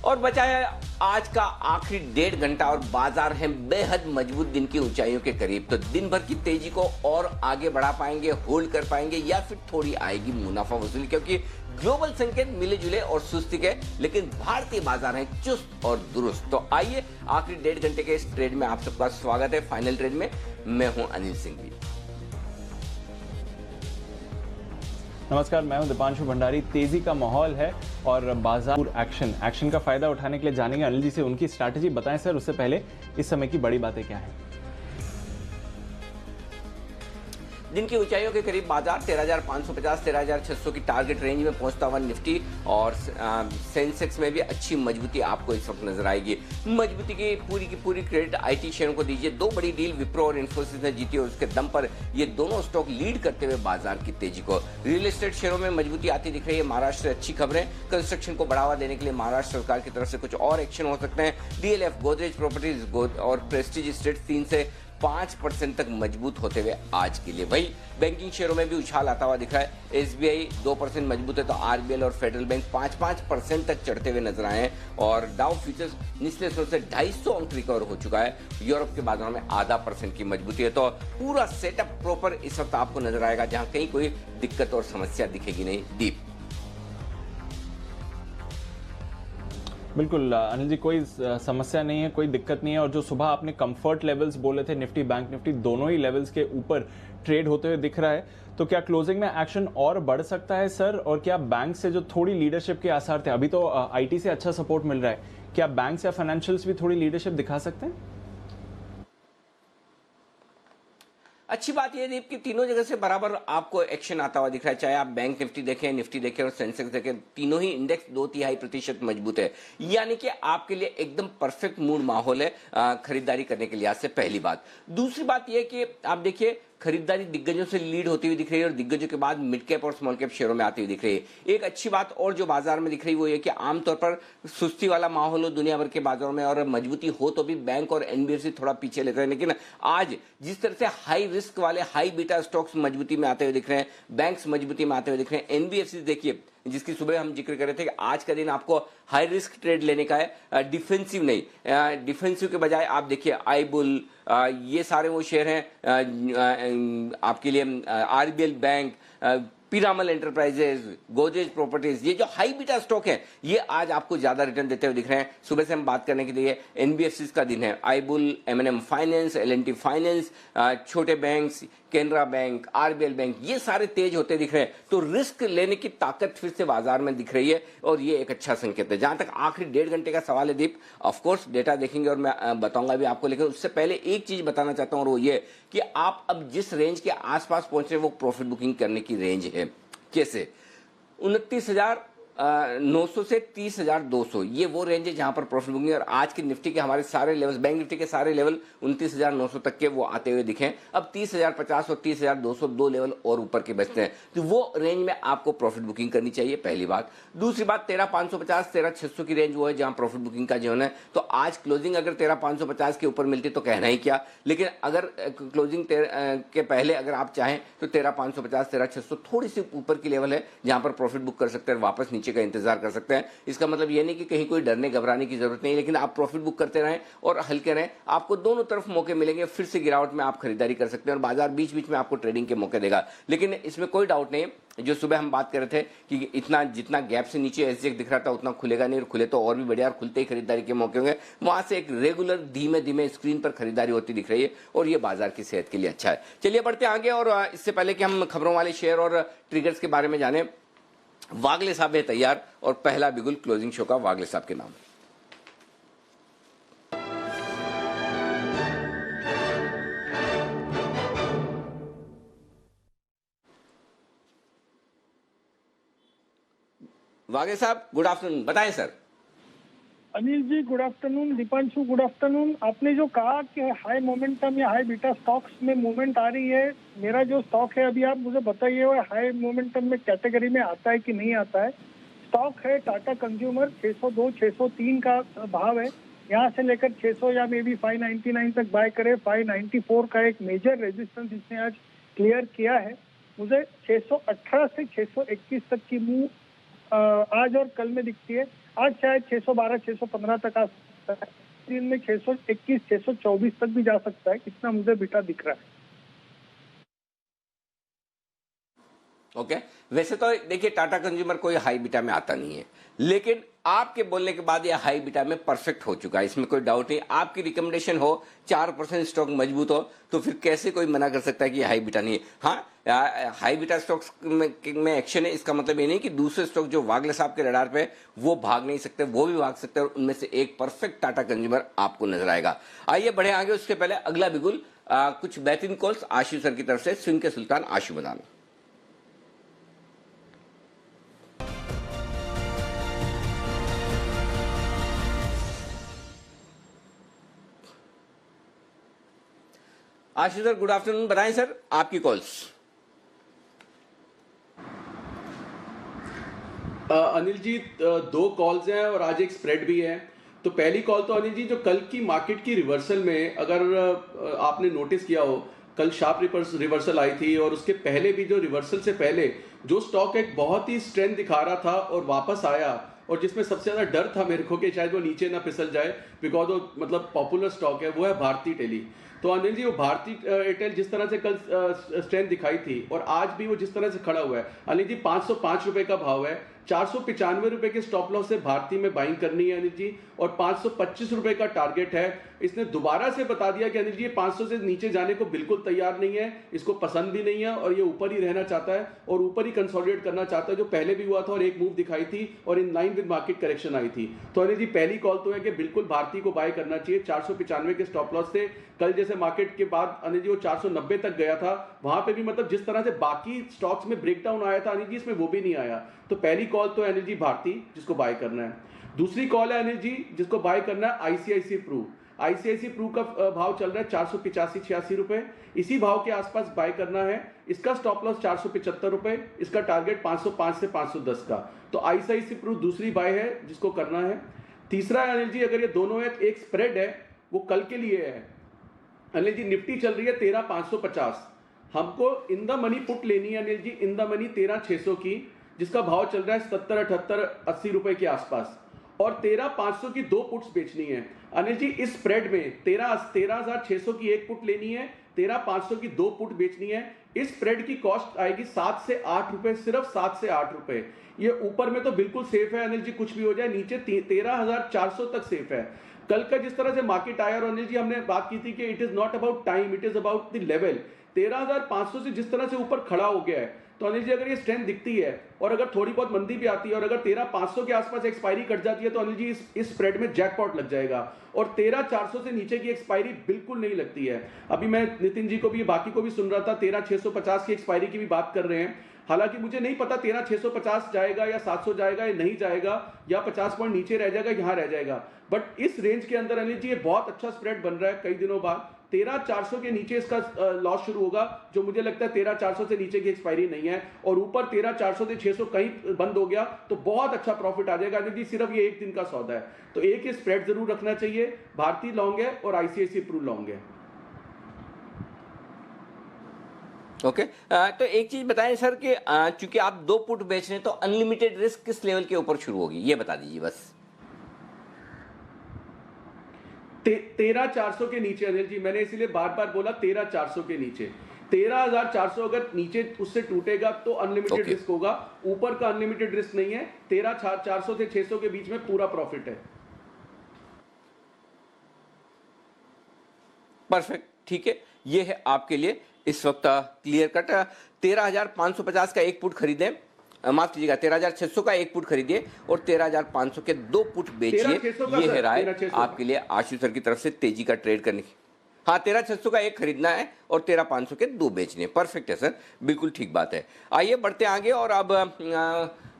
और बचा है आज का आखिरी 1.5 घंटा और बाजार है बेहद मजबूत दिन की ऊंचाइयों के करीब। तो दिन भर की तेजी को और आगे बढ़ा पाएंगे, होल्ड कर पाएंगे या फिर थोड़ी आएगी मुनाफा वसूली, क्योंकि ग्लोबल संकेत मिले जुले और सुस्ती के, लेकिन भारतीय बाजार हैं चुस्त और दुरुस्त। तो आइए आखिरी 1.5 घंटे के इस ट्रेड में आप सबका स्वागत है। फाइनल ट्रेड में मैं हूं अनिल सिंह भी। नमस्कार, मैं हूं दीपांशु भंडारी। तेजी का माहौल है और बाजार एक्शन का फायदा उठाने के लिए जानेंगे अनिल जी से। उनकी स्ट्रैटेजी बताएं सर। उससे पहले इस समय की बड़ी बातें क्या हैं? दिन की ऊंचाइयों के करीब बाजार 13,550 13,600 की टारगेट रेंज में पहुंचता हुआ निफ्टी और सेंसेक्स में भी अच्छी मजबूती आपको इस वक्त नजर आएगी। मजबूती की पूरी क्रेडिट आईटी शेयरों को दीजिए। 2 बड़ी डील विप्रो और इन्फोसिस ने जीती और उसके दम पर ये दोनों स्टॉक लीड करते हुए बाजार की तेजी को। रियल एस्टेट शेयरों में मजबूती आती दिख रही है। महाराष्ट्र से अच्छी खबरें। कंस्ट्रक्शन को बढ़ावा देने के लिए महाराष्ट्र सरकार की तरफ से कुछ और एक्शन हो सकते हैं। डीएलएफ, गोदरेज प्रॉपर्टीज और प्रेस्टीज स्टेट 3 से 5% तक मजबूत होते हुए आज के लिए। वही बैंकिंग शेयरों में भी उछाल आता हुआ दिख रहा है। एसबीआई 2% मजबूत है तो आरबीएल और फेडरल बैंक 5% तक चढ़ते हुए नजर आए हैं और डाउ फ्यूचर्स निचले स्तर से 250 अंक रिकवर हो चुका है। यूरोप के बाजारों में 0.5% की मजबूती है। तो पूरा सेटअप प्रॉपर इस वक्त आपको नजर आएगा, जहां कहीं कोई दिक्कत और समस्या दिखेगी नहीं। डीप बिल्कुल अनिल जी, कोई समस्या नहीं है, कोई दिक्कत नहीं है। और जो सुबह आपने कंफर्ट लेवल्स बोले थे, निफ्टी बैंक निफ्टी दोनों ही लेवल्स के ऊपर ट्रेड होते हुए दिख रहा है। तो क्या क्लोजिंग में एक्शन और बढ़ सकता है सर? और क्या बैंक से जो थोड़ी लीडरशिप के आसार थे, अभी तो आईटी से अच्छा सपोर्ट मिल रहा है, क्या बैंक या फाइनेंशियल्स भी थोड़ी लीडरशिप दिखा सकते हैं? अच्छी बात यह दीप कि तीनों जगह से बराबर आपको एक्शन आता हुआ दिख रहा है। चाहे आप बैंक निफ्टी देखें, निफ्टी देखें और सेंसेक्स देखें, तीनों ही इंडेक्स 2.3% मजबूत है। यानी कि आपके लिए एकदम परफेक्ट मूड माहौल है खरीदारी करने के लिहाज से। पहली बात। दूसरी बात यह कि आप देखिए खरीदारी दिग्गजों से लीड होती हुई दिख रही है और दिग्गजों के बाद मिड कैप और स्मॉल कैप शेयरों में आती हुई दिख रही है। एक अच्छी बात और जो बाजार में दिख रही है वो ये कि आमतौर पर सुस्ती वाला माहौल हो दुनिया भर के बाजारों में और मजबूती हो तो भी बैंक और एनबीएफसी थोड़ा पीछे लग रहे हैं। लेकिन आज जिस तरह से हाई रिस्क वाले हाई बीटा स्टॉक्स मजबूती में आते हुए दिख रहे हैं, बैंक्स मजबूती में आते हुए दिख रहे हैं, एनबीएफसी देखिए जिसकी सुबह हम जिक्र कर रहे थे कि आज का दिन आपको हाई रिस्क ट्रेड लेने का है, डिफेंसिव नहीं। डिफेंसिव के बजाय आप देखिए आईबुल, ये सारे वो शेयर हैं आपके लिए। RBL bank, Piramal enterprises, Godrej properties, ये जो हाई बीटा स्टॉक है ये आज आपको ज्यादा रिटर्न देते हुए दिख रहे हैं। सुबह से हम बात करने के लिए एनबीएफसी का दिन है। आईबुल, एमएनएम फाइनेंस, एलएनटी फाइनेंस, छोटे banks, Canara bank, RBL bank, ये सारे तेज होते दिख रहे हैं। तो रिस्क लेने की ताकत फिर से बाजार में दिख रही है और ये एक अच्छा संकेत है। जहां तक आखिरी 1.5 घंटे का सवाल है दीप, ऑफकोर्स डेटा देखेंगे और मैं बताऊंगा भी आपको, लेकिन उससे पहले एक चीज बताना चाहता हूं और वो ये कि आप अब जिस रेंज के आसपास पहुंच रहे हैं वो प्रॉफिट बुकिंग करने की रेंज है। कैसे? 29,900 से 30,200, ये वो रेंज है जहां पर प्रॉफिट बुकिंग। और आज की निफ्टी के हमारे सारे लेवल्स, बैंक निफ्टी के सारे लेवल 29,900 तक के वो आते हुए दिखे। अब 30,050 और 30,200 दो लेवल और ऊपर के बचते हैं, तो वो रेंज में आपको प्रॉफिट बुकिंग करनी चाहिए, पहली बात। दूसरी बात, 13,550 13,600 की रेंज वो है जहां प्रॉफिट बुकिंग का जोन है। तो आज क्लोजिंग अगर 13,550 के ऊपर मिलती तो कहना ही क्या, लेकिन अगर क्लोजिंग के पहले अगर आप चाहें तो 13,550 13,600 थोड़ी सी ऊपर की लेवल है जहां पर प्रॉफिट बुक कर सकते हैं, वापस नीचे का इंतजार कर सकते हैं। इसका मतलब यह नहीं कि कहीं कोई डरने घबराने की जरूरत नहीं, लेकिन आप प्रॉफिट बुक करते रहें और हल्के रहें, आपको दोनों तरफ मौके मिलेंगे। फिर से गिरावट में आप खरीदारी कर सकते हैं और बाजार बीच बीच में आपको ट्रेडिंग के मौके देगा। लेकिन इसमें कोई डाउट नहीं है, जो सुबह हम बात कर रहे थे कि इतना जितना गैप से नीचे एसजेक दिख रहा था उतना खुलेगा नहीं, और खुले तो और भी बढ़िया, और खुलते ही खरीदारी के मौके होंगे। वहां से एक रेगुलर धीमे धीमे स्क्रीन पर खरीदारी होती दिख रही है और ये बाजार की सेहत के लिए अच्छा है। चलिए बढ़ते आगे, और इससे पहले कि हम खबरों वाले शेयर और ट्रिगर्स के बारे में जाने, वागले साहब है तैयार और पहला बिगुल क्लोजिंग शो का वागले साहब के नाम। वागले साहब गुड आफ्टरनून, बताएं sir. Anil ji good afternoon, Deepanshu good afternoon. आपने जो कहा कि हाई मोमेंटम या हाई बीटा स्टॉक्स में मूवमेंट आ रही है, मेरा जो स्टॉक है अभी आप मुझे बताइए वो हाई मोमेंटम में कैटेगरी में आता है कि नहीं आता है। स्टॉक है टाटा कंज्यूमर, 602 603 का भाव है। यहाँ से लेकर 600 या मे बी 599 तक बाय करे। 594 का एक मेजर रेजिस्टेंस इसने आज क्लियर किया है। मुझे 618 से 621 तक की मूव आज और कल में दिखती है। आज शायद 612 615 तक आ सकता है, दिन में 621 624 तक भी जा सकता है, इतना मुझे बीटा दिख रहा है। ओके वैसे तो देखिए टाटा कंज्यूमर कोई हाई बीटा में आता नहीं है, लेकिन आपके बोलने के बाद ये हाई बीटा में परफेक्ट हो चुका है, इसमें कोई डाउट नहीं। आपकी रिकमेंडेशन हो 4% स्टॉक मजबूत हो तो फिर कैसे कोई मना कर सकता है कि ये हाई बीटा नहीं है। हाँ, हाई बीटा स्टॉक्स में एक्शन है, इसका मतलब ये नहीं कि दूसरे स्टॉक जो वागले साहब के रडार पे वो भाग नहीं सकते, वो भी भाग सकते हैं, और उनमें से एक परफेक्ट टाटा कंज्यूमर आपको नजर आएगा। आइए बढ़े आगे, उसके पहले अगला बिगुल कुछ बेहतरीन कॉल्स आशु सर की तरफ से। स्विंग के सुल्तान आशु मदान। आशीष सर गुड आफ्टरनून, बताएं सर आपकी कॉल्स। अनिल जी, दो कॉल्स हैं और आज एक स्प्रेड भी है। तो पहली कॉल तो अनिल जी, जो कल की मार्केट की रिवर्सल में अगर आपने नोटिस किया हो, कल शार्प रिवर्सल आई थी, और उसके पहले भी जो रिवर्सल से पहले जो स्टॉक एक बहुत ही स्ट्रेंथ दिखा रहा था और वापस आया, और जिसमें सबसे ज्यादा डर था मेरे को कि शायद वो नीचे ना फिसल जाए, बिकॉज वो मतलब पॉपुलर स्टॉक है, वो है भारती टेली। तो अनिल जी, वो भारती एयरटेल जिस तरह से कल स्ट्रेंथ दिखाई थी और आज भी वो जिस तरह से खड़ा हुआ है, अनिल जी 505 रुपए का भाव है, 495 रुपए के स्टॉप लॉस से भारती में बाइंग करनी है अनिल जी, और 525 रुपए का टारगेट है। इसने दोबारा से बता दिया कि अनिल जी 500 से नीचे जाने को बिल्कुल तैयार नहीं है, इसको पसंद भी नहीं है, और ये ऊपर ही रहना चाहता है और ऊपर ही कंसोलिडेट करना चाहता है, जो पहले भी हुआ था और एक मूव दिखाई थी और in line with market correction आई थी। तो अनिल जी पहली कॉल तो है कि बिल्कुल भारती को बाय करना चाहिए 495 के स्टॉप लॉस से। कल जैसे मार्केट के बाद अनिल जी वो 490 तक गया था, वहां पे भी मतलब जिस तरह से बाकी स्टॉक्स में ब्रेकडाउन आया था अनिल जी, इसमें वो भी नहीं आया। तो पहली कॉल तो है अनिल जी भारती, जिसको बाय करना है। दूसरी कॉल है अनिल जी जिसको बाय करना है आईसीआईसी प्रू। आईसीआईसी प्रू का भाव चल रहा है 485-86 रुपए, इसी भाव के आसपास बाय करना है। इसका स्टॉप लॉस 475 रुपए, इसका टारगेट 505 से 510 का। तो आईसीआईसी प्रू दूसरी बाय है जिसको करना है। तीसरा है अनिल जी, अगर ये दोनों है, एक स्प्रेड है वो कल के लिए है अनिल जी। निफ्टी चल रही है 13,550, हमको इन द मनी पुट लेनी है Anil ji, in the money 13,600 की, जिसका भाव चल रहा है 70, 78, 80 रुपए के आसपास, और 13,500 की दो पुट्स बेचनी है अनिल जी। इस स्प्रेड में 13,600 की एक पुट लेनी है, 13,500 की दो पुट बेचनी है। इस स्प्रेड की कॉस्ट आएगी 7 से 8 रुपए, सिर्फ 7 से 8 रुपए। ये ऊपर में तो बिल्कुल सेफ है अनिल जी, कुछ भी हो जाए, नीचे 13,400 तक सेफ है। कल का जिस तरह से मार्केट आया, और अनिल जी हमने बात की थी कि it is not about time, it is about the level. 13,500 से जिस तरह से ऊपर खड़ा हो गया है, तो अनिल जी अगर ये स्ट्रेंथ दिखती है और अगर थोड़ी बहुत मंदी भी आती है और अगर 13,500 के आसपास एक्सपायरी कट जाती है, तो अनिल जी इस स्प्रेड में जैकपॉट लग जाएगा, और 13,400 से नीचे की एक्सपायरी बिल्कुल नहीं लगती है। अभी मैं नितिन जी को भी, बाकी को भी सुन रहा था, 13,650 की एक्सपायरी की भी बात कर रहे हैं। हालांकि मुझे नहीं पता 13,650 जाएगा या 700 जाएगा या नहीं जाएगा, या 50 पॉइंट नीचे रह जाएगा, यहां रह जाएगा, बट इस रेंज के अंदर अनिल जी ये बहुत अच्छा स्प्रेड बन रहा है कई दिनों बाद। 13,400 के नीचे इसका लॉस शुरू होगा, जो मुझे लगता है 13,400 से नीचे की एक्सपायरी नहीं है, और ऊपर 13,400 से 600 कहीं बंद हो गया तो बहुत अच्छा प्रॉफिट आ जाएगा अनिल जी। सिर्फ ये एक दिन का सौदा है, तो एक ही स्प्रेड जरूर रखना चाहिए। भारती लॉन्ग है और आईसीआईसी प्रू लॉन्ग है। ओके तो एक चीज बताएं सर कि चूंकि आप दो पुट बेच रहे हैं, तो अनलिमिटेड रिस्क किस लेवल के ऊपर शुरू होगी, ये बता दीजिए बस। 13,400 के नीचे अनिल जी, मैंने इसीलिए बार बार बोला 13,400 के नीचे। 13,400 अगर नीचे उससे टूटेगा तो अनलिमिटेड रिस्क होगा, ऊपर का अनलिमिटेड रिस्क नहीं है। 13,400 से 600 के बीच में पूरा प्रॉफिट है। परफेक्ट, ठीक है, ये है आपके लिए इस वक्त क्लियर कट। 13,550 का एक पुट खरीदें, माफ कीजिएगा 13,600 का एक पुट खरीदिए और 13,500 के दो पुट बेचिए। ये है राय आपके लिए आशीष सर की तरफ से तेजी का ट्रेड करने की। हाँ, 13,600 का एक खरीदना है और 13,500 के दो बेचने। परफेक्ट है सर, बिल्कुल ठीक बात है। आइए बढ़ते आगे और अब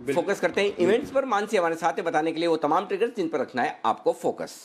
फोकस करते हैं इवेंट्स पर। मानसी हमारे साथ है बताने के लिए वो तमाम ट्रिगर्स जिन पर रखना है आपको focus.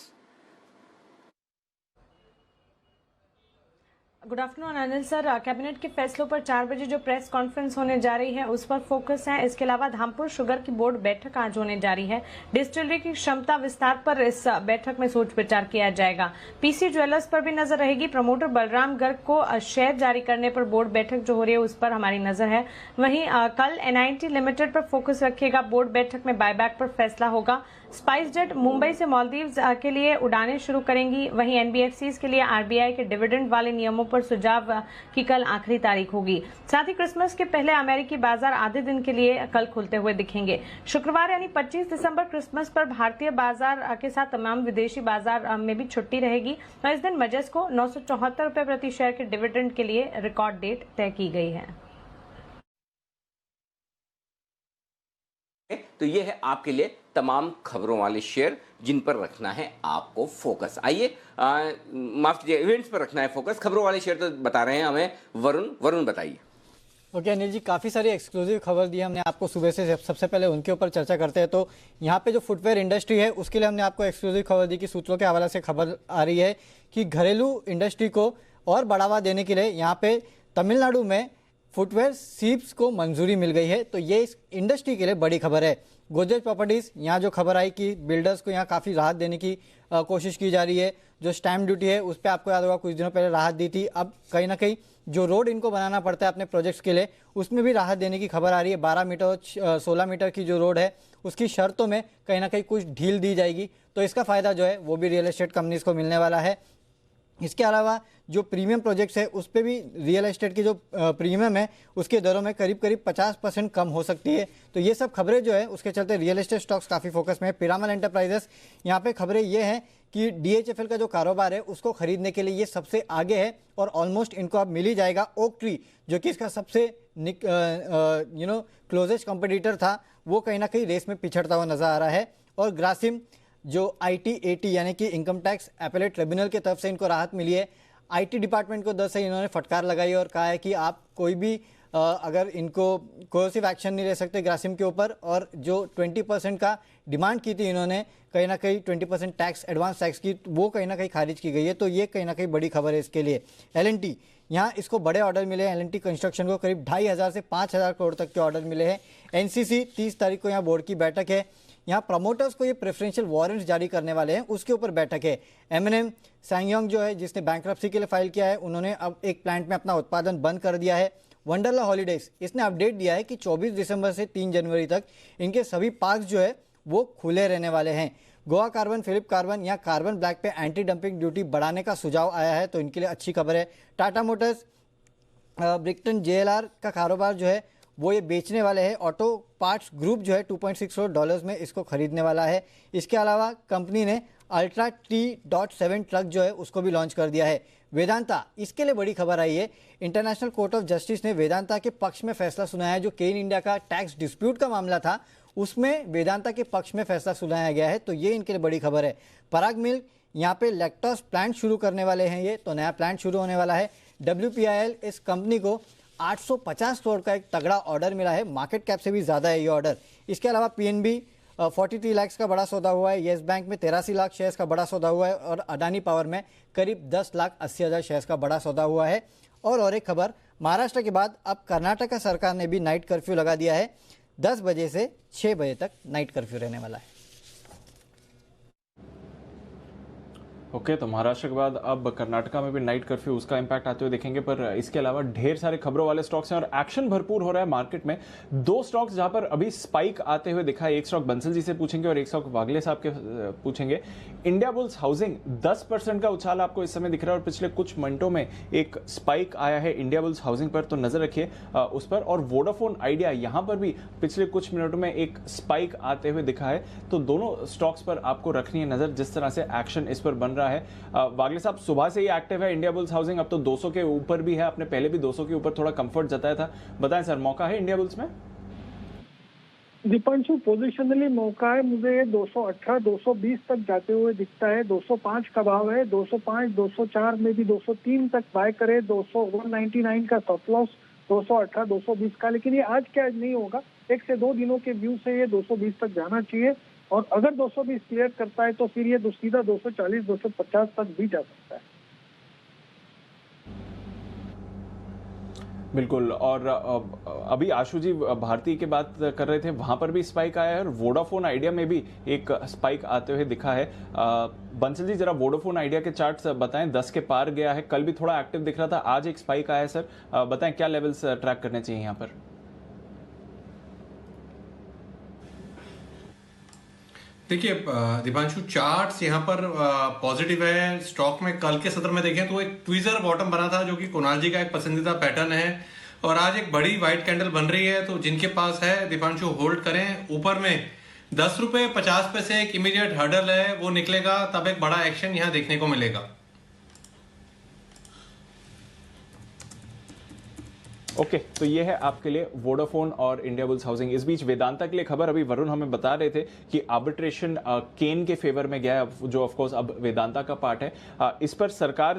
Good afternoon Anil sir. Cabinet के फैसलों पर 4 बजे जो प्रेस कॉन्फ्रेंस होने जा रही है उस पर फोकस है। इसके अलावा धामपुर शुगर की बोर्ड बैठक आज होने जा रही है। डिस्टिलरी की क्षमता विस्तार पर इस बैठक में सोच विचार किया जाएगा। पीसी ज्वेलर्स पर भी नजर रहेगी। प्रमोटर बलराम गर्ग को शेयर जारी करने पर बोर्ड बैठक जो हो रही है उस पर हमारी नजर है। वहीं कल NIT लिमिटेड पर फोकस रखिएगा। बोर्ड बैठक में बायबैक पर फैसला होगा। स्पाइस जेट मुंबई से मालदीव्स के लिए उड़ानें शुरू करेंगी। वहीं NBFCs के लिए RBI के डिविडेंड वाले नियमों पर सुझाव की कल आखिरी तारीख होगी। साथ ही क्रिसमस के पहले अमेरिकी बाजार आधे दिन के लिए कल खुलते हुए दिखेंगे। शुक्रवार यानी 25 दिसंबर क्रिसमस पर भारतीय बाजार के साथ तमाम विदेशी बाजार में भी छुट्टी रहेगी और इस दिन मजेस्को 974 रुपए प्रति शेयर के डिविडेंड के लिए रिकॉर्ड डेट तय की गई है। तो ये है आपके लिए तमाम खबरों वाले शेयर जिन पर रखना है आपको फोकस। आइए माफ कीजिए, इवेंट्स पर रखना है फोकस। खबरों वाले शेयर तो बता रहे हैं हमें वरुण बताइए। ओके अनिल जी, काफ़ी सारी एक्सक्लूसिव खबर दी हमने आपको सुबह से। सबसे पहले उनके ऊपर चर्चा करते हैं। तो यहाँ पे जो फुटवेयर इंडस्ट्री है उसके लिए हमने आपको एक्सक्लूसिव खबर दी कि सूत्रों के हवाले से खबर आ रही है कि घरेलू इंडस्ट्री को और बढ़ावा देने के लिए यहाँ पे तमिलनाडु में फुटवेयर सीप्स को मंजूरी मिल गई है। तो ये इस इंडस्ट्री के लिए बड़ी खबर है। गोदरेज प्रॉपर्टीज, यहाँ जो खबर आई कि बिल्डर्स को यहाँ काफ़ी राहत देने की कोशिश की जा रही है। जो स्टैम्प ड्यूटी है उस पर आपको याद होगा कुछ दिनों पहले राहत दी थी। अब कहीं ना कहीं जो रोड इनको बनाना पड़ता है अपने प्रोजेक्ट्स के लिए उसमें भी राहत देने की खबर आ रही है। 12 मीटर 16 मीटर की जो रोड है उसकी शर्तों में कहीं ना कहीं कुछ ढील दी जाएगी। तो इसका फ़ायदा जो है वो भी रियल एस्टेट कंपनीज को मिलने वाला है। इसके अलावा जो प्रीमियम प्रोजेक्ट्स है उस पर भी रियल एस्टेट की जो प्रीमियम है उसके दरों में करीब 50% कम हो सकती है। तो ये सब खबरें जो है उसके चलते रियल एस्टेट स्टॉक्स काफ़ी फोकस में है। पिरामल एंटरप्राइजेस, यहाँ पे खबरें ये हैं कि DHFL का जो कारोबार है उसको खरीदने के लिए ये सबसे आगे है और ऑलमोस्ट इनको अब मिल ही जाएगा। ओक ट्री जो कि इसका सबसे क्लोजेस्ट कॉम्पिटिटर था वो कहीं ना कहीं रेस में पिछड़ता हुआ नजर आ रहा है। और ग्रासिम जो IT-AT यानी कि इनकम टैक्स एपेलेट ट्रिब्यूनल की तरफ से इनको राहत मिली है। IT डिपार्टमेंट को 10 से इन्होंने फटकार लगाई और कहा है कि आप कोई भी अगर इनको कोर्सिव एक्शन नहीं ले सकते ग्रासिम के ऊपर। और जो 20% का डिमांड की थी इन्होंने कहीं ना कहीं 20% टैक्स एडवांस टैक्स की, वो कहीं ना कहीं खारिज की गई है। तो ये कहीं ना कहीं बड़ी खबर है इसके लिए। L&T, यहाँ इसको बड़े ऑर्डर मिले हैं। L&T कंस्ट्रक्शन को करीब 2500 से 5000 करोड़ तक के ऑर्डर मिले हैं। NCC 30 तारीख को यहाँ बोर्ड की बैठक है। यहाँ प्रमोटर्स को ये प्रेफरेंशियल वारंट्स जारी करने वाले हैं, उसके ऊपर बैठक है। M&M सैंगयोंग जो है जिसने बैंक्रप्सी के लिए फाइल किया है उन्होंने अब एक प्लांट में अपना उत्पादन बंद कर दिया है। वंडरला हॉलीडेज, इसने अपडेट दिया है कि 24 दिसंबर से 3 जनवरी तक इनके सभी पार्क जो है वो खुले रहने वाले हैं। गोवा कार्बन, फिलिप कार्बन, यहाँ कार्बन ब्लैक पे एंटी डंपिंग ड्यूटी बढ़ाने का सुझाव आया है तो इनके लिए अच्छी खबर है। टाटा मोटर्स ब्रिक्टन JLR का कारोबार जो है वो ये बेचने वाले हैं। ऑटो पार्ट्स ग्रुप जो है $2.6 करोड़ में इसको खरीदने वाला है। इसके अलावा कंपनी ने अल्ट्रा T.7 ट्रक जो है उसको भी लॉन्च कर दिया है। वेदांता, इसके लिए बड़ी खबर आई है। इंटरनेशनल कोर्ट ऑफ जस्टिस ने वेदांता के पक्ष में फैसला सुनाया। जो केन इंडिया का टैक्स डिस्प्यूट का मामला था उसमें वेदांता के पक्ष में फैसला सुनाया गया है। तो ये इनके लिए बड़ी खबर है। पराग मिल्क, यहाँ पे लैक्टोस प्लांट शुरू करने वाले हैं ये, तो नया प्लांट शुरू होने वाला है। WPIL, इस कंपनी को 850 करोड़ का एक तगड़ा ऑर्डर मिला है। मार्केट कैप से भी ज़्यादा है ये ऑर्डर। इसके अलावा PNB 43 लाख का बड़ा सौदा हुआ है। येस बैंक में 83 लाख शेयर्स का बड़ा सौदा हुआ है और अडानी पावर में करीब 10,80,000 शेयर्स का बड़ा सौदा हुआ है। और एक खबर, महाराष्ट्र के बाद अब कर्नाटक सरकार ने भी नाइट कर्फ्यू लगा दिया है। 10 बजे से 6 बजे तक नाइट कर्फ्यू रहने वाला है। ओके, तो महाराष्ट्र के बाद अब कर्नाटका में भी नाइट कर्फ्यू, उसका इंपैक्ट आते हुए देखेंगे। पर इसके अलावा ढेर सारे खबरों वाले स्टॉक्स हैं और एक्शन भरपूर हो रहा है मार्केट में। 2 स्टॉक्स जहां पर अभी स्पाइक आते हुए दिखा है, एक स्टॉक बंसल जी से पूछेंगे और एक स्टॉक वागले साहब के पूछेंगे। इंडिया बुल्स हाउसिंग 10% का उछाल आपको इस समय दिख रहा है और पिछले कुछ मिनटों में एक स्पाइक आया है इंडिया बुल्स हाउसिंग पर, तो नजर रखिए उस पर। और वोडाफोन आइडिया, यहां पर भी पिछले कुछ मिनटों में एक स्पाइक आते हुए दिखा है। तो दोनों स्टॉक्स पर आपको रखनी है नजर, जिस तरह से एक्शन इस पर बन रहा है। वागले साहब, सुबह से ही एक्टिव है इंडिया बुल्स हाउसिंग, अब तो 200 के ऊपर भी है। आपने पहले भी 200 के ऊपर थोड़ा कंफर्ट जताया था, बताएं सर, मौका है इंडिया बुल्स में? दीपांशु, पोजिशनली मौका है। मुझे ये 218 220 तक जाते हुए दिखता है। 205 का भाव है। 205 204 में भी 203 तक बाय करे। 199 का स्टॉप लॉस, 218 220 का। लेकिन ये आज क्या नहीं होगा, 1 से 2 दिनों के व्यू से ये 220 तक जाना चाहिए और अगर 220 क्लियर करता है तो फिर ये सीधा 240 250 तक भी जा सकता है। बिल्कुल। और अभी आशु जी भारती की बात कर रहे थे, वहां पर भी स्पाइक आया है और वोडाफोन आइडिया में भी एक स्पाइक आते हुए दिखा है। बंसल जी जरा वोडाफोन आइडिया के चार्ट्स बताएं, 10 के पार गया है, कल भी थोड़ा एक्टिव दिख रहा था, आज एक स्पाइक आया है सर, बताएं क्या लेवल्स ट्रैक करने चाहिए यहाँ पर। देखिए दीपांशु, चार्ट्स यहाँ पर पॉजिटिव है। स्टॉक में कल के सत्र में देखें तो एक ट्वीजर बॉटम बना था जो कि कुणाल जी का एक पसंदीदा पैटर्न है, और आज एक बड़ी व्हाइट कैंडल बन रही है। तो जिनके पास है दीपांशु होल्ड करें। ऊपर में 10 रुपए 50 पैसे एक इमीडिएट हर्डल है, वो निकलेगा तब एक बड़ा एक्शन यहाँ देखने को मिलेगा। ओके तो ये है आपके लिए वोडाफोन और इंडिया बुल्स हाउसिंग। इस बीच वेदांता के लिए खबर, अभी वरुण हमें बता रहे थे कि आर्बिट्रेशन केन के फेवर में गया है, जो ऑफ कोर्स अब वेदांता का पार्ट है। इस पर सरकार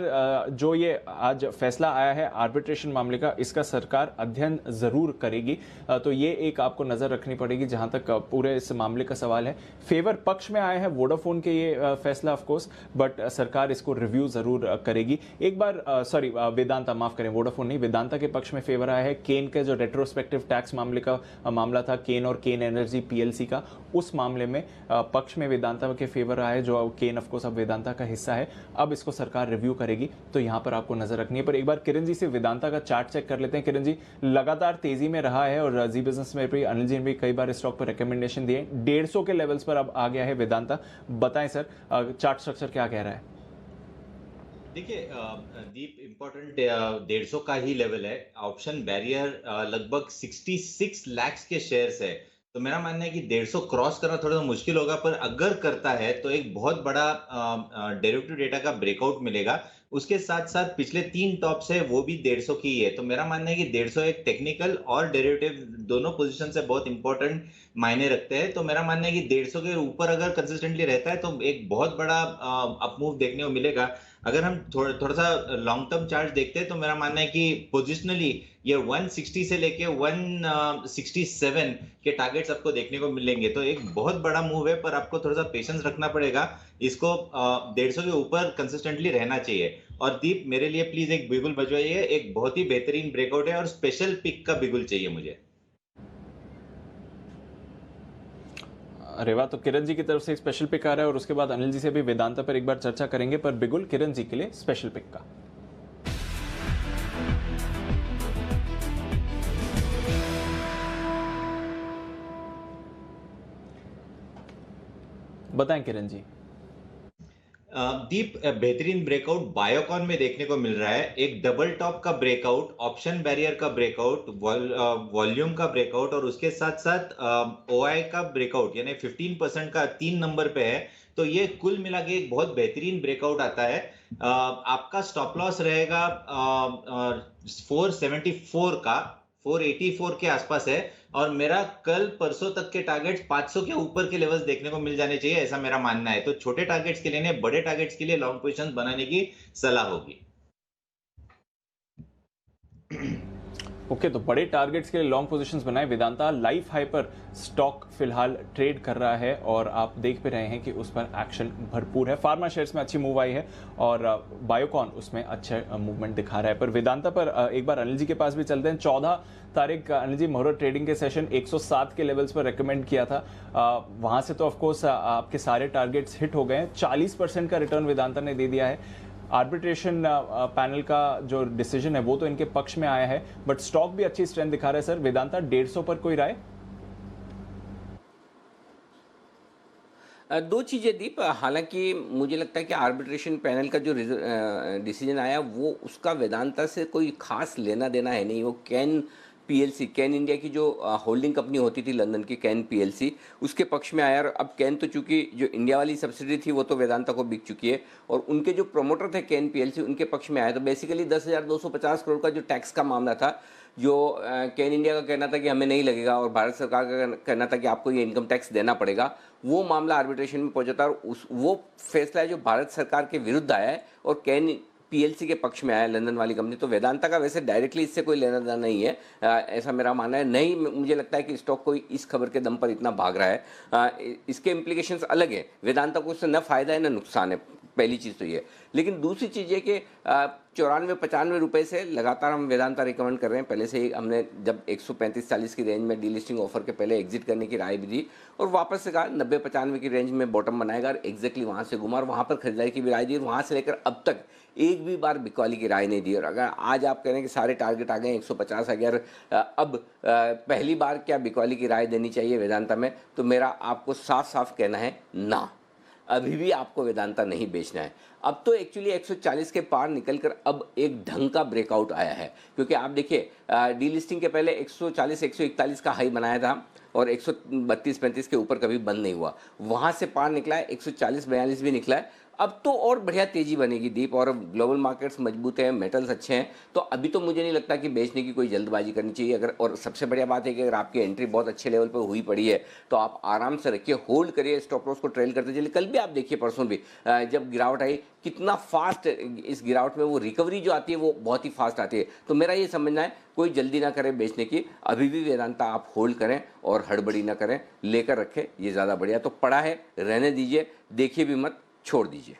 जो ये आज फैसला आया है आर्बिट्रेशन मामले का, इसका सरकार अध्ययन जरूर करेगी। तो ये एक आपको नजर रखनी पड़ेगी जहां तक पूरे इस मामले का सवाल है। फेवर पक्ष में आया है वोडाफोन के ये फैसला ऑफ कोर्स, बट सरकार इसको रिव्यू जरूर करेगी। एक बार सॉरी वेदांता, माफ करें वोडाफोन नहीं, वेदांता के पक्ष में फेवर आया है केन के जो रेट्रोस्पेक्टिव टैक्स मामले का मामला था, केन और केन एनर्जी पीएलसी का, उस मामले में पक्ष में वेदांता के फेवर आया है। जो केन ऑफ कोर्स अब वेदांता का हिस्सा है, अब इसको सरकार रिव्यू करेगी, तो यहां पर आपको नजर रखनी है। पर एक बार किरण जी से वेदांता का चार्ट चेक कर लेते हैं। किरण जी लगातार तेजी में रहा है और जी बिजनेस में भी अनिल जी ने भी कई बार स्टॉक पर रिकमेंडेशन दिए। 150 के लेवल्स पर अब आ गया है वेदांता। बताएं सर चार्ट स्ट्रक्चर क्या कह रहा है। देखिए दीप, इम्पोर्टेंट 150 का ही लेवल है। ऑप्शन बैरियर लगभग 66 लाख के शेयर्स है, तो मेरा मानना है कि 150 क्रॉस करना थोड़ा सा मुश्किल होगा, पर अगर करता है तो एक बहुत बड़ा डेरिवेटिव डेटा का ब्रेकआउट मिलेगा। उसके साथ साथ पिछले 3 टॉप्स है वो भी 150 की ही है, तो मेरा मानना है कि 150 एक टेक्निकल और डेरिवेटिव दोनों पोजीशन से बहुत इंपॉर्टेंट मायने रखते हैं। तो मेरा मानना है कि 150 के ऊपर अगर कंसिस्टेंटली रहता है तो एक बहुत बड़ा अपमूव देखने को मिलेगा। अगर हम थोड़ा सा लॉन्ग टर्म चार्ट देखते हैं तो मेरा मानना है कि पोजिशनली ये 160 से लेके 167 के टारगेट्स आपको देखने को मिलेंगे। तो एक बहुत बड़ा मूव है, पर आपको थोड़ा सा पेशेंस रखना पड़ेगा। इसको 150 के ऊपर कंसिस्टेंटली रहना चाहिए। और दीप, मेरे लिए प्लीज एक बिगुल बजवाइए, एक बहुत ही बेहतरीन ब्रेकआउट है और स्पेशल पिक का बिगुल चाहिए मुझे। अरे वाह, तो किरण जी की तरफ से एक स्पेशल पिक आ रहा है और उसके बाद अनिल जी से भी वेदांता पर एक बार चर्चा करेंगे, पर बिगुल किरण जी के लिए स्पेशल पिक का। बताएं किरण जी। दीप, बेहतरीन ब्रेकआउट बायोकॉन में देखने को मिल रहा है। एक डबल टॉप का ब्रेकआउट, ऑप्शन बैरियर का ब्रेकआउट, वॉल्यूम का ब्रेकआउट और उसके साथ साथ ओआई का ब्रेकआउट, यानी 15% का 3 नंबर पे है। तो ये कुल मिला के एक बहुत बेहतरीन ब्रेकआउट आता है। आपका स्टॉप लॉस रहेगा 474 का, 484 के आसपास है, और मेरा कल परसों तक के टारगेट्स 500 के ऊपर के लेवल्स देखने को मिल जाने चाहिए, ऐसा मेरा मानना है। तो छोटे टारगेट्स के लिए नहीं, बड़े टारगेट्स के लिए लॉन्ग पोजीशंस बनाने की सलाह होगी। ओके तो बड़े टारगेट्स के लिए लॉन्ग पोजीशंस बनाए। वेदांता लाइफ हाई पर स्टॉक फिलहाल ट्रेड कर रहा है और आप देख भी रहे हैं कि उस पर एक्शन भरपूर है। फार्मा शेयर्स में अच्छी मूव आई है और बायोकॉन उसमें अच्छा मूवमेंट दिखा रहा है। पर वेदांता पर एक बार अनिल जी के पास भी चलते हैं। 14 तारीख अनिल जी मुहूर्त ट्रेडिंग के सेशन 107 के लेवल्स पर रेकमेंड किया था, वहां से तो ऑफकोर्स आपके सारे टारगेट्स हिट हो गए हैं। 40% का रिटर्न वेदांता ने दे दिया है। आर्बिट्रेशन पैनल का जो डिसीजन है वो तो इनके पक्ष में आया है, बट स्टॉक भी अच्छी स्ट्रेंथ दिखा रहा है। सर वेदांता 150 पर कोई राय? दो चीजें दीप, हालांकि मुझे लगता है कि आर्बिट्रेशन पैनल का जो डिसीजन आया वो उसका वेदांता से कोई खास लेना देना है नहीं। वो कैन पीएलसी, कैन इंडिया की जो होल्डिंग कंपनी होती थी लंदन की, कैन पीएलसी, उसके पक्ष में आया। और अब कैन तो चूंकि जो इंडिया वाली सब्सिडी थी वो तो वेदांता को बिक चुकी है और उनके जो प्रमोटर थे कैन पीएलसी उनके पक्ष में आया। तो बेसिकली 10,250 करोड़ का जो टैक्स का मामला था, जो कैन इंडिया का कहना था कि हमें नहीं लगेगा और भारत सरकार का कहना था कि आपको ये इनकम टैक्स देना पड़ेगा, वो मामला आर्बिट्रेशन में पहुंचा था। और वो फैसला है जो भारत सरकार के विरुद्ध आया है और कैन पीएलसी के पक्ष में आया, लंदन वाली कंपनी। तो वेदांता का वैसे डायरेक्टली इससे कोई लेना देना नहीं है, ऐसा मेरा मानना है। नहीं, मुझे लगता है कि स्टॉक कोई इस खबर के दम पर इतना भाग रहा है। इसके इम्प्लीकेशंस अलग है, वेदांता को उससे न फायदा है न नुकसान है। पहली चीज़ तो ये। लेकिन दूसरी चीज़ ये कि 94-95 रुपए से लगातार हम वेदांता रिकमेंड कर रहे हैं। पहले से ही हमने जब 135-40 की रेंज में डीलिस्टिंग ऑफर के पहले एग्जिट करने की राय भी दी और वापस से कहा 90-95 की रेंज में बॉटम बनाएगा और एग्जैक्टली वहाँ से घुमा और वहाँ पर खरीदारी की भी राय दी और वहाँ से लेकर अब तक एक भी बार बिकवाली की राय नहीं दी। और अगर आज आप कह रहे हैं कि सारे टारगेट आ गए 150, अगर अब पहली बार क्या बिकवाली की राय देनी चाहिए वेदांता में, तो मेरा आपको साफ साफ कहना है ना, अभी भी आपको वेदांता नहीं बेचना है। अब तो एक्चुअली 140 के पार निकलकर अब एक ढंग का ब्रेकआउट आया है, क्योंकि आप देखिए डीलिस्टिंग के पहले 140-141 का हाई बनाया था और 132-35 के ऊपर कभी बंद नहीं हुआ, वहाँ से पार निकला है, 140-42 भी निकला है। अब तो और बढ़िया तेजी बनेगी दीप, और ग्लोबल मार्केट्स मजबूत हैं, मेटल्स अच्छे हैं, तो अभी तो मुझे नहीं लगता कि बेचने की कोई जल्दबाजी करनी चाहिए। अगर और सबसे बढ़िया बात है कि अगर आपकी एंट्री बहुत अच्छे लेवल पर हुई पड़ी है तो आप आराम से रखिए, होल्ड करिए, स्टॉप लॉस को ट्रेल करते चलिए। कल भी आप देखिए, परसों भी जब गिरावट आई कितना फास्ट, इस गिरावट में वो रिकवरी जो आती है वो बहुत ही फास्ट आती है। तो मेरा ये समझना है कोई जल्दी ना करें बेचने की, अभी भी वेदांता आप होल्ड करें और हड़बड़ी ना करें, लेकर रखें, ये ज़्यादा बढ़िया। तो पड़ा है रहने दीजिए, देखिए भी मत, छोड़ दीजिए।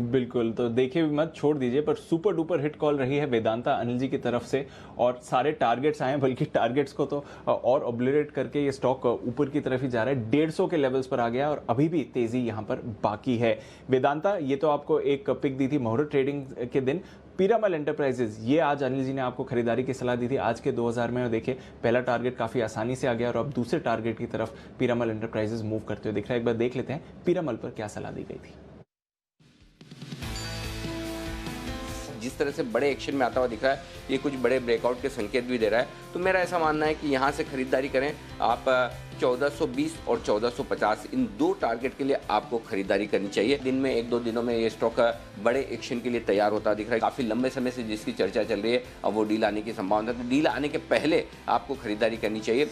बिल्कुल, तो देखिए भी मत, छोड़ दीजिए। पर सुपर डुपर हिट कॉल रही है वेदांता अनिल जी की तरफ से और सारे टारगेट्स आए हैं, बल्कि टारगेट्स को तो और ऑब्लिटरेट करके ये स्टॉक ऊपर की तरफ ही जा रहा है, 150 के लेवल्स पर आ गया और अभी भी तेजी यहाँ पर बाकी है। वेदांता, ये तो आपको एक पिक दी थी मुहूर्त ट्रेडिंग के दिन। पीरामल एंटरप्राइजेज, ये आज अनिल जी ने आपको खरीदारी की सलाह दी थी आज के 2000 में, और देखिए पहला टारगेट काफी आसानी से आ गया और अब दूसरे टारगेट की तरफ पीरामल एंटरप्राइजेज मूव करते हुए दिख रहा है। एक बार देख लेते हैं पीरामल पर क्या सलाह दी गई थी। जिस तरह से बड़े एक्शन में आता हुआ दिख रहा है, ये कुछ बड़े ब्रेकआउट के संकेत भी दे रहा है, तो मेरा ऐसा मानना है कि यहाँ से खरीदारी करें आप। 1420 और 1450 इन दो टारगेट के लिए आपको खरीदारी करनी चाहिए। दिन में 1-2 दिनों में ये स्टॉक बड़े एक्शन के लिए तैयार होता दिख रहा है। काफ़ी लंबे समय से जिसकी चर्चा चल रही है, अब वो डील आने की संभावना है, तो डील आने के पहले आपको खरीदारी करनी चाहिए।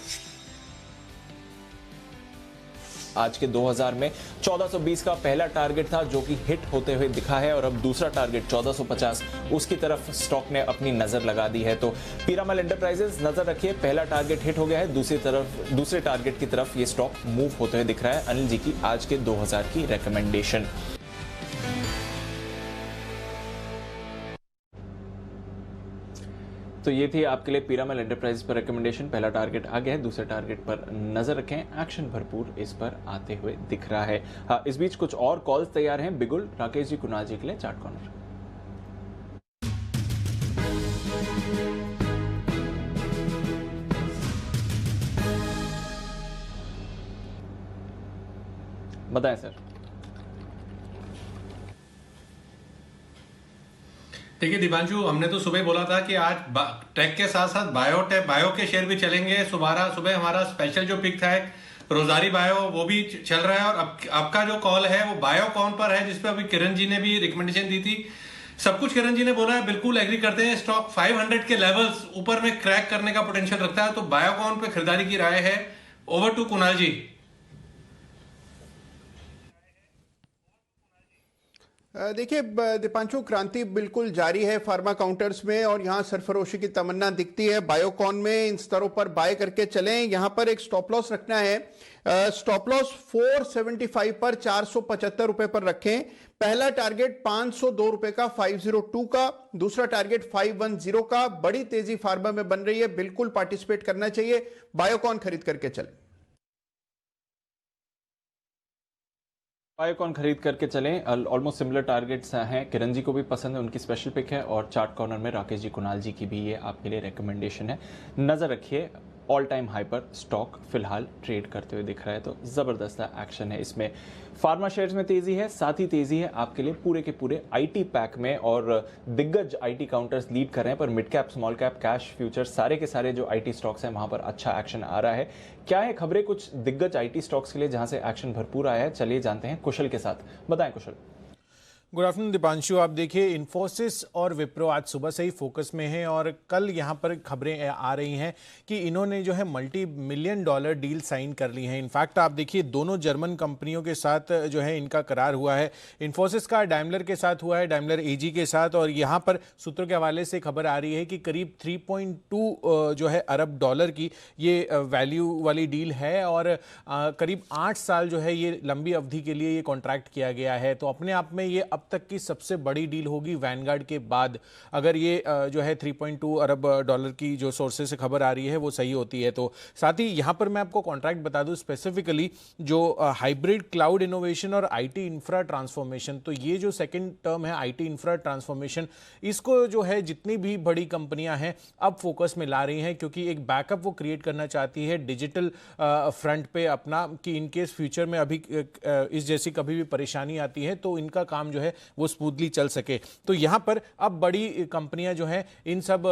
आज के 2000 में 1420 का पहला टारगेट था जो कि हिट होते हुए दिखा है और अब दूसरा टारगेट 1450, उसकी तरफ स्टॉक ने अपनी नजर लगा दी है। तो पीरामल एंटरप्राइजेज नजर रखिए, पहला टारगेट हिट हो गया है, दूसरे टारगेट की तरफ ये स्टॉक मूव होते हुए दिख रहा है। अनिल जी की आज के 2000 की रिकमेंडेशन। तो ये थी आपके लिए पीरामल एंटरप्राइज पर रिकमेंडेशन। पहला टारगेट आ गया है, दूसरे टारगेट पर नजर रखें, एक्शन भरपूर इस पर आते हुए दिख रहा है। हाँ, इस बीच कुछ और कॉल्स तैयार हैं बिगुल, राकेश जी, कुणाल जी के लिए चार्ट कॉर्नर। बताएं सर। देखिए दीपांशु, हमने तो सुबह बोला था कि आज टेक के साथ साथ बायो के शेयर भी चलेंगे। सुबह हमारा स्पेशल जो पिक था रोजारी बायो, वो भी चल रहा है। और आपका जो कॉल है वो बायोकॉन पर है, जिसपे अभी किरण जी ने भी रिकमेंडेशन दी थी। सब कुछ किरण जी ने बोला है, बिल्कुल एग्री करते हैं। स्टॉक 500 के लेवल्स ऊपर में क्रैक करने का पोटेंशियल रखता है, तो बायोकॉन पे खरीदारी की राय है। ओवर टू कुणाल जी। देखिए दीपांशु, क्रांति बिल्कुल जारी है फार्मा काउंटर्स में और यहाँ सरफरोशी की तमन्ना दिखती है। बायोकॉन में इन स्तरों पर बाय करके चलें। यहाँ पर एक स्टॉप लॉस रखना है, स्टॉप लॉस 475 पर 475 रुपए पर रखें। पहला टारगेट 502 रुपए का 502 का, दूसरा टारगेट 510 का। बड़ी तेजी फार्मा में बन रही है, बिल्कुल पार्टिसिपेट करना चाहिए। बायोकॉन खरीद करके चलें। बायोकॉन खरीद करके चलें। ऑलमोस्ट सिमिलर टारगेट्स हैं, किरण जी को भी पसंद है, उनकी स्पेशल पिक है। और चार्ट कॉर्नर में राकेश जी, कुणाल जी की भी ये आपके लिए रिकमेंडेशन है। नजर रखिए, ऑल टाइम हाई पर स्टॉक फिलहाल ट्रेड करते हुए दिख रहा है, तो जबरदस्त एक्शन है इसमें। फार्मा शेयर्स में तेजी है, साथ ही तेजी है आपके लिए पूरे के पूरे आईटी पैक में, और दिग्गज आईटी काउंटर्स लीड कर रहे हैं। पर mid cap, small cap, cash futures, सारे के सारे जो आईटी स्टॉक्स हैं वहां पर अच्छा एक्शन आ रहा है। क्या है खबरें कुछ दिग्गज आईटी स्टॉक्स के लिए जहां से एक्शन भरपूर आया है, चलिए जानते हैं कुशल के साथ। बताएं कुशल। Good afternoon Deepanshu. आप देखिए इन्फोसिस और विप्रो आज सुबह से ही फोकस में हैं और कल यहाँ पर खबरें आ रही हैं कि इन्होंने जो है multi million dollar deal sign कर ली है। इनफैक्ट आप देखिए दोनों जर्मन कंपनियों के साथ जो है इनका करार हुआ है। इन्फोसिस का डाइमलर के साथ हुआ है, डाइमलर एजी के साथ, और यहाँ पर सूत्रों के हवाले से खबर आ रही है कि करीब 3.2 जो है अरब डॉलर की ये वैल्यू वाली डील है और करीब 8 साल जो है ये लंबी अवधि के लिए ये कॉन्ट्रैक्ट किया गया है। तो अपने आप में ये अब तक की सबसे बड़ी डील होगी वैनगार्ड के बाद, अगर ये जो है 3.2 अरब डॉलर की जो सोर्सेज से खबर आ रही है वो सही होती है। तो साथ ही यहाँ पर मैं आपको कॉन्ट्रैक्ट बता दूं स्पेसिफिकली जो हाइब्रिड क्लाउड इनोवेशन और आईटी इंफ्रा ट्रांसफॉर्मेशन, तो ये जो सेकंड टर्म है आईटी इंफ्रा ट्रांसफॉर्मेशन, इसको जो है जितनी भी बड़ी कंपनियां हैं अब फोकस में ला रही हैं, क्योंकि एक बैकअप वो क्रिएट करना चाहती है डिजिटल फ्रंट पे अपना, कि इनकेस फ्यूचर में अभी इस जैसी कभी भी परेशानी आती है तो इनका काम जो है वो स्मूथली चल सके। तो यहां पर अब बड़ी कंपनियां जो हैं इन सब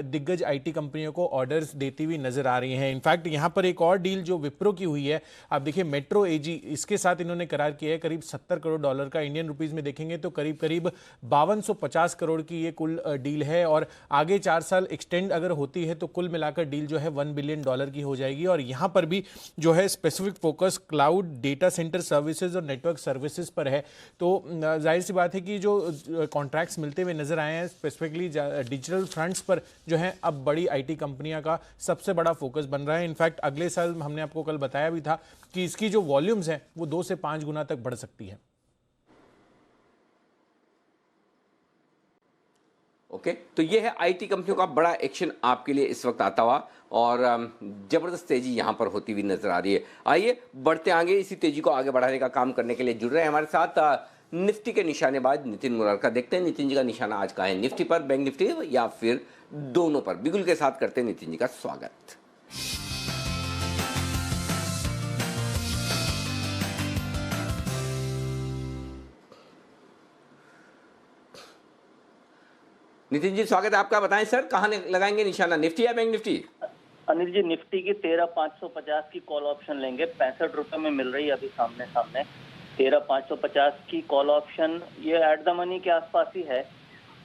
दिग्गज आईटी कंपनियों को ऑर्डर्स देती हुई नजर आ रही हैं। इनफैक्ट यहां पर एक और डील जो विप्रो की हुई है, आप देखिए मेट्रो एजी, इसके साथ इन्होंने करार किया है करीब 70 करोड़ डॉलर का। इंडियन रुपीस में देखेंगे तो करीब 5250 करोड़ की ये कुल डील है और आगे 4 साल एक्सटेंड अगर होती है तो कुल मिलाकर डील जो है $1 बिलियन की हो जाएगी। और यहां पर भी जो है specific focus cloud, data centre services और नेटवर्क सर्विसेज पर है। तो जाहिर सी बात है कि जो कॉन्ट्रैक्ट्स मिलते हुए नजर आए हैं स्पेसिफिकली डिजिटल फ्रंट्स पर जो है अब बड़ी आईटी कंपनियां का सबसे बड़ा फोकस बन रहा है। इनफैक्ट अगले साल हमने आपको कल बताया भी था कि इसकी जो वॉल्यूम्स हैं वो 2 से 5 गुना तक बढ़ सकती है। ओके, तो ये है आईटी कंपनियों का बड़ा एक्शन आपके लिए इस वक्त आता हुआ और जबरदस्त तेजी यहां पर होती हुई नजर आ रही है। आइए बढ़ते आगे, इसी तेजी को आगे बढ़ाने का काम करने के लिए जुड़ रहे हैं हमारे साथ निफ्टी के निशानेबाज नितिन मुरारका। देखते हैं नितिन जी का निशाना आज का है, निफ्टी पर, बैंक निफ्टी या फिर दोनों पर। बिगुल के साथ करते हैं नितिन जी का स्वागत। नितिन जी स्वागत है आपका। बताएं सर, कहां लगाएंगे निशाना, निफ्टी या bank Nifty? Anil ji, Nifty की 13,550 की कॉल ऑप्शन लेंगे, 65 रुपए में मिल रही है अभी सामने 13,550 की कॉल ऑप्शन, ये एट द मनी के आसपास ही है।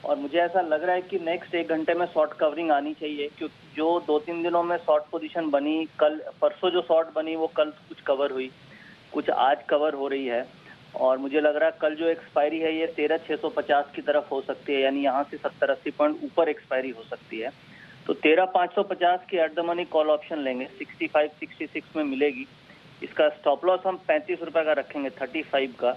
और मुझे ऐसा लग रहा है कि नेक्स्ट 1 घंटे में शॉर्ट कवरिंग आनी चाहिए, क्योंकि जो 2-3 दिनों में शॉर्ट पोजीशन बनी, कल परसों जो शॉर्ट बनी वो कल कुछ कवर हुई, कुछ आज कवर हो रही है। और मुझे लग रहा है कल जो एक्सपायरी है ये 13,650 की तरफ हो सकती है, यानी यहाँ से 70-80 पॉइंट ऊपर एक्सपायरी हो सकती है। तो 13,550 की at the money call option लेंगे, 65-66 में मिलेगी। इसका स्टॉप लॉस हम 35 रुपए का रखेंगे, 35 का,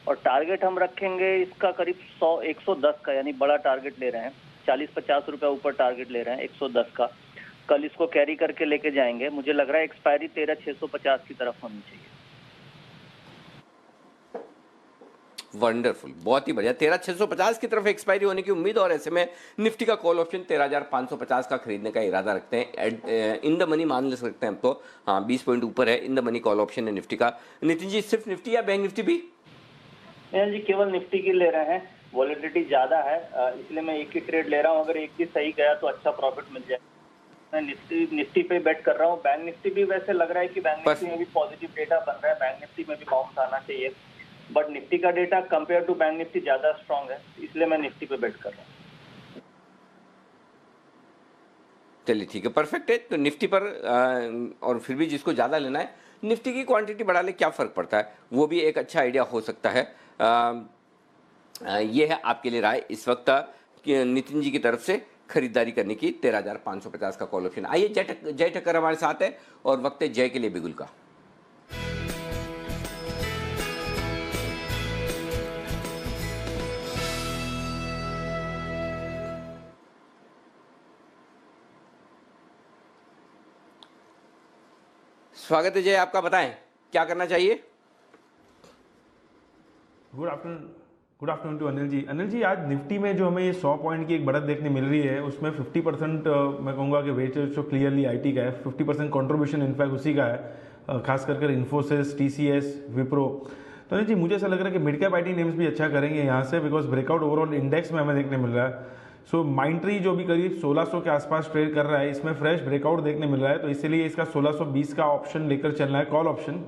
और टारगेट हम रखेंगे इसका करीब 110 का, यानी बड़ा टारगेट ले रहे हैं, 40-50 रुपए ऊपर टारगेट ले रहे हैं 110 का। कल इसको कैरी करके लेके जाएंगे। मुझे लग रहा है एक्सपायरी 13,650 की तरफ होनी चाहिए। वंडरफुल, बहुत ही बढ़िया। 13,650 की तरफ एक्सपायरी होने की उम्मीद, और ऐसे में निफ्टी का कॉल ऑप्शन 13,550 का खरीदने का इरादा रखते हैं। इन द मनी मान ले सकते हैं हम तो, हाँ 20 पॉइंट ऊपर है in the money call option है निफ्टी का। नितिन जी, सिर्फ निफ्टी या बैंक निफ्टी भी? नहीं जी, केवल निफ्टी की ले रहे हैं, वॉलेटिलिटी ज्यादा है इसलिए मैं एक ही ट्रेड ले रहा हूँ। अगर एक भी सही गया तो अच्छा प्रॉफिट मिल जाए। मैं निफ्टी पे बेट कर रहा हूँ। बैंक निफ्टी भी वैसे लग रहा है कि बैंक निफ्टी में भी पॉजिटिव डेटा बन रहा है, बैंक निफ्टी में भी बाउंस आना चाहिए, बट निफ्टी का data compare to bank Nifty ज्यादा स्ट्रांग है, इसलिए मैं निफ्टी पे बेट कर रहा हूँ। चलिए ठीक है, परफेक्ट है। तो निफ्टी पर और फिर भी जिसको ज़्यादा लेना है निफ्टी की क्वांटिटी बढ़ा ले, क्या फ़र्क पड़ता है, वो भी एक अच्छा आइडिया हो सकता है। ये है आपके लिए राय इस वक्त नितिन जी की तरफ से खरीदारी करने की 13,550 का कॉल ऑप्शन। आइए जय ठक्कर हमारे साथ है और वक्त है जय के लिए बिगुल का। स्वागत है जय आपका, बताएं क्या करना चाहिए? Good afternoon to Anil ji. Anil जी, आज निफ्टी में जो हमें ये 100 पॉइंट की एक बढ़त देखने मिल रही है, उसमें 50% मैं कहूँगा कि वेटेज तो क्लियरली आईटी का है, 50% कंट्रीब्यूशन इनफैक्ट उसी का है, खास कर इन्फोसिस, टीसीएस, विप्रो। तो अनिल जी, मुझे ऐसा लग रहा है कि मिड कैप आईटी नेम्स भी अच्छा करेंगे यहाँ से, बिकॉज ब्रेकआउट ओवरऑल इंडेक्स में हमें देखने मिल रहा है। सो माइंट्री जो भी करीब 1600 के आसपास ट्रेड कर रहा है, इसमें फ्रेश ब्रेकआउट देखने मिल रहा है, तो इसीलिए इसका 1620 का ऑप्शन लेकर चलना है, कॉल ऑप्शन।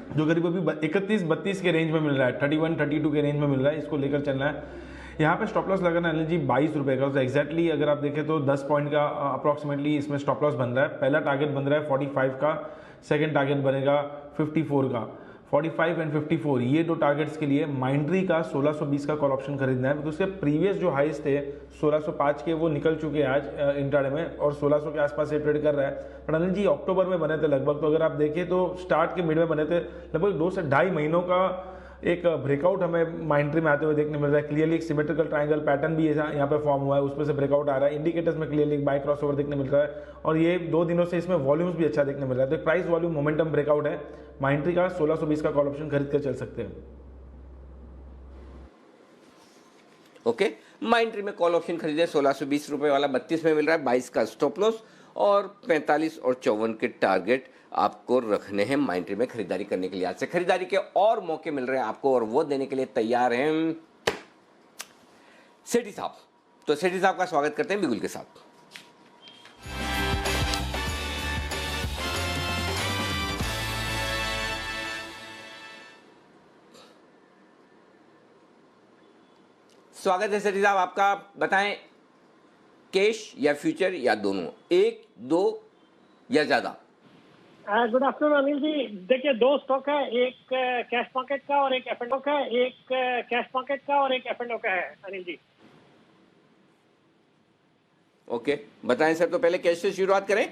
जो करीब अभी 31-32 के रेंज में मिल रहा है, 31-32 के रेंज में मिल रहा है, इसको लेकर चलना है। यहाँ पे स्टॉप लॉस लगाना है जी 22 रुपये का। तो एग्जैक्टली अगर आप देखें तो 10 पॉइंट का अप्रॉक्सीमेटली इसमें स्टॉप लॉस बन रहा है। पहला टारगेट बन रहा है 45 का, सेकंड टारगेट बनेगा 54 का। 45 एंड 54 ये दो टारगेट्स के लिए माइंड्री का 1620 का कॉल ऑप्शन खरीदना है, क्योंकि उसके प्रीवियस जो हाइस थे 1605 के वो निकल चुके हैं आज इंट्राडे में और 1600 के आसपास से ट्रेड कर रहा है। पर अनिल जी अक्टूबर में बने थे लगभग, तो अगर आप देखें तो स्टार्ट के मिड में बने थे, लगभग 2 से ढाई महीनों का एक ब्रेकआउट हमें माइंड्री में आते हुए देखने मिल रहा है। क्लियरली एक सिमेट्रिकल ट्रायंगल पैटर्न भी यहाँ पे फॉर्म हुआ है, उसमें से ब्रेकआउट आ रहा है। इंडिकेटर्स में क्लियरली एक बाय क्रॉसओवर देखने मिल रहा है और ये 2 दिनों से इसमें वॉल्यूम्स भी अच्छा देखने मिल रहा है। तो प्राइस वॉल्यूम मोमेंटम ब्रेकआउट है। माइंड्री का 1620 का कॉल ऑप्शन खरीद कर चल सकते हैं। ओके, माइंड्री में कॉल ऑप्शन खरीदे 1620 रुपए वाला, 32 में मिल रहा है, 22 का स्टॉप लॉस और 45 और 54 के टारगेट आपको रखने हैं माइंड्री में खरीदारी करने के लिए। आज से खरीदारी के और मौके मिल रहे हैं आपको और वो देने के लिए तैयार हैं सेठी साहब। तो सेठी साहब का स्वागत करते हैं बिगुल के साथ। स्वागत है सेठी साहब आपका। बताएं कैश या फ्यूचर या दोनों, 1, 2 या ज्यादा? Good afternoon Anil ji. देखिए 2 स्टॉक है, एक कैश मार्केट का और एक एफ&ओ का है, एक कैश मार्केट का और एक एफ&ओ का है अनिल जी। ओके, बताएं सर। तो पहले कैश से शुरुआत करें।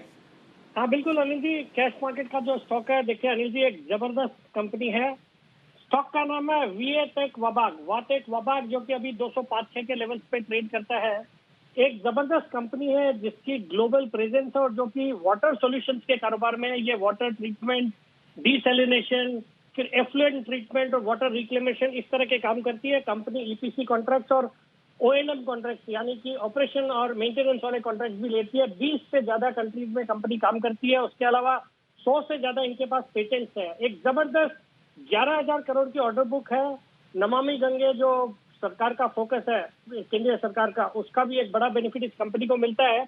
हाँ बिल्कुल अनिल जी, कैश मार्केट का जो स्टॉक है, देखिए अनिल जी एक जबरदस्त कंपनी है। स्टॉक का नाम है वाटेक वबाग, जो कि अभी 205-6 के लेवल्स पे ट्रेड करता है। एक जबरदस्त कंपनी है जिसकी ग्लोबल प्रेजेंस है और जो कि वाटर सॉल्यूशंस के कारोबार में ये वाटर ट्रीटमेंट, डिसैलिनेशन, फिर एफ्लुएंट ट्रीटमेंट और वाटर रिक्लेमेशन इस तरह के काम करती है। कंपनी ईपीसी कॉन्ट्रैक्ट्स और ओएनएम कॉन्ट्रैक्ट्स यानी कि ऑपरेशन और मेंटेनेंस वाले कॉन्ट्रैक्ट भी लेती है। 20 से ज्यादा कंट्रीज में कंपनी काम करती है। उसके अलावा 100 से ज्यादा इनके पास पेटेंट्स है। एक जबरदस्त 11,000 करोड़ की ऑर्डर बुक है। नमामि गंगे जो सरकार का फोकस है, केंद्रीय सरकार का, उसका भी एक बड़ा बेनिफिट इस कंपनी को मिलता है।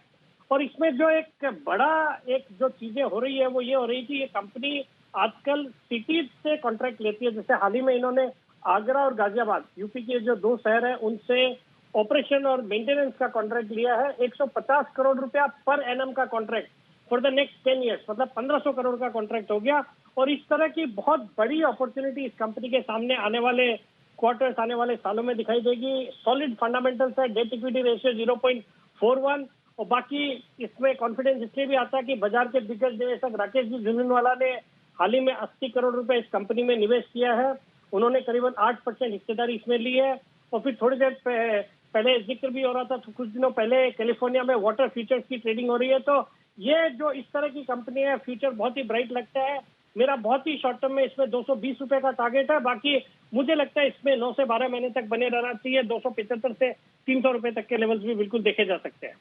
और इसमें जो एक जो चीजें हो रही है वो ये हो रही है कि ये कंपनी आजकल सिटीज से कॉन्ट्रैक्ट लेती है। जैसे हाल ही में इन्होंने आगरा और गाजियाबाद, यूपी के जो 2 शहर हैं, उनसे ऑपरेशन और मेंटेनेंस का कॉन्ट्रैक्ट लिया है। 150 करोड़ रुपया पर एनम का contract for the next 10 years, मतलब 1500 करोड़ का कॉन्ट्रैक्ट हो गया। और इस तरह की बहुत बड़ी अपॉर्चुनिटी इस कंपनी के सामने आने वाले क्वार्टर्स, आने वाले सालों में दिखाई देगी। सॉलिड फंडामेंटल्स है, डेट इक्विटी रेशियो 0.41 और बाकी इसमें कॉन्फिडेंस इसलिए भी आता है कि बाजार के दिग्गज निवेशक राकेश जी झुनझुनवाला ने हाल ही में 80 करोड़ रुपए इस कंपनी में निवेश किया है। उन्होंने करीबन 8% हिस्सेदारी इसमें ली है। और फिर थोड़ी देर पहले जिक्र भी हो रहा था, कुछ दिनों पहले कैलिफोर्निया में वाटर फ्यूचर्स की ट्रेडिंग हो रही है। तो ये जो इस तरह की कंपनी है, फ्यूचर बहुत ही ब्राइट लगता है। मेरा बहुत ही शॉर्ट टर्म में इसमें 220 रुपए का टारगेट है। बाकी मुझे लगता है इसमें 9 से 12 महीने तक बने रहना चाहिए। 275 से 300 रुपए तक के लेवल्स भी बिल्कुल देखे जा सकते हैं।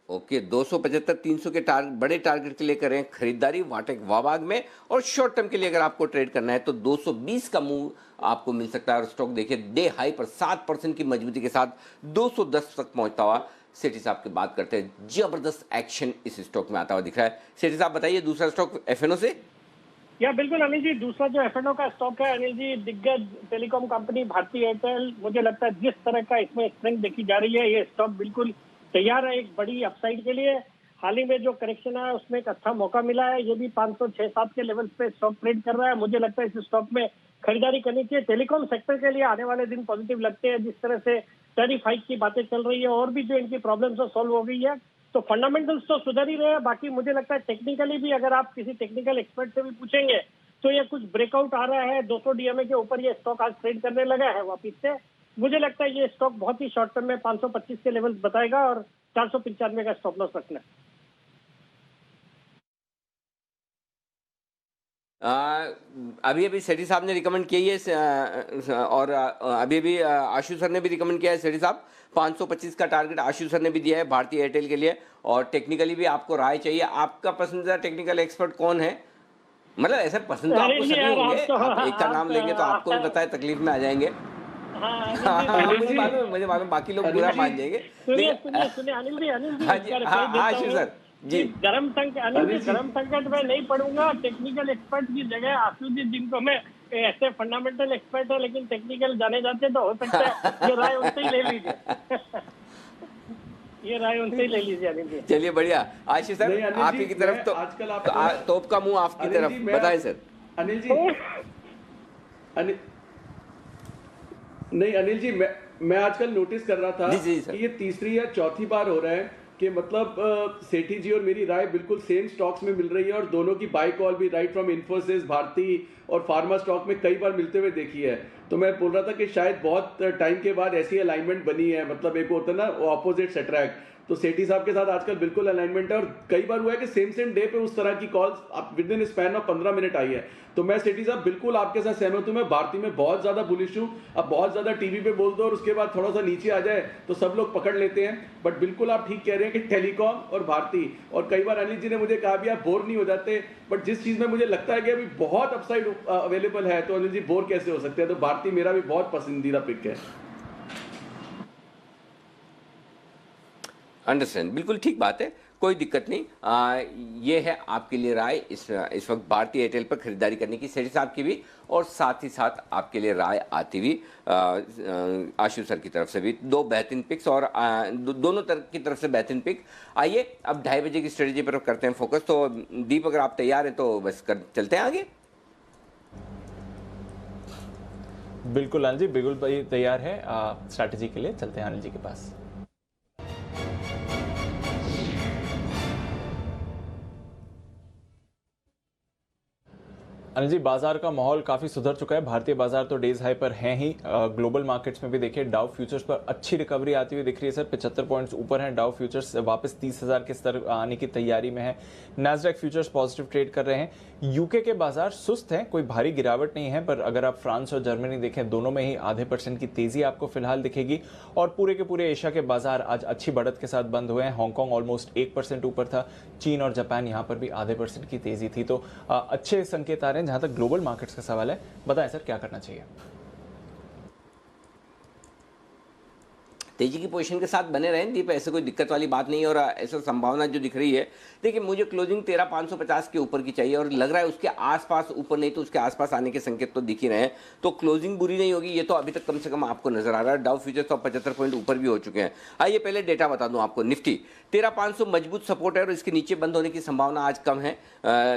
ओके, 275-300 के बड़े टारगेट के लिए करें खरीदारी वाटेक वबाग में। और शॉर्ट टर्म के लिए अगर आपको ट्रेड करना है तो 220 का मूव आपको मिल सकता है। और स्टॉक देखिए डे हाई पर 7% की मजबूती के साथ 210 तक पहुंचता हुआ। सेठी साहब की बात करते हैं, जबरदस्त एक्शन इस स्टॉक में आता हुआ दिख रहा है। सेठी साहब बताइए दूसरा स्टॉक एफएनओ से। या बिल्कुल अनिल जी, दूसरा जो एफएनओ का स्टॉक है अनिल जी, दिग्गज टेलीकॉम कंपनी भारती एयरटेल। मुझे लगता है जिस तरह का इसमें स्ट्रेंथ देखी जा रही है, ये स्टॉक बिल्कुल तैयार है एक बड़ी अपसाइड के लिए। हाल ही में जो करेक्शन आया उसमें एक अच्छा मौका मिला है। ये भी 506-7 के लेवल पे स्टॉक ट्रेड कर रहा है। मुझे लगता है इस स्टॉक में खरीदारी करनी चाहिए। टेलीकॉम सेक्टर के लिए आने वाले दिन पॉजिटिव लगते हैं। जिस तरह से टैरिफ हाइक की बातें चल रही है और भी जो इनकी प्रॉब्लम्स है सॉल्व हो गई है, तो फंडामेंटल्स तो सुधर ही रहे हैं। बाकी मुझे लगता है टेक्निकली भी अगर आप किसी टेक्निकल एक्सपर्ट से भी पूछेंगे तो ये कुछ ब्रेकआउट आ रहा है। 200 डीएमए के ऊपर ये स्टॉक आज ट्रेड करने लगा है वापिस से। मुझे लगता है ये स्टॉक बहुत ही शॉर्ट टर्म में 525 के लेवल बताएगा और 495 का स्टॉप लॉस रखना है। अभी सेठी साहब ने रिकमेंड किया है और अभी आशु सर ने भी रिकमेंड किया है। सेठी साहब 525 का टारगेट आशु सर ने भी दिया है भारतीय एयरटेल के लिए। और टेक्निकली भी आपको राय चाहिए। आपका पसंदीदा टेक्निकल एक्सपर्ट कौन है? मतलब ऐसे पसंद तो आपको सभी होंगे, आप एक का नाम लेंगे तो आपको भी बताए तकलीफ में आ जाएंगे। मुझे मालूम बाकी लोग बुरा मान जाएंगे। सुनिए अनिल जी, आशु सर जी गरम संकट में नहीं पढ़ूंगा। टेक्निकल एक्सपर्ट की जगह आशुजी जिनको मैं ऐसे फंडामेंटल एक्सपर्ट है लेकिन टेक्निकल जाने जाते तो हो सकता है ये राय उनसे ही ले लीजिए। ये राय उनसे ही ले लीजिए अनिल जी। चलिए बढ़िया। आशीष सर आप ही की तरफ तो आजकल आप तोप का मुंह आपकी तरफ, बताएं सर। अनिल जी अनिल जी मैं आजकल नोटिस कर रहा था कि ये तीसरी या चौथी बार हो रहा है कि मतलब सेठी जी और मेरी राय बिल्कुल सेम स्टॉक्स में मिल रही है और दोनों की बाय कॉल भी राइट फ्रॉम इन्फोसिस, भारती और फार्मा स्टॉक में कई बार मिलते हुए देखी है। तो मैं बोल रहा था कि शायद बहुत टाइम के बाद ऐसी अलाइनमेंट बनी है, मतलब एक होता है ना ऑपोजिट्स अट्रैक्ट, तो सेठी साहब के साथ आजकल बिल्कुल अलाइनमेंट है और कई बार हुआ है कि सेम डे पे उस तरह की calls with in span of 15 minute I है। तो मैं सेठी साहब बिल्कुल आपके साथ सहमत हूं। मैं भारती में बहुत ज्यादा बुलिश हूं। अब बहुत ज्यादा टीवी पे बोल दो और उसके बाद थोड़ा सा नीचे आ जाए तो सब लोग पकड़ लेते हैं, बट बिल्कुल आप ठीक कह रहे हैं कि टेलीकॉम और भारती, और कई बार अनिल जी ने मुझे कहा भी आप बोर नहीं हो जाते, बट जिस चीज में मुझे लगता है कि अभी बहुत अपसाइड अवेलेबल है तो अनिल जी बोर कैसे हो सकते हैं। तो भारती मेरा भी बहुत पसंदीदा पिक है। अंडरस्टैंड, बिल्कुल ठीक बात है, कोई दिक्कत नहीं। ये है आपके लिए राय इस वक्त भारतीय एयरटेल पर खरीदारी करने की, सेठी साहब की भी, और साथ ही साथ आपके लिए राय आती हुई आशु सर की तरफ से भी। दो बेहतरीन पिक्स और दोनों की तरफ से बेहतरीन पिक। आइए अब 2:30 बजे की स्ट्रेटेजी पर करते हैं फोकस। तो दीप अगर आप तैयार हैं तो बस चलते हैं आगे। बिल्कुल अनिल जी, बिल्कुल तैयार है स्ट्रैटेजी के लिए। चलते हैं अनिल जी के पास। अनिल जी, बाजार का माहौल काफी सुधर चुका है। भारतीय बाजार तो डेज हाई पर हैं ही। ग्लोबल मार्केट्स में भी देखिए डाउ फ्यूचर्स पर अच्छी रिकवरी आती हुई दिख रही है सर। 75 पॉइंट्स ऊपर हैं। डाउ फ्यूचर्स वापस 30,000 के स्तर आने की तैयारी में है। नैस्डैक फ्यूचर्स पॉजिटिव ट्रेड कर रहे हैं। यूके के बाजार सुस्त हैं, कोई भारी गिरावट नहीं है, पर अगर आप फ्रांस और जर्मनी देखें दोनों में ही आधे % की तेजी आपको फिलहाल दिखेगी। और पूरे के पूरे एशिया के बाजार आज अच्छी बढ़त के साथ बंद हुए हैं। हांगकांग ऑलमोस्ट 1% ऊपर था। चीन और जापान यहाँ पर भी आधे % की तेजी थी। तो अच्छे संकेत आ रहे हैं। जहां तक ग्लोबल मार्केट्स का सवाल है, बताएं सर क्या करना चाहिए। तेजी की पोजीशन के साथ बने रहें दीप, ऐसे कोई दिक्कत वाली बात नहीं है। और ऐसा संभावना जो दिख रही है, देखिए मुझे क्लोजिंग 13,550 के ऊपर की चाहिए और लग रहा है उसके आसपास, ऊपर नहीं तो उसके आसपास आने के संकेत तो दिख ही रहे हैं। तो क्लोजिंग बुरी नहीं होगी, ये तो अभी तक कम से कम आपको नजर आ रहा है। डाउ फ्यूचर्स तो 75 पॉइंट ऊपर भी हो चुके हैं। आइए पहले डेटा बता दूं आपको। निफ्टी 13,500 मजबूत सपोर्ट है और इसके नीचे बंद होने की संभावना आज कम है,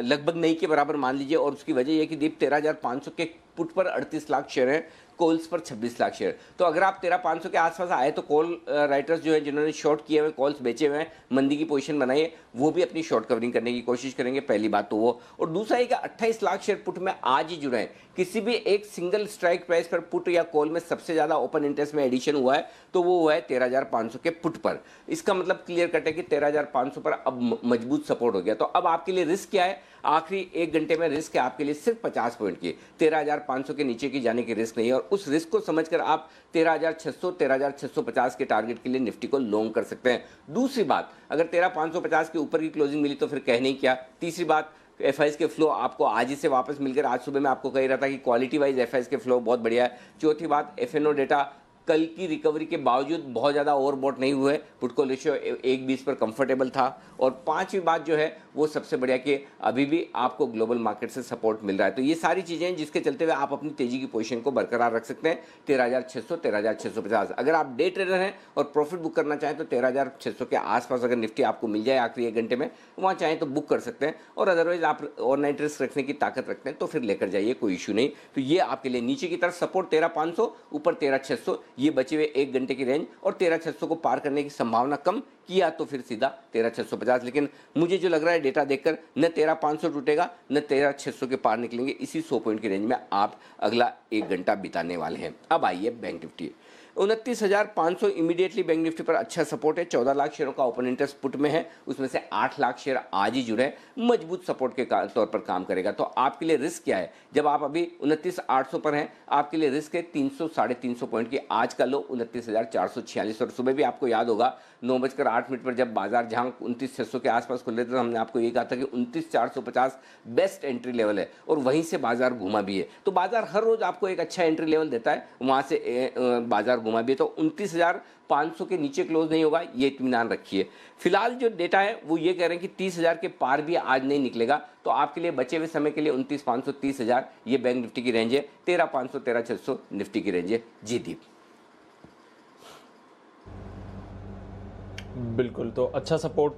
लगभग नहीं के बराबर मान लीजिए। और उसकी वजह यह कि दीप 13,500 के पुट पर 38 लाख शेयर हैं, कॉल्स पर 26 लाख शेयर। तो अगर आप 13,500 के आसपास आए तो कॉल राइटर्स जो है जिन्होंने शॉर्ट किए हुए कॉल्स बेचे हुए हैं, मंदी की पोजीशन बनाई है, वो भी अपनी शॉर्ट कवरिंग करने की कोशिश करेंगे। पहली बात तो वो। और दूसरा है कि 28 लाख शेयर पुट में आज ही जुड़े हैं। किसी भी एक सिंगल स्ट्राइक प्राइस पर पुट या कॉल में सबसे ज्यादा ओपन इंटरेस्ट में एडिशन हुआ है तो वो हुआ है 13,500 के पुट पर। इसका मतलब क्लियर कट है कि 13,500 पर अब मजबूत सपोर्ट हो गया। तो अब आपके लिए रिस्क क्या है? आखिरी 1 घंटे में रिस्क है आपके लिए सिर्फ 50 पॉइंट की। 13,500 के नीचे की जाने की रिस्क नहीं है और उस रिस्क को समझकर आप 13,600 13,650 के टारगेट के लिए निफ्टी को लॉन्ग कर सकते हैं। दूसरी बात, अगर 13,550 के ऊपर की क्लोजिंग मिली तो फिर कहने क्या। तीसरी बात, एफआईएस के फ्लो आपको आज ही से वापस मिल गए। आज सुबह मैं आपको कह रहा था कि क्वालिटी वाइज एफआईएस के फ्लो बहुत बढ़िया है। चौथी बात, एफएनओ डेटा कल की रिकवरी के बावजूद बहुत ज़्यादा ओवरबॉट नहीं हुए, पुट कॉल रेशियो 1:20 पर कंफर्टेबल था। और पांचवी बात जो है वो सबसे बढ़िया कि अभी भी आपको ग्लोबल मार्केट से सपोर्ट मिल रहा है। तो ये सारी चीज़ें हैं जिसके चलते हुए आप अपनी तेजी की पोजीशन को बरकरार रख सकते हैं 13,600 13,650। अगर आप डे ट्रेडर हैं और प्रॉफिट बुक करना चाहें तो 13,600 के आसपास अगर निफ्टी आपको मिल जाए आखिरी 1 घंटे में, वहाँ चाहें तो बुक कर सकते हैं। और अदरवाइज आप ओवरनाइट रिस्क रखने की ताकत रखते हैं तो फिर लेकर जाइए, कोई इशू नहीं। तो ये आपके लिए नीचे की तरफ सपोर्ट 13,500, ऊपर 13,600, ये बचे हुए 1 घंटे की रेंज। और 13,600 को पार करने की संभावना कम किया तो फिर सीधा 13,650। लेकिन मुझे जो लग रहा है डेटा देखकर, न 13,500 टूटेगा न 13,600 के पार निकलेंगे। इसी 100 पॉइंट की रेंज में आप अगला 1 घंटा बिताने वाले हैं। अब आइए bank Nifty 29,500 immediately bank Nifty पर अच्छा सपोर्ट है। 14 लाख शेयरों का ओपन इंटरेस्ट पुट में है, उसमें से 8 लाख शेयर आज ही जुड़े, मजबूत सपोर्ट के तौर पर काम करेगा। तो आपके लिए रिस्क क्या है? जब आप अभी 29,800 पर हैं, आपके लिए रिस्क है 300 साढ़े 300 पॉइंट की। आज का लो 29,446 और सुबह भी आपको याद होगा 9:08 8 मिनट पर जब बाजार जहां 29,600 के आसपास खुले थे तो हमने आपको ये कहा था कि 29,450 बेस्ट एंट्री लेवल है और वहीं से बाजार घूमा भी है। तो बाजार हर रोज आपको एक अच्छा एंट्री लेवल देता है, वहां से बाजार घूमा भी है। तो 29,500 के नीचे क्लोज नहीं होगा, ये इत्मीनान रखिए। फिलहाल जो डेटा है वो ये कह रहे हैं कि 30,000 के पार भी आज नहीं निकलेगा, तो आपके लिए बचे हुए समय के लिए 29,500 30,000 ये बैंक निफ्टी की रेंज है, 13,500 13,600 निफ्टी की रेंज है। जी दीप। बिल्कुल, तो अच्छा सपोर्ट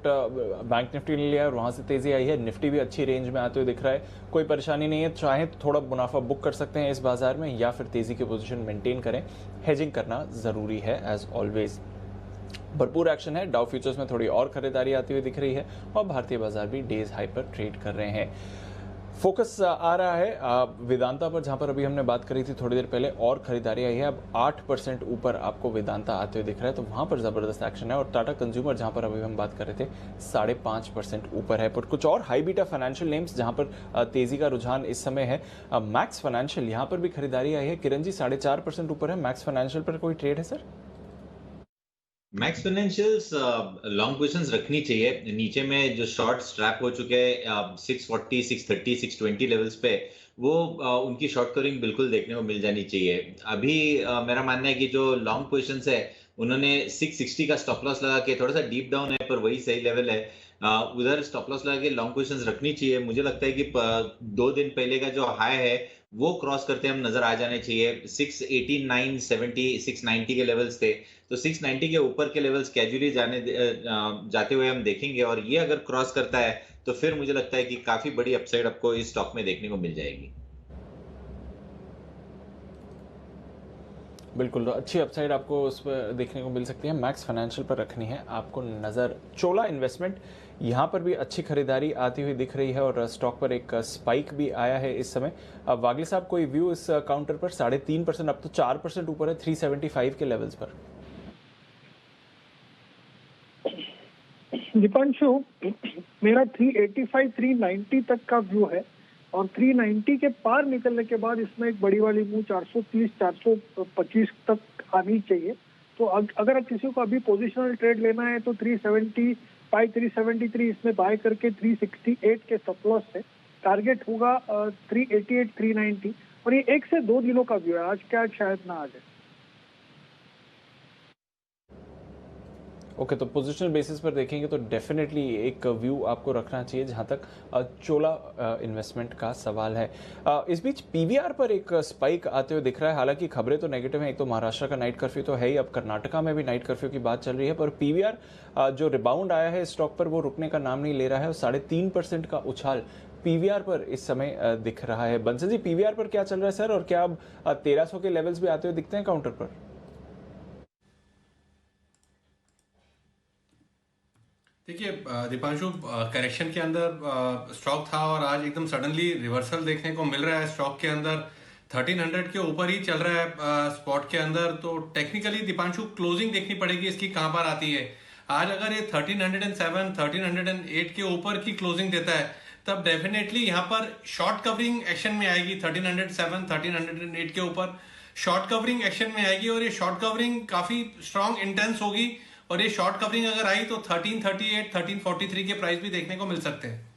बैंक निफ्टी ने लिया और वहाँ से तेज़ी आई है। निफ्टी भी अच्छी रेंज में आते हुए दिख रहा है, कोई परेशानी नहीं है। चाहे तो थोड़ा मुनाफा बुक कर सकते हैं इस बाजार में या फिर तेज़ी की पोजीशन मेंटेन करें। हेजिंग करना ज़रूरी है एज ऑलवेज। भरपूर एक्शन है, डाउ फ्यूचर्स में थोड़ी और खरीदारी आती हुई दिख रही है और भारतीय बाजार भी डेज हाई पर ट्रेड कर रहे हैं। फोकस आ रहा है वेदांता पर, जहां पर अभी हमने बात करी थी थोड़ी देर पहले, और खरीदारी आई है। अब 8% ऊपर आपको वेदांता आते हुए दिख रहा है, तो वहां पर जबरदस्त एक्शन है। और टाटा कंज्यूमर, जहां पर अभी हम बात कर रहे थे, 5.5% ऊपर है। पर कुछ और हाई बीटा फाइनेंशियल नेम्स जहां पर तेजी का रुझान इस समय है। मैक्स फाइनेंशियल, यहां पर भी खरीदारी आई है। किरण जी, 4.5% ऊपर है। मैक्स फाइनेंशियल पर कोई ट्रेड है sir? Max financials long positions रखनी चाहिए। नीचे में जो शॉर्ट स्ट्रैप हो चुके हैं 640, 630, 620 लेवल्स पे, वो उनकी शॉर्ट कवरिंग बिल्कुल देखने को मिल जानी चाहिए। अभी मेरा मानना है कि जो लॉन्ग पोजीशंस है उन्होंने 660 का स्टॉप लॉस लगा के, थोड़ा सा डीप डाउन है पर वही सही लेवल है, उधर स्टॉप लॉस लगा के लॉन्ग पोजीशंस रखनी चाहिए। मुझे लगता है कि 2 दिन पहले का जो हाई है वो क्रॉस करते हम नजर आ जाने चाहिए। 689, 70, 690 के लेवल्स थे, तो 690 के ऊपर के लेवल्स कैजुअली जाते हुए हम देखेंगे, और ये अगर क्रॉस करता है तो फिर मुझे लगता है कि काफी बड़ी अपसाइड आपको इस स्टॉक में देखने को मिल जाएगी। बिल्कुल, अच्छी अपसाइड आपको उस पर देखने को मिल सकती है। मैक्स फाइनेंशियल पर रखनी है आपको नज़र। चोला इन्वेस्टमेंट, यहाँ पर भी अच्छी खरीदारी आती हुई दिख रही है और स्टॉक पर एक स्पाइक भी आया है इस समय। अब वागले साहब, कोई व्यू इस काउंटर पर? 3.5%, अब तो 4% ऊपर है 375 के लेवल्स पर। दीपांशु, मेरा 385 390 तक का व्यू है और 390 के पार निकलने के बाद इसमें एक बड़ी वाली मूव 430 425 तक आनी चाहिए। तो अगर किसी को अभी पोजिशनल ट्रेड लेना है तो 375 373 इसमें बाय करके 368 के स्टॉप लॉस से टारगेट होगा 388 390, और ये 1 से 2 दिनों का व्यू है, आज क्या शायद ना आ जाए। ओके, तो पोजिशनल बेसिस पर देखेंगे तो डेफिनेटली एक व्यू आपको रखना चाहिए जहां तक चोला इन्वेस्टमेंट का सवाल है। इस बीच पीवीआर पर एक स्पाइक आते हुए दिख रहा है। हालांकि खबरें तो नेगेटिव हैं, एक तो महाराष्ट्र का नाइट कर्फ्यू तो है ही, अब कर्नाटका में भी नाइट कर्फ्यू की बात चल रही है, पर पीवीआर जो रिबाउंड आया है स्टॉक पर वो रुकने का नाम नहीं ले रहा है और 3.5% का उछाल पीवीआर पर इस समय दिख रहा है। बंसल जी, पीवीआर पर क्या चल रहा है सर, और क्या अब 1300 के लेवल्स भी आते हुए दिखते हैं काउंटर पर? देखिए दीपांशु, करेक्शन के अंदर स्टॉक था और आज एकदम सडनली रिवर्सल देखने को मिल रहा है स्टॉक के अंदर। 1300 के ऊपर ही चल रहा है स्पॉट के अंदर। तो टेक्निकली दीपांशु क्लोजिंग देखनी पड़ेगी इसकी कहां पर आती है। आज अगर ये 1307 1308 के ऊपर की क्लोजिंग देता है तब डेफिनेटली यहाँ पर शॉर्ट कवरिंग एक्शन में आएगी। 1307 1308 के ऊपर शॉर्ट कवरिंग एक्शन में आएगी और ये शॉर्ट कवरिंग काफी स्ट्रॉन्ग इंटेंस होगी, और ये शॉर्ट कवरिंग अगर आई तो 1338 1343 के प्राइस भी देखने को मिल सकते हैं।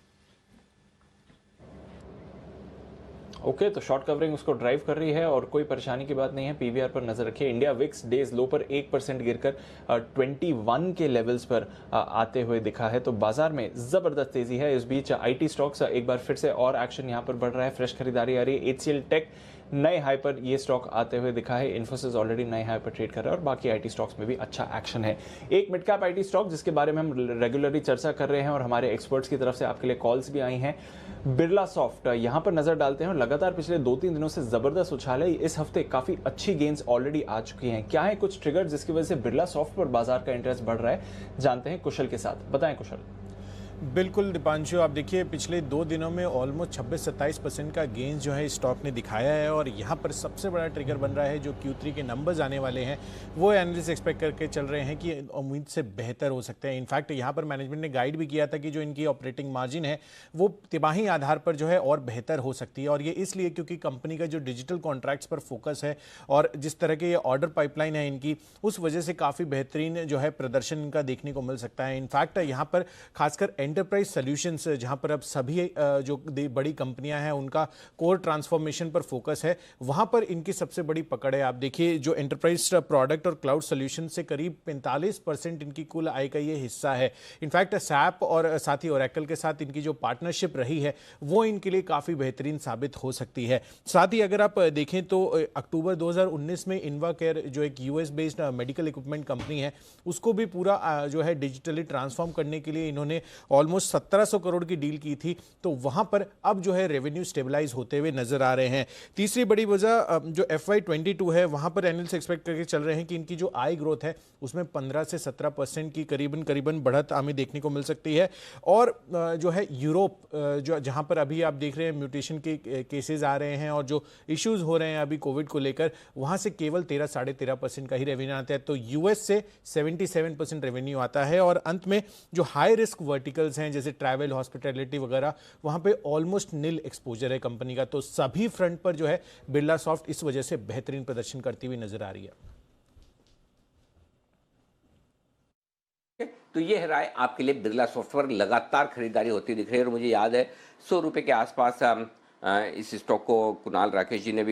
ओके, तो शॉर्ट कवरिंग उसको ड्राइव कर रही है और कोई परेशानी की बात नहीं है। पीवीआर पर नजर रखिए। इंडिया विक्स डेज लो पर 1% गिरकर 21 के लेवल्स पर आते हुए दिखा है, तो बाजार में जबरदस्त तेजी है। इस बीच आईटी स्टॉक्स एक बार फिर से और एक्शन यहां पर बढ़ रहा है, फ्रेश खरीदारी आ रही है। HCL टेक नए हाई पर ये स्टॉक आते हुए दिखा है। इन्फोसिस ऑलरेडी नए हाई पर ट्रेड कर रहा है और बाकी आईटी स्टॉक्स में भी अच्छा एक्शन है। एक मिड कैप आईटी स्टॉक जिसके बारे में हम रेगुलरली चर्चा कर रहे हैं और हमारे एक्सपर्ट्स की तरफ से आपके लिए कॉल्स भी आई हैं, बिरला सॉफ्ट, यहां पर नजर डालते हैं। लगातार पिछले 2-3 दिनों से जबरदस्त उछाल है। इस हफ्ते काफी अच्छी गेंस ऑलरेडी आ चुकी हैं। क्या है कुछ ट्रिगर जिसकी वजह से बिरला सॉफ्ट पर बाजार का इंटरेस्ट बढ़ रहा है, जानते हैं कुशल के साथ। बताएं कुशल। बिल्कुल दीपांशु, आप देखिए पिछले 2 दिनों में ऑलमोस्ट 26-27% का गेंस जो है स्टॉक ने दिखाया है और यहाँ पर सबसे बड़ा ट्रिगर बन रहा है जो Q3 के नंबर्स आने वाले हैं वो एनालिस्ट एक्सपेक्ट करके चल रहे हैं कि उम्मीद से बेहतर हो सकते हैं। इनफैक्ट यहाँ पर मैनेजमेंट ने गाइड भी किया था कि जो इनकी ऑपरेटिंग मार्जिन है वो तिमाही आधार पर जो है और बेहतर हो सकती है, और ये इसलिए क्योंकि कंपनी का जो डिजिटल कॉन्ट्रैक्ट्स पर फोकस है और जिस तरह के ये ऑर्डर पाइपलाइन है इनकी, उस वजह से काफ़ी बेहतरीन जो है प्रदर्शन इनका देखने को मिल सकता है। इनफैक्ट यहाँ पर खासकर एंटरप्राइज सॉल्यूशंस, जहां पर अब सभी जो बड़ी कंपनियां हैं उनका कोर ट्रांसफॉर्मेशन पर फोकस है, वहां पर इनकी सबसे बड़ी पकड़ है। आप देखिए जो एंटरप्राइज प्रोडक्ट और क्लाउड सॉल्यूशन से करीब 45% इनकी कुल आय का ये हिस्सा है। इनफैक्ट सैप और साथ ही ओरेकल के साथ इनकी जो पार्टनरशिप रही है वो इनके लिए काफ़ी बेहतरीन साबित हो सकती है। साथ ही अगर आप देखें तो अक्टूबर 2019 में इन्वाकेयर जो एक US based medical equipment company है उसको भी पूरा जो है डिजिटली ट्रांसफॉर्म करने के लिए इन्होंने ऑलमोस्ट 1700 करोड़ की डील की थी, तो वहां पर अब जो है रेवेन्यू स्टेबलाइज होते हुए नजर आ रहे हैं। तीसरी बड़ी वजह जो FY22 है वहां पर एनालिस्ट एक्सपेक्ट करके चल रहे हैं कि इनकी जो आय ग्रोथ है उसमें 15 से 17% की करीबन बढ़त हमें देखने को मिल सकती है। और जो है यूरोप जो जहां पर अभी आप देख रहे हैं म्यूटेशन के केसेस आ रहे हैं और जो इश्यूज हो रहे हैं अभी कोविड को लेकर, वहां से केवल 13-13.5% का ही रेवेन्यू आता है, तो यूएस से 77% रेवेन्यू आता है। और अंत में जो हाई रिस्क वर्टिकल्स हैं जैसे ट्रैवल, हॉस्पिटैलिटी वगैरह, वहां पे ऑलमोस्ट नील एक्सपोजर है कंपनी का। तो सभी फ्रंट पर जो है बिरला सॉफ्ट इस वजह से बेहतरीन प्रदर्शन करती हुई नजर आ रही है। तो ये है राय आपके लिए बिरला सॉफ्ट पर लगातार खरीदारी होती दिख रही है। और मुझे याद है 100 रुपये के आसपास इस स्टॉक को कुणाल जी राकेश जी ने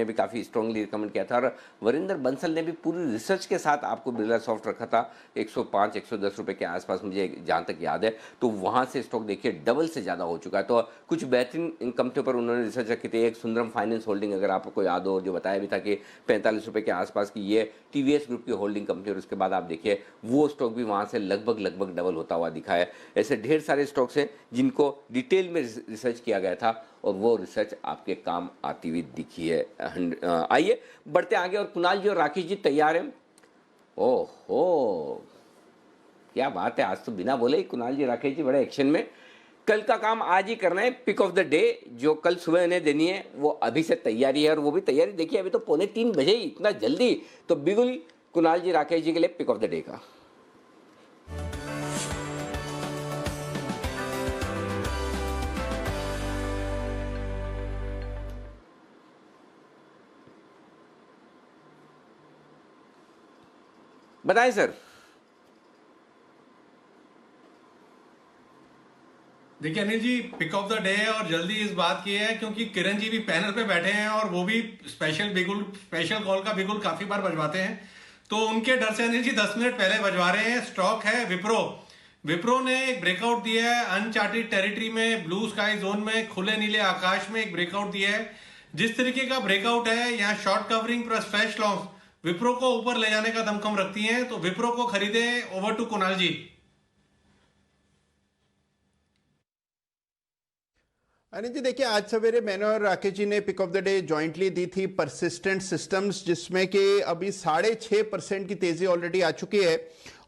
भी काफ़ी स्ट्रांगली रिकमेंड किया था, और वरिंदर बंसल ने भी पूरी रिसर्च के साथ आपको बिरला सॉफ्ट रखा था 105-110 रुपये के आसपास, मुझे जहाँ तक याद है। तो वहाँ से स्टॉक देखिए डबल से ज़्यादा हो चुका है। तो कुछ बेहतरीन कंपनियों पर उन्होंने रिसर्च रखी थी। एक सुंदरम फाइनेंस होल्डिंग, अगर आपको याद हो, जो बताया भी था कि 45 रुपये के आसपास की ये टीवीएस ग्रुप की होल्डिंग कंपनी, और उसके बाद आप देखिए वो स्टॉक भी वहाँ से लगभग डबल होता हुआ दिखा है। ऐसे ढेर सारे स्टॉक्स हैं जिनको डिटेल में रिसर्च किया गया था और वो रिसर्च आपके काम आती हुई दिखी है। आइए बढ़ते आगे, और कुणाल जी और राकेश जी तैयार हैं? ओहो क्या बात है, आज तो बिना बोले ही कुणाल जी राकेश जी बड़े एक्शन में। कल का काम आज ही करना है, पिक ऑफ द डे जो कल सुबह इन्हें देनी है वो अभी से तैयारी है, और वो भी तैयारी देखिए अभी तो 2:45 बजे ही, इतना जल्दी। तो बिल्कुल कुणाल जी राकेश जी के लिए पिक ऑफ द डे का बताएं सर। देखिए Anil ji, pick of the day है और जल्दी इस बात की है क्योंकि किरण जी भी पैनल पे बैठे हैं और वो भी स्पेशल कॉल का बिगुल काफी बार बजवाते हैं, तो उनके डर से अनिल जी 10 मिनट पहले बजवा रहे हैं। स्टॉक है विप्रो ने एक ब्रेकआउट दिया है अनचार्टेड टेरिटरी में, ब्लू स्काई जोन में, खुले नीले आकाश में एक ब्रेकआउट दिया है। जिस तरीके का ब्रेकआउट है यहाँ short covering plus fresh long Wipro को ऊपर ले जाने का दमखम रखती हैं, तो विप्रो को खरीदे। Over to Kunal ji. अनिल जी देखिए, आज सवेरे मैंने और राकेश जी ने pick of the day jointly दी थी परसिस्टेंट सिस्टम्स, जिसमें कि अभी 6.5% की तेजी ऑलरेडी आ चुकी है।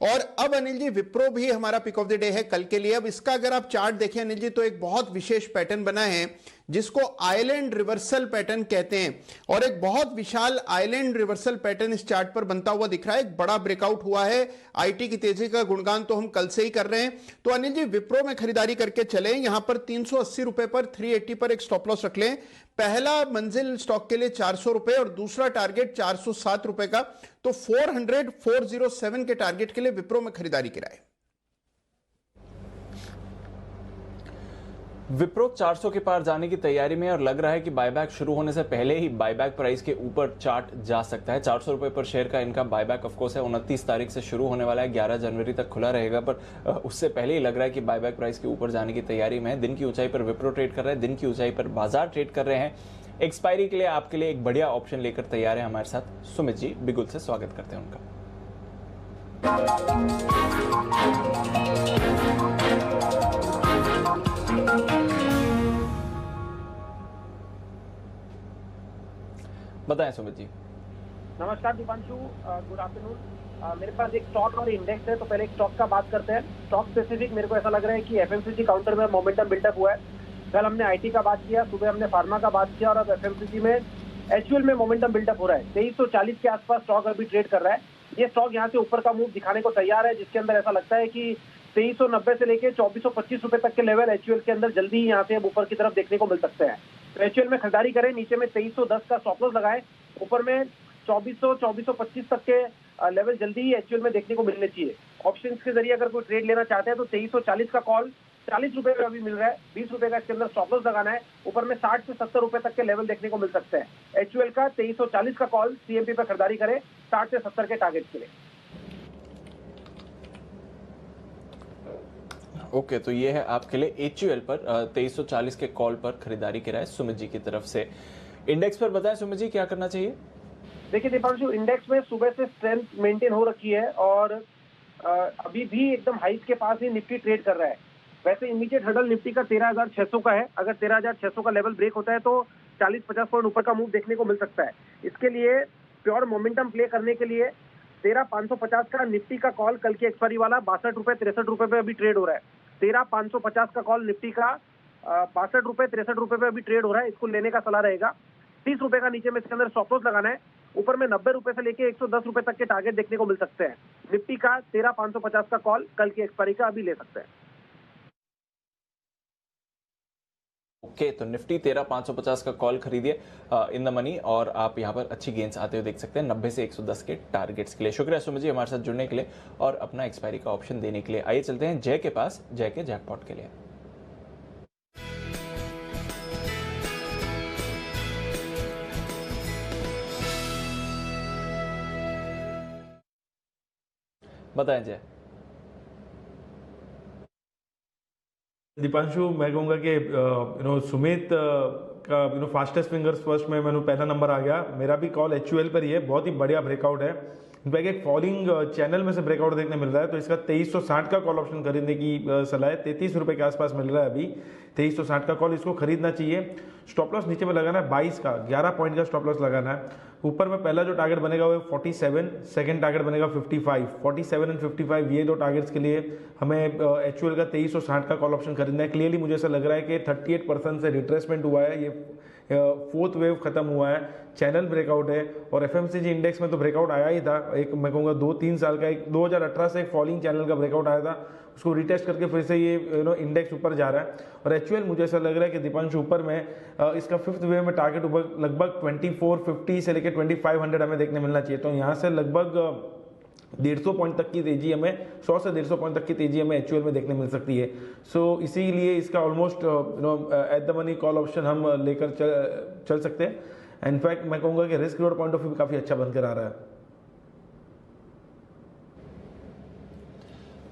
और अब अनिल जी विप्रो भी हमारा पिक ऑफ द डे है कल के लिए। अब इसका अगर आप चार्ट देखें अनिल जी तो एक बहुत विशेष पैटर्न बना है जिसको आइलैंड रिवर्सल पैटर्न कहते हैं, और एक बहुत विशाल आइलैंड रिवर्सल पैटर्न इस चार्ट पर बनता हुआ दिख रहा है। एक बड़ा ब्रेकआउट हुआ है, आईटी की तेजी का गुणगान तो हम कल से ही कर रहे हैं। तो अनिल जी विप्रो में खरीदारी करके चले, यहां पर 380 रुपए पर 380 पर एक स्टॉप लॉस रख लें। पहला मंजिल स्टॉक के लिए 400 रुपए और दूसरा टारगेट 407 रुपए का, तो 407 के टारगेट के लिए विप्रो में खरीदारी कराए। विप्रो 400 के पार जाने की तैयारी में और लग रहा है कि बायबैक शुरू होने से पहले ही बायबैक प्राइस के ऊपर चार्ट जा सकता है। 400 रुपए पर शेयर का इनका बायबैक ऑफकोर्स है 29 तारीख से शुरू होने वाला है, 11 जनवरी तक खुला रहेगा, पर उससे पहले ही लग रहा है कि बायबैक प्राइस के ऊपर जाने की तैयारी में है। दिन की ऊंचाई पर विप्रो ट्रेड कर रहे हैं, दिन की ऊंचाई पर बाजार ट्रेड कर रहे हैं। एक्सपायरी के लिए आपके लिए एक बढ़िया ऑप्शन लेकर तैयार है हमारे साथ सुमित जी, बिगुल से स्वागत करते हैं उनका। बताएं सुमित जी। नमस्कार दीपांशु, गुड आफ्टरनून। मेरे पास एक स्टॉक और इंडेक्स है, तो पहले एक स्टॉक का बात करते हैं। स्टॉक स्पेसिफिक मेरे को ऐसा लग रहा है कि एफएमसीजी काउंटर में मोमेंटम बिल्डअप हुआ है। कल हमने आईटी का बात किया, सुबह हमने फार्मा का बात किया और अब एफएमसीजी में एचयूएल में मोमेंटम बिल्डअप हो रहा है। 2340 के आसपास स्टॉक अभी ट्रेड कर रहा है। ये स्टॉक यहाँ से ऊपर का मूव दिखाने को तैयार है, जिसके अंदर ऐसा लगता है कि 2390 से लेके 2425 रुपए तक के लेवल एचयूएल के अंदर जल्दी ही यहाँ से अब ऊपर की तरफ देखने को मिल सकते हैं। तो एचयूएल में खरीदारी करें, नीचे में 2310 का स्टॉप लॉस लगाएं, ऊपर में 2425 तक के लेवल जल्दी ही एचयूएल में देखने को मिलने चाहिए। ऑप्शंस के जरिए अगर कोई ट्रेड लेना चाहते हैं तो 2340 का कॉल 40 रुपए में अभी मिल रहा है, 20 रुपए का इसके अंदर स्टॉप लॉस लगाना है। ऊपर में 60 से 70 रुपए तक के लेवल देखने को मिल सकते हैं। एचयूएल का 2340 का कॉल सीएमपी पर खरीदारी करें 60 से 70 के टारगेट के लिए। ओके, तो ये है आपके लिए एचयूएल पर 2340 के कॉल पर खरीदारी की राय सुमित जी की तरफ से। इंडेक्स पर बताएं सुमित जी, क्या करना चाहिए? देखिए दीपांशु, इंडेक्स में सुबह से स्ट्रेंथ मेंटेन हो रखी है और अभी भी एकदम हाइट के पास ही निफ्टी ट्रेड कर रहा है। वैसे इमीडिएट हर्डल निफ्टी का 13,600 का है। अगर 13,600 का लेवल ब्रेक होता है तो 40-50 पॉइंट ऊपर का मूव देखने को मिल सकता है। इसके लिए प्योर मोमेंटम प्ले करने के लिए 13,550 का निफ्टी का कॉल कल की एक्सपायरी वाला 62 रुपए 63 रुपए पे अभी ट्रेड हो रहा है। 13,550 का कॉल निफ्टी का 62 रुपए 63 रुपए पे अभी ट्रेड हो रहा है। इसको लेने का सलाह रहेगा। 30 रुपए का नीचे में इसके अंदर स्टॉप लॉस लगाना है। ऊपर में 90 रुपए से लेके 110 रुपए तक के टारगेट देखने को मिल सकते हैं। निफ्टी का 13,550 का कॉल कल की एक्सपायरी का अभी ले सकते हैं। ओके, तो निफ्टी 13,550 का कॉल खरीदिए इन द मनी और आप यहां पर अच्छी गेंस आते हुए देख सकते हैं 90 से 110 के टारगेट्स के लिए। शुक्रिया सुमित जी हमारे साथ जुड़ने के लिए और अपना एक्सपायरी का ऑप्शन देने के लिए। आइए चलते हैं जय के पास, जय के जैकपॉट के लिए। बताएं जय। दीपांशु, मैं कहूँगा कि सुमित का फास्टेस्ट फिंगर्स फर्स्ट में मैंने पहला नंबर आ गया। मेरा भी कॉल एचयूएल पर ही है। बहुत ही बढ़िया ब्रेकआउट है। इनफैक्ट एक फॉलिंग चैनल में से ब्रेकआउट देखने मिल रहा है, तो इसका 2360 का कॉल ऑप्शन खरीदने की सलाह है। 33 रुपए के आसपास मिल रहा है अभी। 2360 का कॉल इसको खरीदना चाहिए। स्टॉप लॉस नीचे में लगाना है 22 का, 11 पॉइंट का स्टॉप लॉस लगाना है। ऊपर में पहला जो टारगेट बनेगा वो 47, सेकंड टारगेट बनेगा 55। 47 एंड 55 ये दो टारगेट्स के लिए हमें एचयूएल का 2360 का कॉल ऑप्शन खरीदना है। क्लियरली मुझे ऐसा लग रहा है कि 38% से रिट्रेसमेंट हुआ है। ये फोर्थ वेव खत्म हुआ है, चैनल ब्रेकआउट है और एफएमसीजी इंडेक्स में तो ब्रेकआउट आया ही था। एक मैं कहूँगा 2-3 साल का, एक 2018 से एक फॉलिंग चैनल का ब्रेकआउट आया था, उसको रिटेस्ट करके फिर से ये इंडेक्स ऊपर जा रहा है। और एचयूएल मुझे ऐसा लग रहा है कि दीपांशु ऊपर में इसका फिफ्थ वेव में टारगेट ऊपर लगभग 2450 से लेकर 2500 हमें देखने मिलना चाहिए। तो यहाँ से लगभग 150 पॉइंट तक की तेजी हमें 100 से 150 पॉइंट तक की तेजी हमें एचयूएल में देखने मिल सकती है। सो इसीलिए इसका almost at the money call option हम लेकर चल सकते हैं। इनफैक्ट मैं कहूँगा कि risk reward point of view काफ़ी अच्छा बनकर आ रहा है।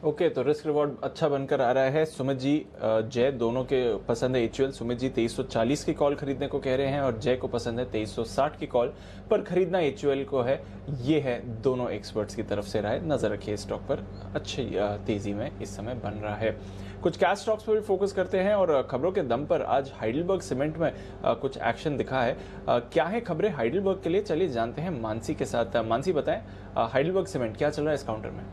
ओके, तो रिस्क रिवॉर्ड अच्छा बनकर आ रहा है। सुमित जी जय दोनों के पसंद है एचयूएल। सुमित जी 2340 की कॉल खरीदने को कह रहे हैं और जय को पसंद है 2360 की कॉल पर खरीदना एचयूएल को है। ये है दोनों एक्सपर्ट्स की तरफ से राय। नजर रखिए स्टॉक पर, अच्छी तेजी में इस समय बन रहा है। कुछ कैश स्टॉक्स पर भी फोकस करते हैं और खबरों के दम पर आज हाइडेलबर्ग सीमेंट में कुछ एक्शन दिखा है। क्या है खबरें हाइडेलबर्ग के लिए, चलिए जानते हैं मानसी के साथ। मानसी बताएं हाइडेलबर्ग सीमेंट क्या चल रहा है इस काउंटर में?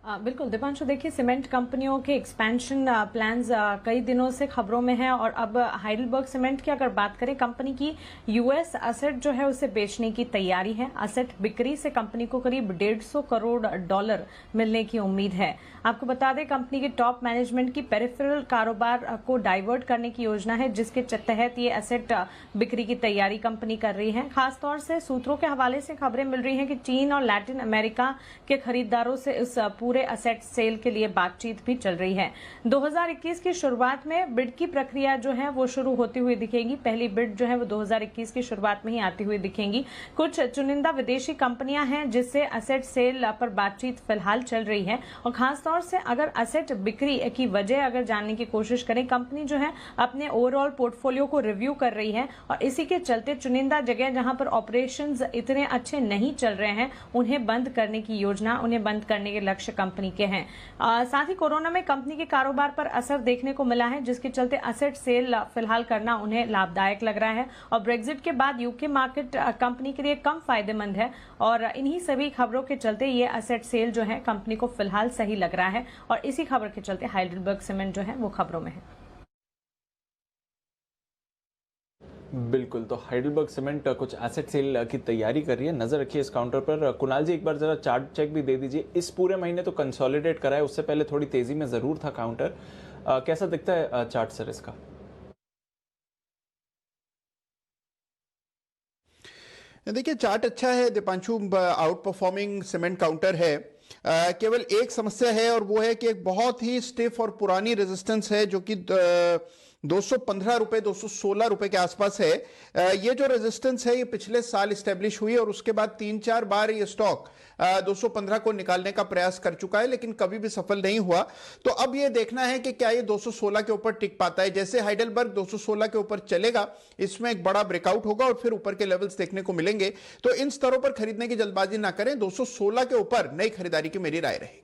बिल्कुल दीपांशु, देखिए सीमेंट कंपनियों के एक्सपेंशन प्लान्स कई दिनों से खबरों में हैं और अब हाइडेलबर्ग सीमेंट की अगर बात करें, कंपनी की यूएस असेट जो है उसे बेचने की तैयारी है। असेट बिक्री से कंपनी को करीब $150 करोड़ मिलने की उम्मीद है। आपको बता दें कंपनी के टॉप मैनेजमेंट की पेरिफेरल कारोबार को डाइवर्ट करने की योजना है, जिसके तहत ये असेट बिक्री की तैयारी कंपनी कर रही है। खासतौर से सूत्रों के हवाले से खबरें मिल रही हैं कि चीन और लैटिन अमेरिका के खरीदारों से इस पूरे असेट सेल के लिए बातचीत भी चल रही है। 2021 की शुरुआत में बिड की प्रक्रिया जो है वो शुरू होती हुई दिखेगी। पहली बिड जो है वो 2021 की शुरुआत में ही आती हुई दिखेंगी। कुछ चुनिंदा विदेशी कंपनियां हैं जिससे असेट सेल पर बातचीत फिलहाल चल रही है और खासतौर से अगर असेट बिक्री की वजह अगर जानने की कोशिश करें, कंपनी जो है अपने ओवरऑल पोर्टफोलियो को रिव्यू कर रही है और इसी के चलते चुनिंदा जगह जहां पर ऑपरेशंस इतने अच्छे नहीं चल रहे हैं उन्हें बंद करने की योजना, उन्हें बंद करने के लक्ष्य कंपनी के हैं। साथ ही कोरोना में कंपनी के कारोबार पर असर देखने को मिला है, जिसके चलते एसेट सेल फिलहाल करना उन्हें लाभदायक लग रहा है और ब्रेग्जिट के बाद यूके मार्केट कंपनी के लिए कम फायदेमंद है और इन्हीं सभी खबरों के चलते ये एसेट सेल जो है कंपनी को फिलहाल सही लग रहा है और इसी खबर के चलते हाइडेलबर्ग सीमेंट जो है वो खबरों में है। बिल्कुल, तो हाइडेलबर्ग सीमेंट कुछ एसेट सेल की तैयारी कर रही है, नजर रखिए इस काउंटर पर। कुणाल जी एक बार जरा चार्ट चेक भी दे दीजिए। इस पूरे महीने तो कंसोलिडेट करा है, उससे पहले थोड़ी तेजी में जरूर था काउंटर। कैसा दिखता है चार्ट सर इसका? देखिए चार्ट अच्छा है Deepanshu, out performing cement counter है। केवल एक समस्या है और वो है कि एक बहुत ही स्टिफ और पुरानी रेजिस्टेंस है जो कि 215 रुपए 216 रुपए के आसपास है। ये जो रेजिस्टेंस है ये पिछले साल इस्टेब्लिश हुई और उसके बाद 3-4 बार ये स्टॉक 215 को निकालने का प्रयास कर चुका है लेकिन कभी भी सफल नहीं हुआ। तो अब ये देखना है कि क्या ये 216 के ऊपर टिक पाता है। जैसे हाइडेलबर्ग 216 के ऊपर चलेगा, इसमें एक बड़ा ब्रेकआउट होगा और फिर ऊपर के लेवल्स देखने को मिलेंगे। तो इन स्तरों पर खरीदने की जल्दबाजी ना करें, 216 के ऊपर नई खरीदारी की मेरी राय रहेगी।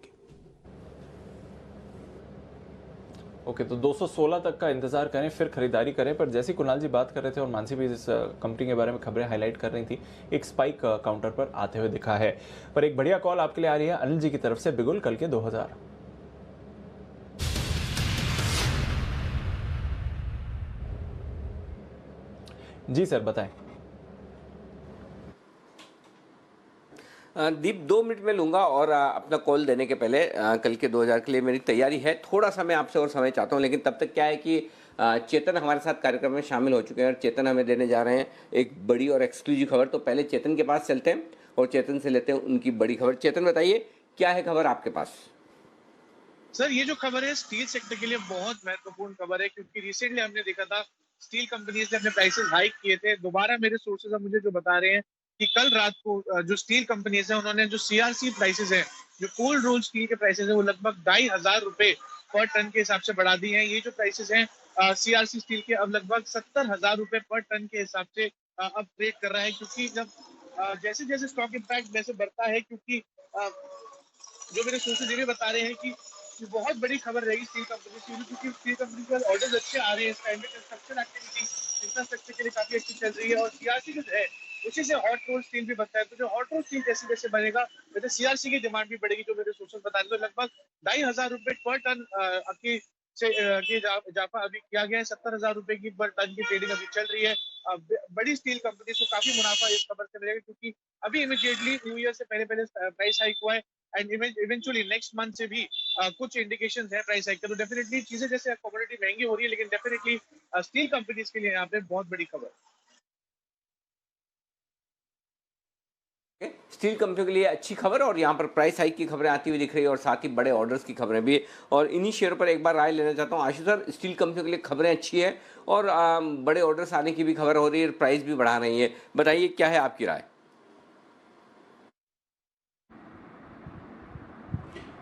ओके, तो 216 तक का इंतजार करें फिर खरीदारी करें। पर जैसी कुणाल जी बात कर रहे थे और मानसी भी इस कंपनी के बारे में खबरें हाईलाइट कर रही थी, एक स्पाइक काउंटर पर आते हुए दिखा है। पर एक बढ़िया कॉल आपके लिए आ रही है अनिल जी की तरफ से, बिगुल कल के 2000। जी सर बताएं। दीप 2 मिनट में लूंगा और अपना कॉल देने के पहले कल के 2000 के लिए मेरी तैयारी है। थोड़ा सा मैं आपसे और समय चाहता हूं, लेकिन तब तक क्या है कि चेतन हमारे साथ कार्यक्रम में शामिल हो चुके हैं और चेतन हमें देने जा रहे हैं एक बड़ी और एक्सक्लूसिव खबर। तो पहले चेतन के पास चलते हैं और चेतन से लेते हैं उनकी बड़ी खबर। चेतन बताइए क्या है खबर आपके पास? सर ये जो खबर है स्टील सेक्टर के लिए बहुत महत्वपूर्ण खबर है, क्योंकि रिसेंटली हमने देखा था स्टील कंपनीज ने अपने प्राइसेस हाइक किए थे। दोबारा मेरे सोर्सेज अब मुझे जो बता रहे हैं कि कल रात को जो स्टील कंपनीज है उन्होंने जो सीआरसी प्राइसेस है, जो कोल्ड रोल स्टील के प्राइसेस है, वो लगभग 2,500 रुपए पर टन के हिसाब से बढ़ा दी हैं। ये जो प्राइसेस हैं सीआरसी स्टील के अब लगभग 70,000 रुपए पर टन के हिसाब से अब ट्रेड कर रहा है, क्योंकि जब जैसे जैसे स्टॉक इम्पैक्ट वैसे बढ़ता है, क्योंकि जो मेरे सोर्सेज ये भी बता रहे हैं कि बहुत बड़ी खबर रहेगी स्टील कंपनी की, क्योंकि स्टील कंपनी के ऑर्डर्स अच्छे आ रहे हैं। इस टाइम में कंस्ट्रक्शन एक्टिविटी इंफ्रास्ट्रक्चर के लिए काफी अच्छी चल रही है और सीआरसी जो है उसी से हॉट रोल स्टील भी बनता है। तो जो हॉट रोल स्टील जैसे जैसे बनेगा वैसे सीआरसी की डिमांड भी बढ़ेगी, जो मेरे सोर्सेज बता रहे हैं। तो लगभग 2,500 रुपए पर टन की इजाफा अभी किया गया है। 70,000 रुपए की पर टन की ट्रेडिंग अभी चल रही है। बड़ी स्टील कंपनी को काफी मुनाफा इस खबर से मिलेगा, क्योंकि अभी इमीडिएटली न्यू ईयर से पहले प्राइस हाइक हुआ है एंड इवेंचुअली नेक्स्ट मंथ से भी कुछ इंडिकेशंस है प्राइस हाइक का। तो डेफिनेटली चीजें जैसे कमोडिटी महंगी हो रही है, लेकिन डेफिनेटली स्टील कंपनीज के लिए यहाँ पे बहुत बड़ी खबर। स्टील कंपनियों के लिए अच्छी खबर और यहाँ पर प्राइस हाइक की खबरें आती हुई दिख रही है और साथ ही बड़े ऑर्डर्स की खबरें भी। और इन्हीं शेयर पर एक बार राय लेना चाहता हूँ आशीष सर, स्टील कंपनियों के लिए खबरें अच्छी है और बड़े ऑर्डर्स आने की भी खबर हो रही है, प्राइस भी बढ़ा रही है, बताइए क्या है आपकी राय?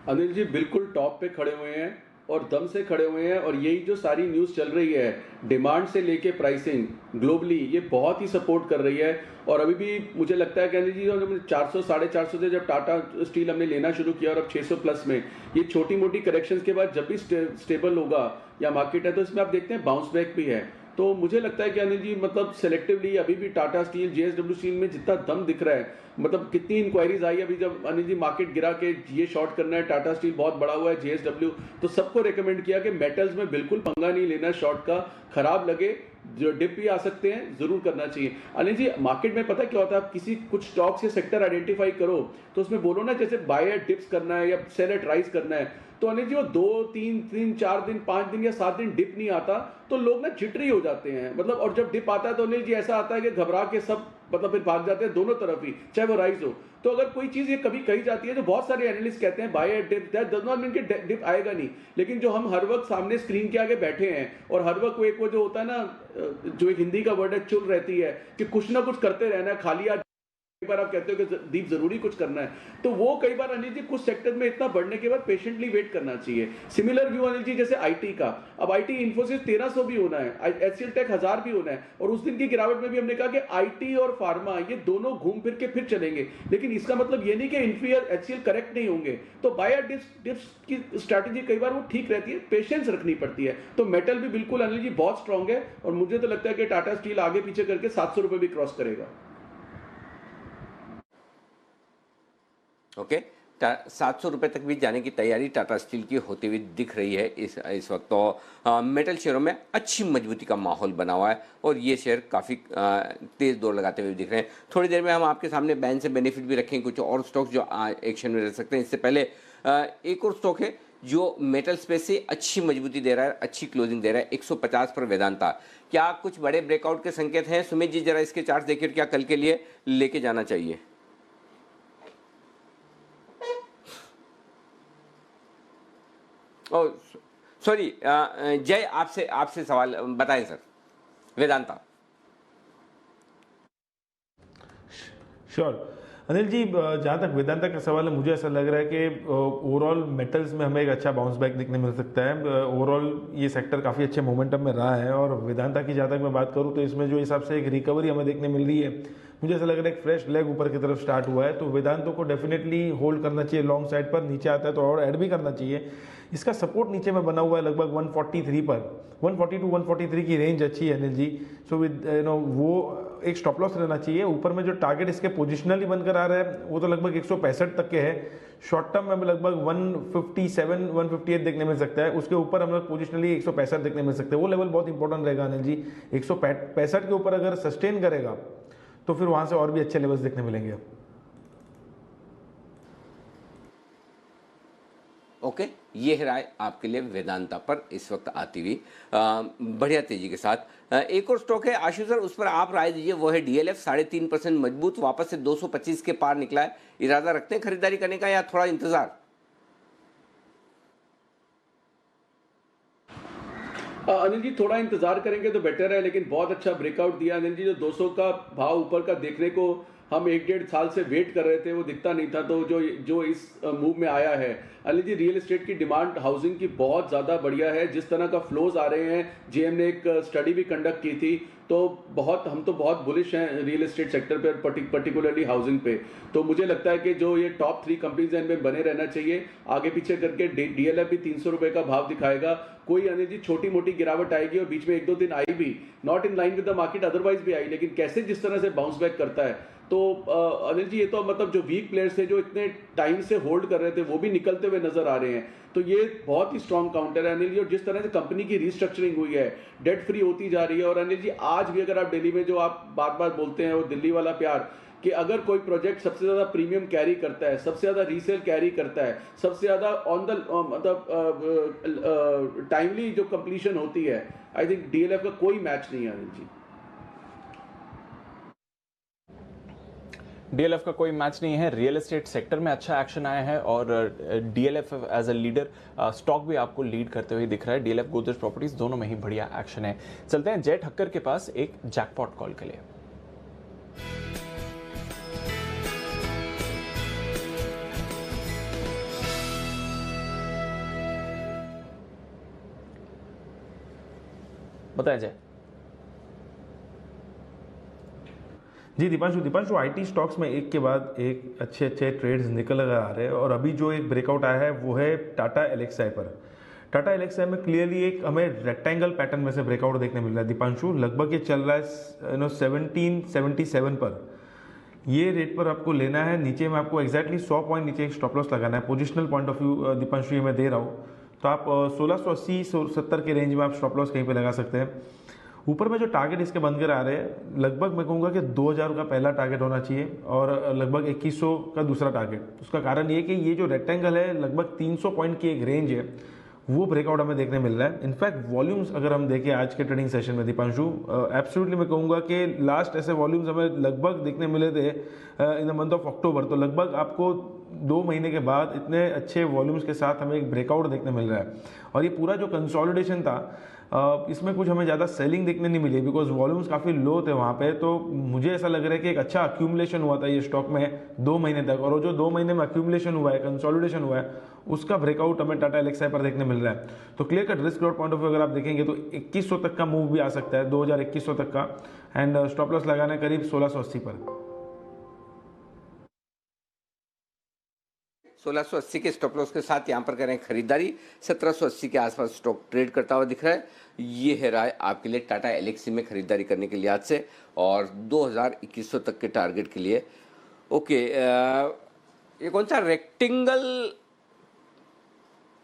अनिल जी बिल्कुल टॉप पे खड़े हुए हैं और दम से खड़े हुए हैं, और यही जो सारी न्यूज़ चल रही है डिमांड से लेके प्राइसिंग ग्लोबली ये बहुत ही सपोर्ट कर रही है। और अभी भी मुझे लगता है कि अनिल जी जब 400 450 से जब टाटा स्टील हमने लेना शुरू किया और अब 600 प्लस में, ये छोटी मोटी करेक्शंस के बाद जब भी स्टेबल होगा या मार्केट है तो इसमें आप देखते हैं बाउंस बैक भी है। तो मुझे लगता है कि अनिल जी मतलब सेलेक्टिवली अभी भी टाटा स्टील जेएसडब्ल्यू स्टील में जितना दम दिख रहा है, मतलब कितनी इंक्वायरीज आई अभी जब अनिल जी मार्केट गिरा के ये शॉर्ट करना है, टाटा स्टील बहुत बड़ा हुआ है, जेएसडब्ल्यू, तो सबको रेकमेंड किया कि मेटल्स में बिल्कुल पंगा नहीं लेना शॉर्ट का, खराब लगे जो डिप भी आ सकते हैं जरूर करना चाहिए। अनिल जी मार्केट में पता क्या होता है, आप किसी कुछ स्टॉक्स या सेक्टर आइडेंटिफाई करो तो उसमें बोलो ना जैसे बाय एट डिप्स करना है या सेल एट राइज करना है, तो अनिल जी वो 2-3 दिन 4 दिन 5 दिन या 7 दिन डिप नहीं आता तो लोग ना जिटरी हो जाते हैं, मतलब और जब डिप आता है तो अनिल जी ऐसा आता है कि घबरा के सब मतलब फिर भाग जाते हैं दोनों तरफ ही, चाहे वो राइज हो। तो अगर कोई चीज ये कभी कही जाती है जो बहुत सारे एनालिस्ट कहते हैं buy at dip, that does not mean कि डिप आएगा नहीं, लेकिन जो हम हर वक्त सामने स्क्रीन के आगे बैठे हैं और हर वक्त वो जो होता है ना, जो एक हिंदी का वर्ड है चुल रहती है कि कुछ ना कुछ करते रहना है, खाली आज कई बार आप कहते हो कि दीप जरूरी कुछ करना है, तो वो कई बार अनिल जी कुछ सेक्टर में इतना बढ़ने के बाद पेशेंटली वेट करना चाहिए। सिमिलर व्यू अनिल जी जैसे आईटी का, अब आईटी इन्फोसिस 1300 भी होना है, एचसीएल टेक 1000 भी होना है, और उस दिन की गिरावट में भी हमने कहा कि आईटी और फार्मा ये दोनों घूम फिर के फिर चलेंगे, लेकिन इसका मतलब ये नहीं कि इन्फी एचसीएल करेक्ट नहीं होंगे। तो बायर डिप्स की स्ट्रैटेजी कई बार वो ठीक रहती है, पेशेंस रखनी पड़ती है। तो मेटल भी बिल्कुल अनिल जी बहुत स्ट्रांग है, और मुझे तो लगता है कि टाटा स्टील आगे पीछे करके 700 रुपए भी क्रॉस करेगा। ओके, 700 रुपए तक भी जाने की तैयारी टाटा स्टील की होती हुई दिख रही है इस वक्त। तो मेटल शेयरों में अच्छी मजबूती का माहौल बना हुआ है और ये शेयर काफ़ी तेज़ दौड़ लगाते हुए दिख रहे हैं। थोड़ी देर में हम आपके सामने बैन से बेनिफिट भी रखेंगे, कुछ और स्टॉक्स जो एक्शन में रह सकते हैं। इससे पहले एक और स्टॉक है जो मेटल स्पेस से अच्छी मजबूती दे रहा है, अच्छी क्लोजिंग दे रहा है, 150 पर वेदांता। क्या कुछ बड़े ब्रेकआउट के संकेत हैं? सुमित जी जरा इसके चार्ट देखिए, क्या कल के लिए लेके जाना चाहिए? सॉरी जय, आपसे सवाल बताएं सर, वेदांता। श्योर अनिल जी, जहाँ तक वेदांता का सवाल है, मुझे ऐसा लग रहा है कि ओवरऑल मेटल्स में हमें एक अच्छा बाउंस बैक देखने मिल सकता है। ओवरऑल ये सेक्टर काफ़ी अच्छे मोमेंटम में रहा है, और वेदांता की जहाँ तक मैं बात करूँ तो इसमें जो हिसाब से एक रिकवरी हमें देखने मिल रही है, मुझे ऐसा लग रहा है एक फ्रेश लेग ऊपर की तरफ स्टार्ट हुआ है। तो वेदांतों को डेफिनेटली होल्ड करना चाहिए लॉन्ग साइड पर, नीचे आता है तो और ऐड भी करना चाहिए। इसका सपोर्ट नीचे में बना हुआ है लगभग 143 पर, 140 टू 143 की रेंज अच्छी है अनिल जी। सो विद वो एक स्टॉप लॉस रहना चाहिए। ऊपर में जो टारगेट इसके पोजिशनली बनकर आ रहा है वो तो लगभग 165 तक के है। शॉर्ट टर्म में हमें लगभग 157 158 देखने मिल सकता है, उसके ऊपर हम लोग पोजिशनली 165 देखने मिल सकते हैं। वो लेवल बहुत इंपॉर्टेंट रहेगा अनिल जी। 165 के ऊपर अगर सस्टेन करेगा तो फिर वहां से और भी अच्छे लेवल्स देखने मिलेंगे। ओके, ये है राय आपके लिए वेदांता पर इस वक्त आती हुई बढ़िया तेजी के साथ। एक और स्टॉक है आशु सर, उस पर आप राय दीजिए। वो है डीएलएफ, 3.5% मजबूत, वापस से 225 के पार निकला है। इरादा रखते हैं खरीदारी करने का या थोड़ा इंतजार? अनिल जी थोड़ा इंतजार करेंगे तो बेटर है, लेकिन बहुत अच्छा ब्रेकआउट दिया अनिल जी। जो 200 का भाव ऊपर का देखने को हम 1-1.5 साल से वेट कर रहे थे, वो दिखता नहीं था। तो जो इस मूव में आया है अनिल जी, रियल एस्टेट की डिमांड हाउसिंग की बहुत ज़्यादा बढ़िया है। जिस तरह का फ्लोज आ रहे हैं, जेएम ने एक स्टडी भी कंडक्ट की थी, तो हम तो बहुत बुलिश हैं रियल एस्टेट सेक्टर पे, पर्टिकुलरली हाउसिंग पे। तो मुझे लगता है कि जो ये टॉप 3 कंपनीज हैं इनमें बने रहना चाहिए। आगे पीछे करके डीएलएफ भी 300 रुपए का भाव दिखाएगा। कोई अनिल जी छोटी मोटी गिरावट आएगी, और बीच में 1-2 दिन आई भी, not in line with the market otherwise भी आई, लेकिन कैसे जिस तरह से बाउंस बैक करता है। तो अनिल जी ये तो मतलब जो वीक प्लेयर्स थे, जो इतने टाइम से होल्ड कर रहे थे, वो भी निकलते हुए नजर आ रहे हैं। तो ये बहुत ही स्ट्रॉन्ग काउंटर है अनिल जी। और जिस तरह से कंपनी की रिस्ट्रक्चरिंग हुई है, डेट फ्री होती जा रही है। और अनिल जी आज भी अगर आप दिल्ली में जो आप बार बोलते हैं, वो दिल्ली वाला प्यार, कि अगर कोई प्रोजेक्ट सबसे ज्यादा प्रीमियम कैरी करता है, सबसे ज्यादा रीसेल कैरी करता है, सबसे ज्यादा ऑन द मतलब टाइमली जो कंप्लीशन होती है, आई थिंक डीएलएफ का कोई मैच नहीं है अनिल जी। डीएलएफ का कोई मैच नहीं है। रियल एस्टेट सेक्टर में अच्छा एक्शन आया है, और DLF as a leader stock भी आपको लीड करते हुए दिख रहा है। डीएलएफ, गोदरेज प्रॉपर्टीज दोनों में ही बढ़िया एक्शन है। चलते हैं जय ठक्कर के पास एक जैकपॉट कॉल के लिए। बताएं जय। जी दीपांशु, आईटी स्टॉक्स में एक के बाद एक अच्छे ट्रेड्स निकल आ रहे हैं, और अभी जो एक ब्रेकआउट आया है वो है टाटा एलेक्साई पर। टाटा एलेक्साई में क्लियरली एक हमें रेक्टेंगल पैटर्न में से ब्रेकआउट देखने मिल रहा है दीपांशु। लगभग ये चल रहा है 1777 पर। ये रेट पर आपको लेना है। नीचे में आपको एक्जैक्टली 100 पॉइंट नीचे एक स्टॉप लॉस लगाना है। Positional point of view Deepanshu ये मैं दे रहा हूँ, तो आप 1680-70 के रेंज में आप स्टॉप लॉस कहीं पे लगा सकते हैं। ऊपर में जो टारगेट इसके बनकर आ रहे हैं, लगभग मैं कहूँगा कि 2000 का पहला टारगेट होना चाहिए, और लगभग 2100 का दूसरा टारगेट। उसका कारण ये कि ये जो रेक्टेंगल है, लगभग 300 पॉइंट की एक रेंज है, वो ब्रेकआउट हमें देखने मिल रहा है। इनफैक्ट वॉल्यूम्स अगर हम देखें आज के ट्रेडिंग सेशन में दीपांशु, एब्सोल्युटली मैं कहूँगा कि लास्ट ऐसे वॉल्यूम्स हमें लगभग देखने मिले थे in the month of October. तो लगभग आपको 2 महीने के बाद इतने अच्छे वॉल्यूम्स के साथ हमें एक ब्रेकआउट देखने मिल रहा है। और ये पूरा जो कंसोलिडेशन था, इसमें कुछ हमें ज़्यादा सेलिंग देखने नहीं मिली बिकॉज वॉल्यूम्स काफ़ी लो थे वहाँ पे। तो मुझे ऐसा लग रहा है कि एक अच्छा अक्यूमुलेशन हुआ था ये स्टॉक में 2 महीने तक, और वो जो 2 महीने में अक्यूमुलेशन हुआ है, कंसोलिडेशन हुआ है, उसका ब्रेकआउट हमें टाटा एलेक्साई पर देखने मिल रहा है। तो clear cut risk reward point of view अगर आप देखेंगे तो 2100 तक का मूव भी आ सकता है, 2100 तक का, एंड स्टॉप लॉस लगाना है करीब 1680 पर। 1680 के स्टॉप लॉस के साथ यहाँ पर करें खरीदारी। 1780 के आसपास स्टॉक ट्रेड करता हुआ दिख रहा है। ये है राय आपके लिए टाटा एलेक्सी में खरीदारी करने के लिहाज से, और 2100 तक के टारगेट के लिए। ओके, ये कौन सा रेक्टेंगल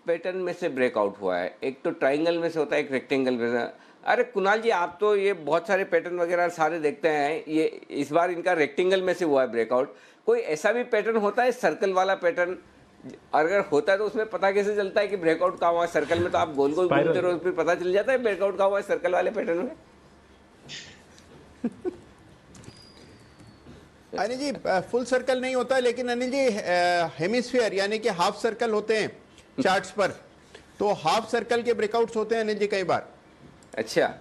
पैटर्न में से ब्रेकआउट हुआ है? एक तो ट्राइंगल में से होता है, एक रेक्टेंगल में से। अरे कुणाल जी, आप तो ये बहुत सारे पैटर्न वगैरह सारे देखते हैं, ये इस बार इनका रेक्टेंगल में से हुआ है ब्रेकआउट। कोई ऐसा भी पैटर्न होता है सर्कल वाला पैटर्न? अगर होता है तो उसमें पता कैसे चलता है कि ब्रेकआउट कहाँ हुआ है? सर्कल में तो आप गोल गोल घूमते रहो, फिर पता चल जाता है ब्रेकआउट कहाँ हुआ है सर्कल वाले पैटर्न में। अनिल जी, फुल सर्कल नहीं होता, लेकिन अनिल जी हेमिस्फीयर यानी कि हाफ सर्कल होते हैं चार्ट्स पर, तो हाफ सर्कल के ब्रेकआउट्स होते हैं अनिल जी कई बार। अच्छा,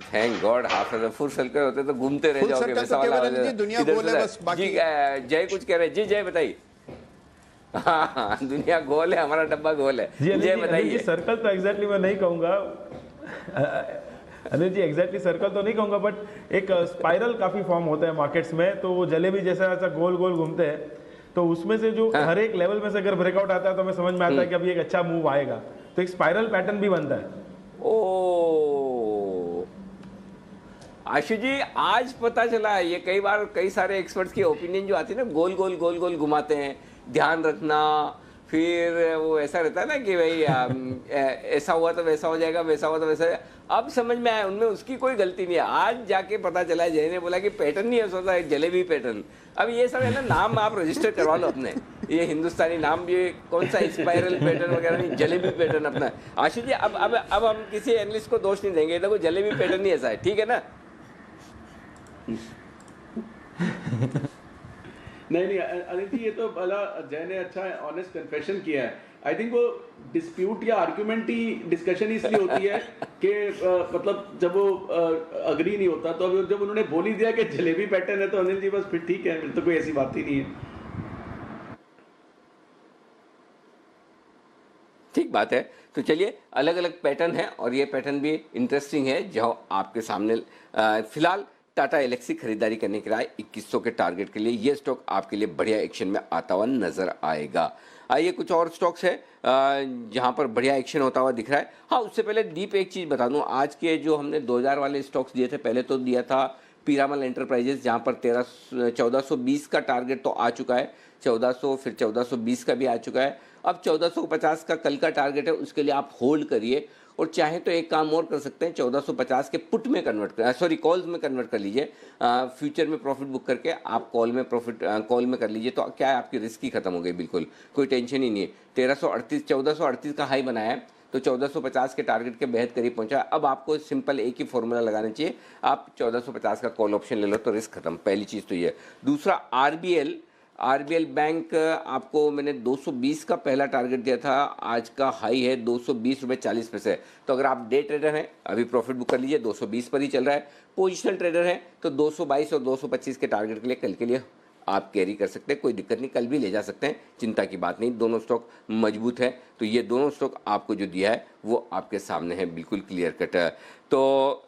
thank God half circle. Full circle होते तो घूमते रह जाओगे, वैसा वाला हो जाता है। दुनिया गोल है बस, बाकी जी जय कुछ कह रहे हैं। जी जय बताइए। हाँ, दुनिया गोल है, हमारा डब्बा गोल है। जय बताइए। सर्कल तो एग्जैक्टली मैं नहीं कहूंगा अनिल जी, एग्जैक्टली सर्कल तो नहीं कहूंगा, बट एक स्पाइरल काफी फॉर्म होता है मार्केट्स में, तो वो जलेबी जैसा ऐसा गोल गोल घूमते हैं, तो उसमें से जो हर एक लेवल में से अगर ब्रेकआउट आता है तो हमें समझ में आता है कि अभी एक अच्छा मूव आएगा, तो एक स्पाइरल पैटर्न भी बनता है। ओ आशु जी, आज पता चला है, ये कई बार कई सारे एक्सपर्ट्स की ओपिनियन जो आती है ना, गोल गोल गोल गोल घुमाते हैं, ध्यान रखना, फिर वो ऐसा रहता है ना कि भाई ऐसा हुआ तो वैसा हो जाएगा, वैसा हुआ तो वैसा। अब समझ में आया उनमें उसकी कोई गलती नहीं है। आज जाके पता चला, जय ने बोला कि पैटर्न नहीं है, सोचा है जलेबी पैटर्न। अब ये सब है ना, नाम आप रजिस्टर करवा लो अपने, ये हिंदुस्तानी नाम भी, कौन सा स्पाइरल पैटर्न वगैरह नहीं, जलेबी पैटर्न अपना। आशीष जी, अब हम किसी एनालिस्ट को दोष नहीं देंगे, देखो जलेबी पैटर्न ही ऐसा है, ठीक है ना? नहीं अनिल जी, ये तो भला जय ने अच्छा ऑनेस्ट कन्फेशन किया है। आई थिंक वो डिस्प्यूट या आर्ग्यूमेंट ही डिस्कशन इसलिए होती है कि मतलब जब वो अग्री नहीं होता, तो अब जब उन्होंने बोल ही दिया कि जलेबी पैटर्न है, तो अनिल जी बस फिर ठीक है, फिर तो कोई ऐसी बात ही नहीं है। ठीक बात है। तो चलिए, अलग अलग पैटर्न है और ये पैटर्न भी इंटरेस्टिंग है जो आपके सामने फिलहाल टाटा एलेक्सी खरीदारी करने के लिए 2100 के टारगेट के लिए ये स्टॉक आपके लिए बढ़िया एक्शन में आता हुआ नजर आएगा। आइए कुछ और स्टॉक्स है जहां पर बढ़िया एक्शन होता हुआ दिख रहा है। हाँ, उससे पहले दीप एक चीज़ बता दूं, आज के जो हमने 2000 वाले स्टॉक्स दिए थे, पहले तो दिया था पीरामल एंटरप्राइजेस, जहां पर 1420 का टारगेट तो आ चुका है, 1400 फिर 1420 का भी आ चुका है। अब 1450 का कल का टारगेट है, उसके लिए आप होल्ड करिए, और चाहे तो एक काम और कर सकते हैं, 1450 के पुट में कन्वर्ट कर, सॉरी कॉल्स में कन्वर्ट कर लीजिए। फ्यूचर में प्रॉफिट बुक करके आप कॉल में प्रॉफिट कॉल में कर लीजिए, तो क्या है, आपकी रिस्क ही खत्म हो गई, बिल्कुल कोई टेंशन ही नहीं है। 1438 का हाई बनाया है, तो 1450 के टारगेट के बेहद करीब पहुंचा। अब आपको सिंपल एक ही फॉर्मूला लगाना चाहिए, आप 1450 का कॉल ऑप्शन ले लो तो रिस्क खत्म। पहली चीज़ तो ये। दूसरा, आरबीएल बैंक, आपको मैंने 220 का पहला टारगेट दिया था, आज का हाई है 220 रुपये 40 पैसे। तो अगर आप डे ट्रेडर हैं, अभी प्रॉफिट बुक कर लीजिए, 220 पर ही चल रहा है। पोजिशनल ट्रेडर हैं तो 222 और 225 के टारगेट के लिए कल के लिए आप कैरी कर सकते हैं, कोई दिक्कत नहीं, कल भी ले जा सकते हैं, चिंता की बात नहीं। दोनों स्टॉक मजबूत है, तो ये दोनों स्टॉक आपको जो दिया है वो आपके सामने है, बिल्कुल क्लियर कट है। तो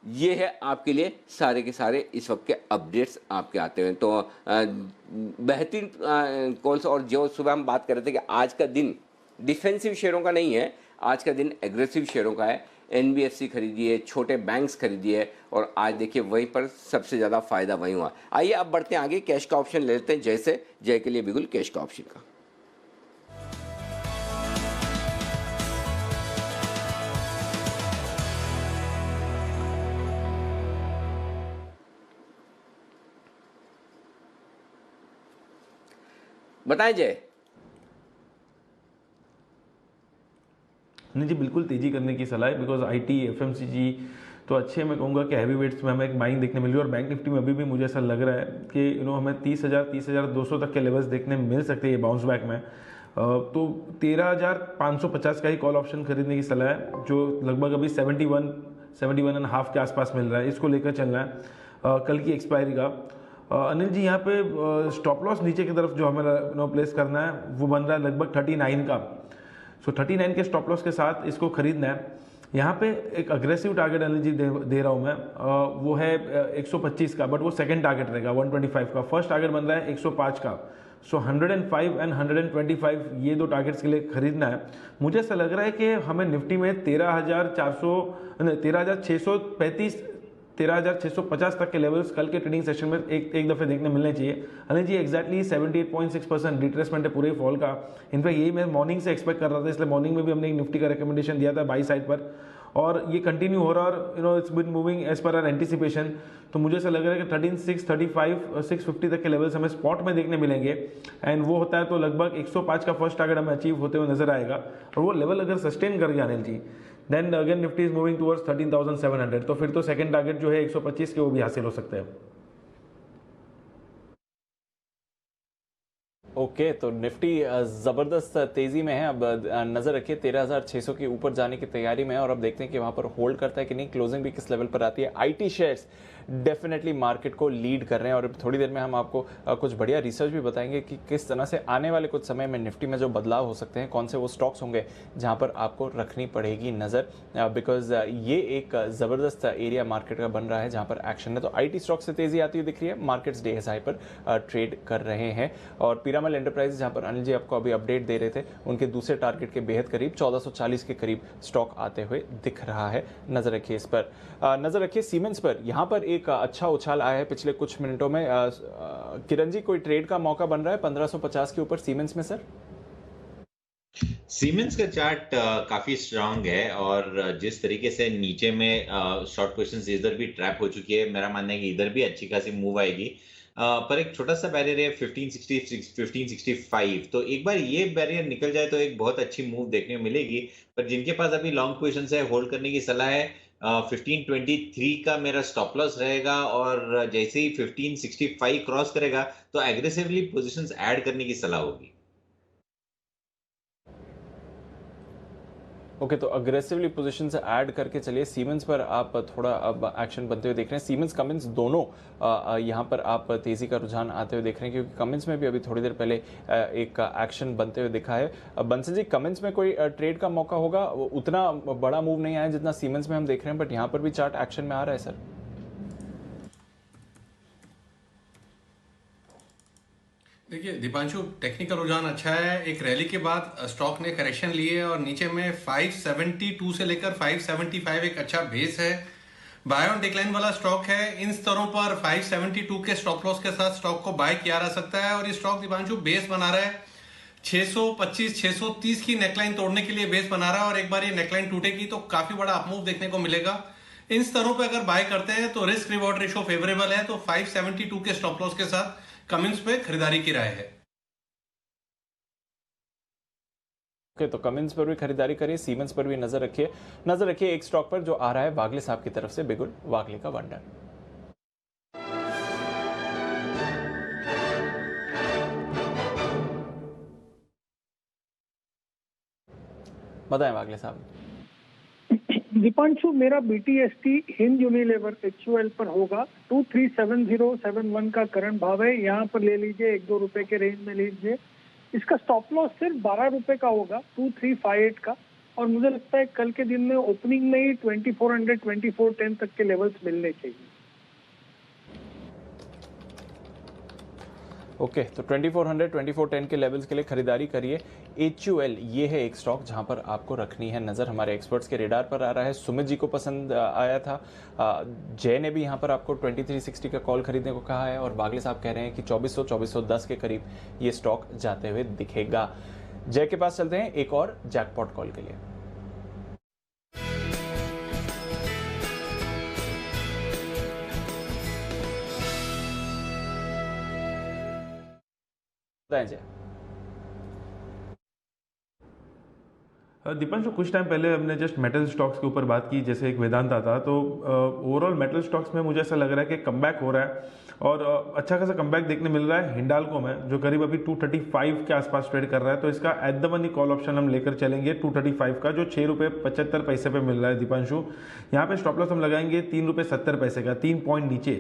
ये है आपके लिए सारे के सारे इस वक्त के अपडेट्स आपके आते हुए। तो बेहतरीन कॉल्स, और जो सुबह हम बात कर रहे थे कि आज का दिन डिफेंसिव शेयरों का नहीं है, आज का दिन एग्रेसिव शेयरों का है। एनबीएफसी खरीदिए, छोटे बैंक्स खरीदिए, और आज देखिए वहीं पर सबसे ज़्यादा फायदा वहीं हुआ। आइए अब बढ़ते हैं आगे, कैश का ऑप्शन ले लेते हैं। जैसे जय के लिए बिल्कुल कैश का ऑप्शन का बताएं जय। नहीं जी, बिल्कुल तेजी करने की सलाह है, बिकॉज आईटी एफएमसीजी तो अच्छे, मैं कहूँगा कि हैवी वेट्स में हमें एक बाइंग देखने मिल रही है, और बैंक निफ्टी में अभी भी मुझे ऐसा लग रहा है कि हमें 30,200 तक के लेवल्स देखने मिल सकते हैं ये बाउंस बैक में। तो 13,550 का ही कॉल ऑप्शन खरीदने की सलाह है, जो लगभग अभी 71.5 के आसपास मिल रहा है। इसको लेकर चलना है कल की एक्सपायरी का। अनिल जी, यहाँ पे स्टॉप लॉस नीचे की तरफ जो हमें प्लेस करना है वो बन रहा है लगभग 39 का। सो 39 के स्टॉप लॉस के साथ इसको खरीदना है। यहाँ पे एक अग्रेसिव टारगेट अनिल जी दे रहा हूँ मैं, वो है 125 का, बट वो सेकंड टारगेट रहेगा 125 का। फर्स्ट टारगेट बन रहा है 105 का। सो 105 एंड 125 ये दो टारगेट्स के लिए खरीदना है। मुझे ऐसा लग रहा है कि हमें निफ्टी में 13,650 तक के लेवल्स कल के ट्रेडिंग सेशन में एक दफे देखने मिलने चाहिए। अनिल जी, एक्जैक्टली 78.6% रिट्रेसमेंट है पूरे फॉल का। इनफैक्ट यही मैं मॉर्निंग से एक्सपेक्ट कर रहा था, इसलिए मॉर्निंग में भी हमने एक निफ्टी का रिकमेंडेशन दिया था बाई साइड पर, और ये कंटिन्यू हो रहा है और it's been moving as per our anticipation. तो मुझे ऐसा लग रहा है कि 13,635 650 तक के लेवल्स हमें स्पॉट में देखने मिलेंगे, एंड वो होता है तो लगभग 105 का फर्स्ट टारगेट हमें अचीव होते हुए नजर आएगा। और वो लेवल अगर सस्टेन कर गया Anil ji, then again Nifty is moving towards 13,700, तो फिर तो सेकंड टारगेट जो है 125 के वो भी हासिल हो सकते हैं। ओके, तो निफ्टी ज़बरदस्त तेज़ी में है। अब नज़र रखिए 13,600 के ऊपर जाने की तैयारी में है, और अब देखते हैं कि वहाँ पर होल्ड करता है कि नहीं, क्लोजिंग भी किस लेवल पर आती है। आईटी शेयर्स डेफिनेटली मार्केट को लीड कर रहे हैं, और थोड़ी देर में हम आपको कुछ बढ़िया रिसर्च भी बताएंगे कि किस तरह से आने वाले कुछ समय में निफ्टी में जो बदलाव हो सकते हैं, कौन से वो स्टॉक्स होंगे जहाँ पर आपको रखनी पड़ेगी नज़र, बिकॉज ये एक ज़बरदस्त एरिया मार्केट का बन रहा है जहाँ पर एक्शन है। तो आईटी स्टॉक से तेज़ी आती हुई दिख रही है, मार्केट्स डे हाई पर ट्रेड कर रहे हैं। और पीरामल एंटरप्राइजेज, जहाँ पर अनिल जी आपको अभी अपडेट दे रहे थे, उनके दूसरे टारगेट के बेहद करीब 1440 के करीब स्टॉक आते हुए दिख रहा है। नज़र रखिए इस पर। नज़र रखिए सीमेंस पर, यहाँ पर एक अच्छा उछाल आया है पिछले कुछ मिनटों में। किरण जी, कोई ट्रेड का मौका बन रहा है 1550 के ऊपर सीमेंस में सर? सीमेंस का चार्ट काफी स्ट्रांग है, और जिस तरीके से नीचे में शॉर्ट पोजीशंस इधर भी ट्रैप हो चुकी है, मेरा मानना है कि इधर भी अच्छी खासी मूव आएगी। पर एक छोटा सा बैरियर है 1560 1565, तो एक बार ये बैरियर निकल जाए तो एक बहुत अच्छी मूव देखने को मिलेगी। पर जिनके पास अभी लॉन्ग पोजीशंस है, होल्ड करने की सलाह है। 1523 का मेरा स्टॉप लॉस रहेगा, और जैसे ही 1565 क्रॉस करेगा तो एग्रेसिवली पोजीशंस ऐड करने की सलाह होगी। ओके, तो अग्रेसिवली पोजीशन से ऐड करके चलिए। सीमेंस पर आप थोड़ा अब एक्शन बनते हुए देख रहे हैं, सीमेंस कमिंस दोनों यहाँ पर आप तेजी का रुझान आते हुए देख रहे हैं, क्योंकि कमिंस में भी अभी थोड़ी देर पहले एक एक्शन बनते हुए दिखा है। बंसल जी, कमिंस में कोई ट्रेड का मौका होगा? उतना बड़ा मूव नहीं आया जितना सीमेंस में हम देख रहे हैं, बट यहाँ पर भी चार्ट एक्शन में आ रहा है सर। देखिए दीपांशु, टेक्निकल रुझान अच्छा है। एक रैली के बाद स्टॉक ने करेक्शन लिए, और नीचे में 572 से लेकर 575 एक अच्छा बेस है। बाय ऑन डिक्लाइन वाला स्टॉक है। इन स्तरों पर 572 के स्टॉप लॉस के साथ स्टॉक को बाय किया जा सकता है, और ये स्टॉक दीपांशु बेस बना रहा है 625 630 की नेकलाइन तोड़ने के लिए बेस बना रहा है, और एक बार ये नेकलाइन टूटेगी तो काफी बड़ा अपमूव देखने को मिलेगा। इन स्तरों पर अगर बाय करते हैं तो रिस्क रिवॉर्ड रेशियो फेवरेबल है, तो 572 के स्टॉप लॉस के साथ कमिंस पे खरीदारी की राय है। ओके, तो कमिंस पर भी खरीदारी करिए, सीमेंस पर भी नजर रखिए। नजर रखिए एक स्टॉक पर जो आ रहा है वागले साहब की तरफ से, बिगुल वागले का वंडर। बताएं वागले साहब। दीपांशु, मेरा BTST हिंद यूनिलीवर HUL पर होगा। 237071 का करंट भाव है, यहाँ पर ले लीजिए, 1-2 रुपए के रेंज में लीजिए। इसका स्टॉप लॉस सिर्फ 12 रुपए का होगा, 2358 का, और मुझे लगता है कल के दिन में ओपनिंग में ही 2400 2410 तक के लेवल्स मिलने चाहिए। ओके, तो 2400 2410 के लेवल्स के लिए खरीदारी करिए। HUL ये है एक स्टॉक जहां पर आपको रखनी है नज़र, हमारे एक्सपर्ट्स के रेडार पर आ रहा है। सुमित जी को पसंद आया था, जय ने भी यहां पर आपको 2360 का कॉल खरीदने को कहा है, और बागले साहब कह रहे हैं कि 2400 2410 के करीब ये स्टॉक जाते हुए दिखेगा। जय के पास चलते हैं एक और जैकपॉट कॉल के लिए। दीपांशु, कुछ टाइम पहले हमने जस्ट मेटल स्टॉक्स के ऊपर बात की, जैसे एक वेदांता था, तो ओवरऑल मेटल स्टॉक्स में मुझे ऐसा लग रहा है कि कमबैक हो रहा है और अच्छा खासा कमबैक देखने मिल रहा है हिंडाल्को में, जो करीब अभी 235 के आसपास ट्रेड कर रहा है। तो इसका at the money call option हम लेकर चलेंगे 235 का, जो 6 रुपये 75 पैसे पे मिल रहा है दीपांशु। यहाँ पे स्टॉप लॉस हम लगाएंगे 3 रुपये 70 पैसे का, 3 पॉइंट नीचे।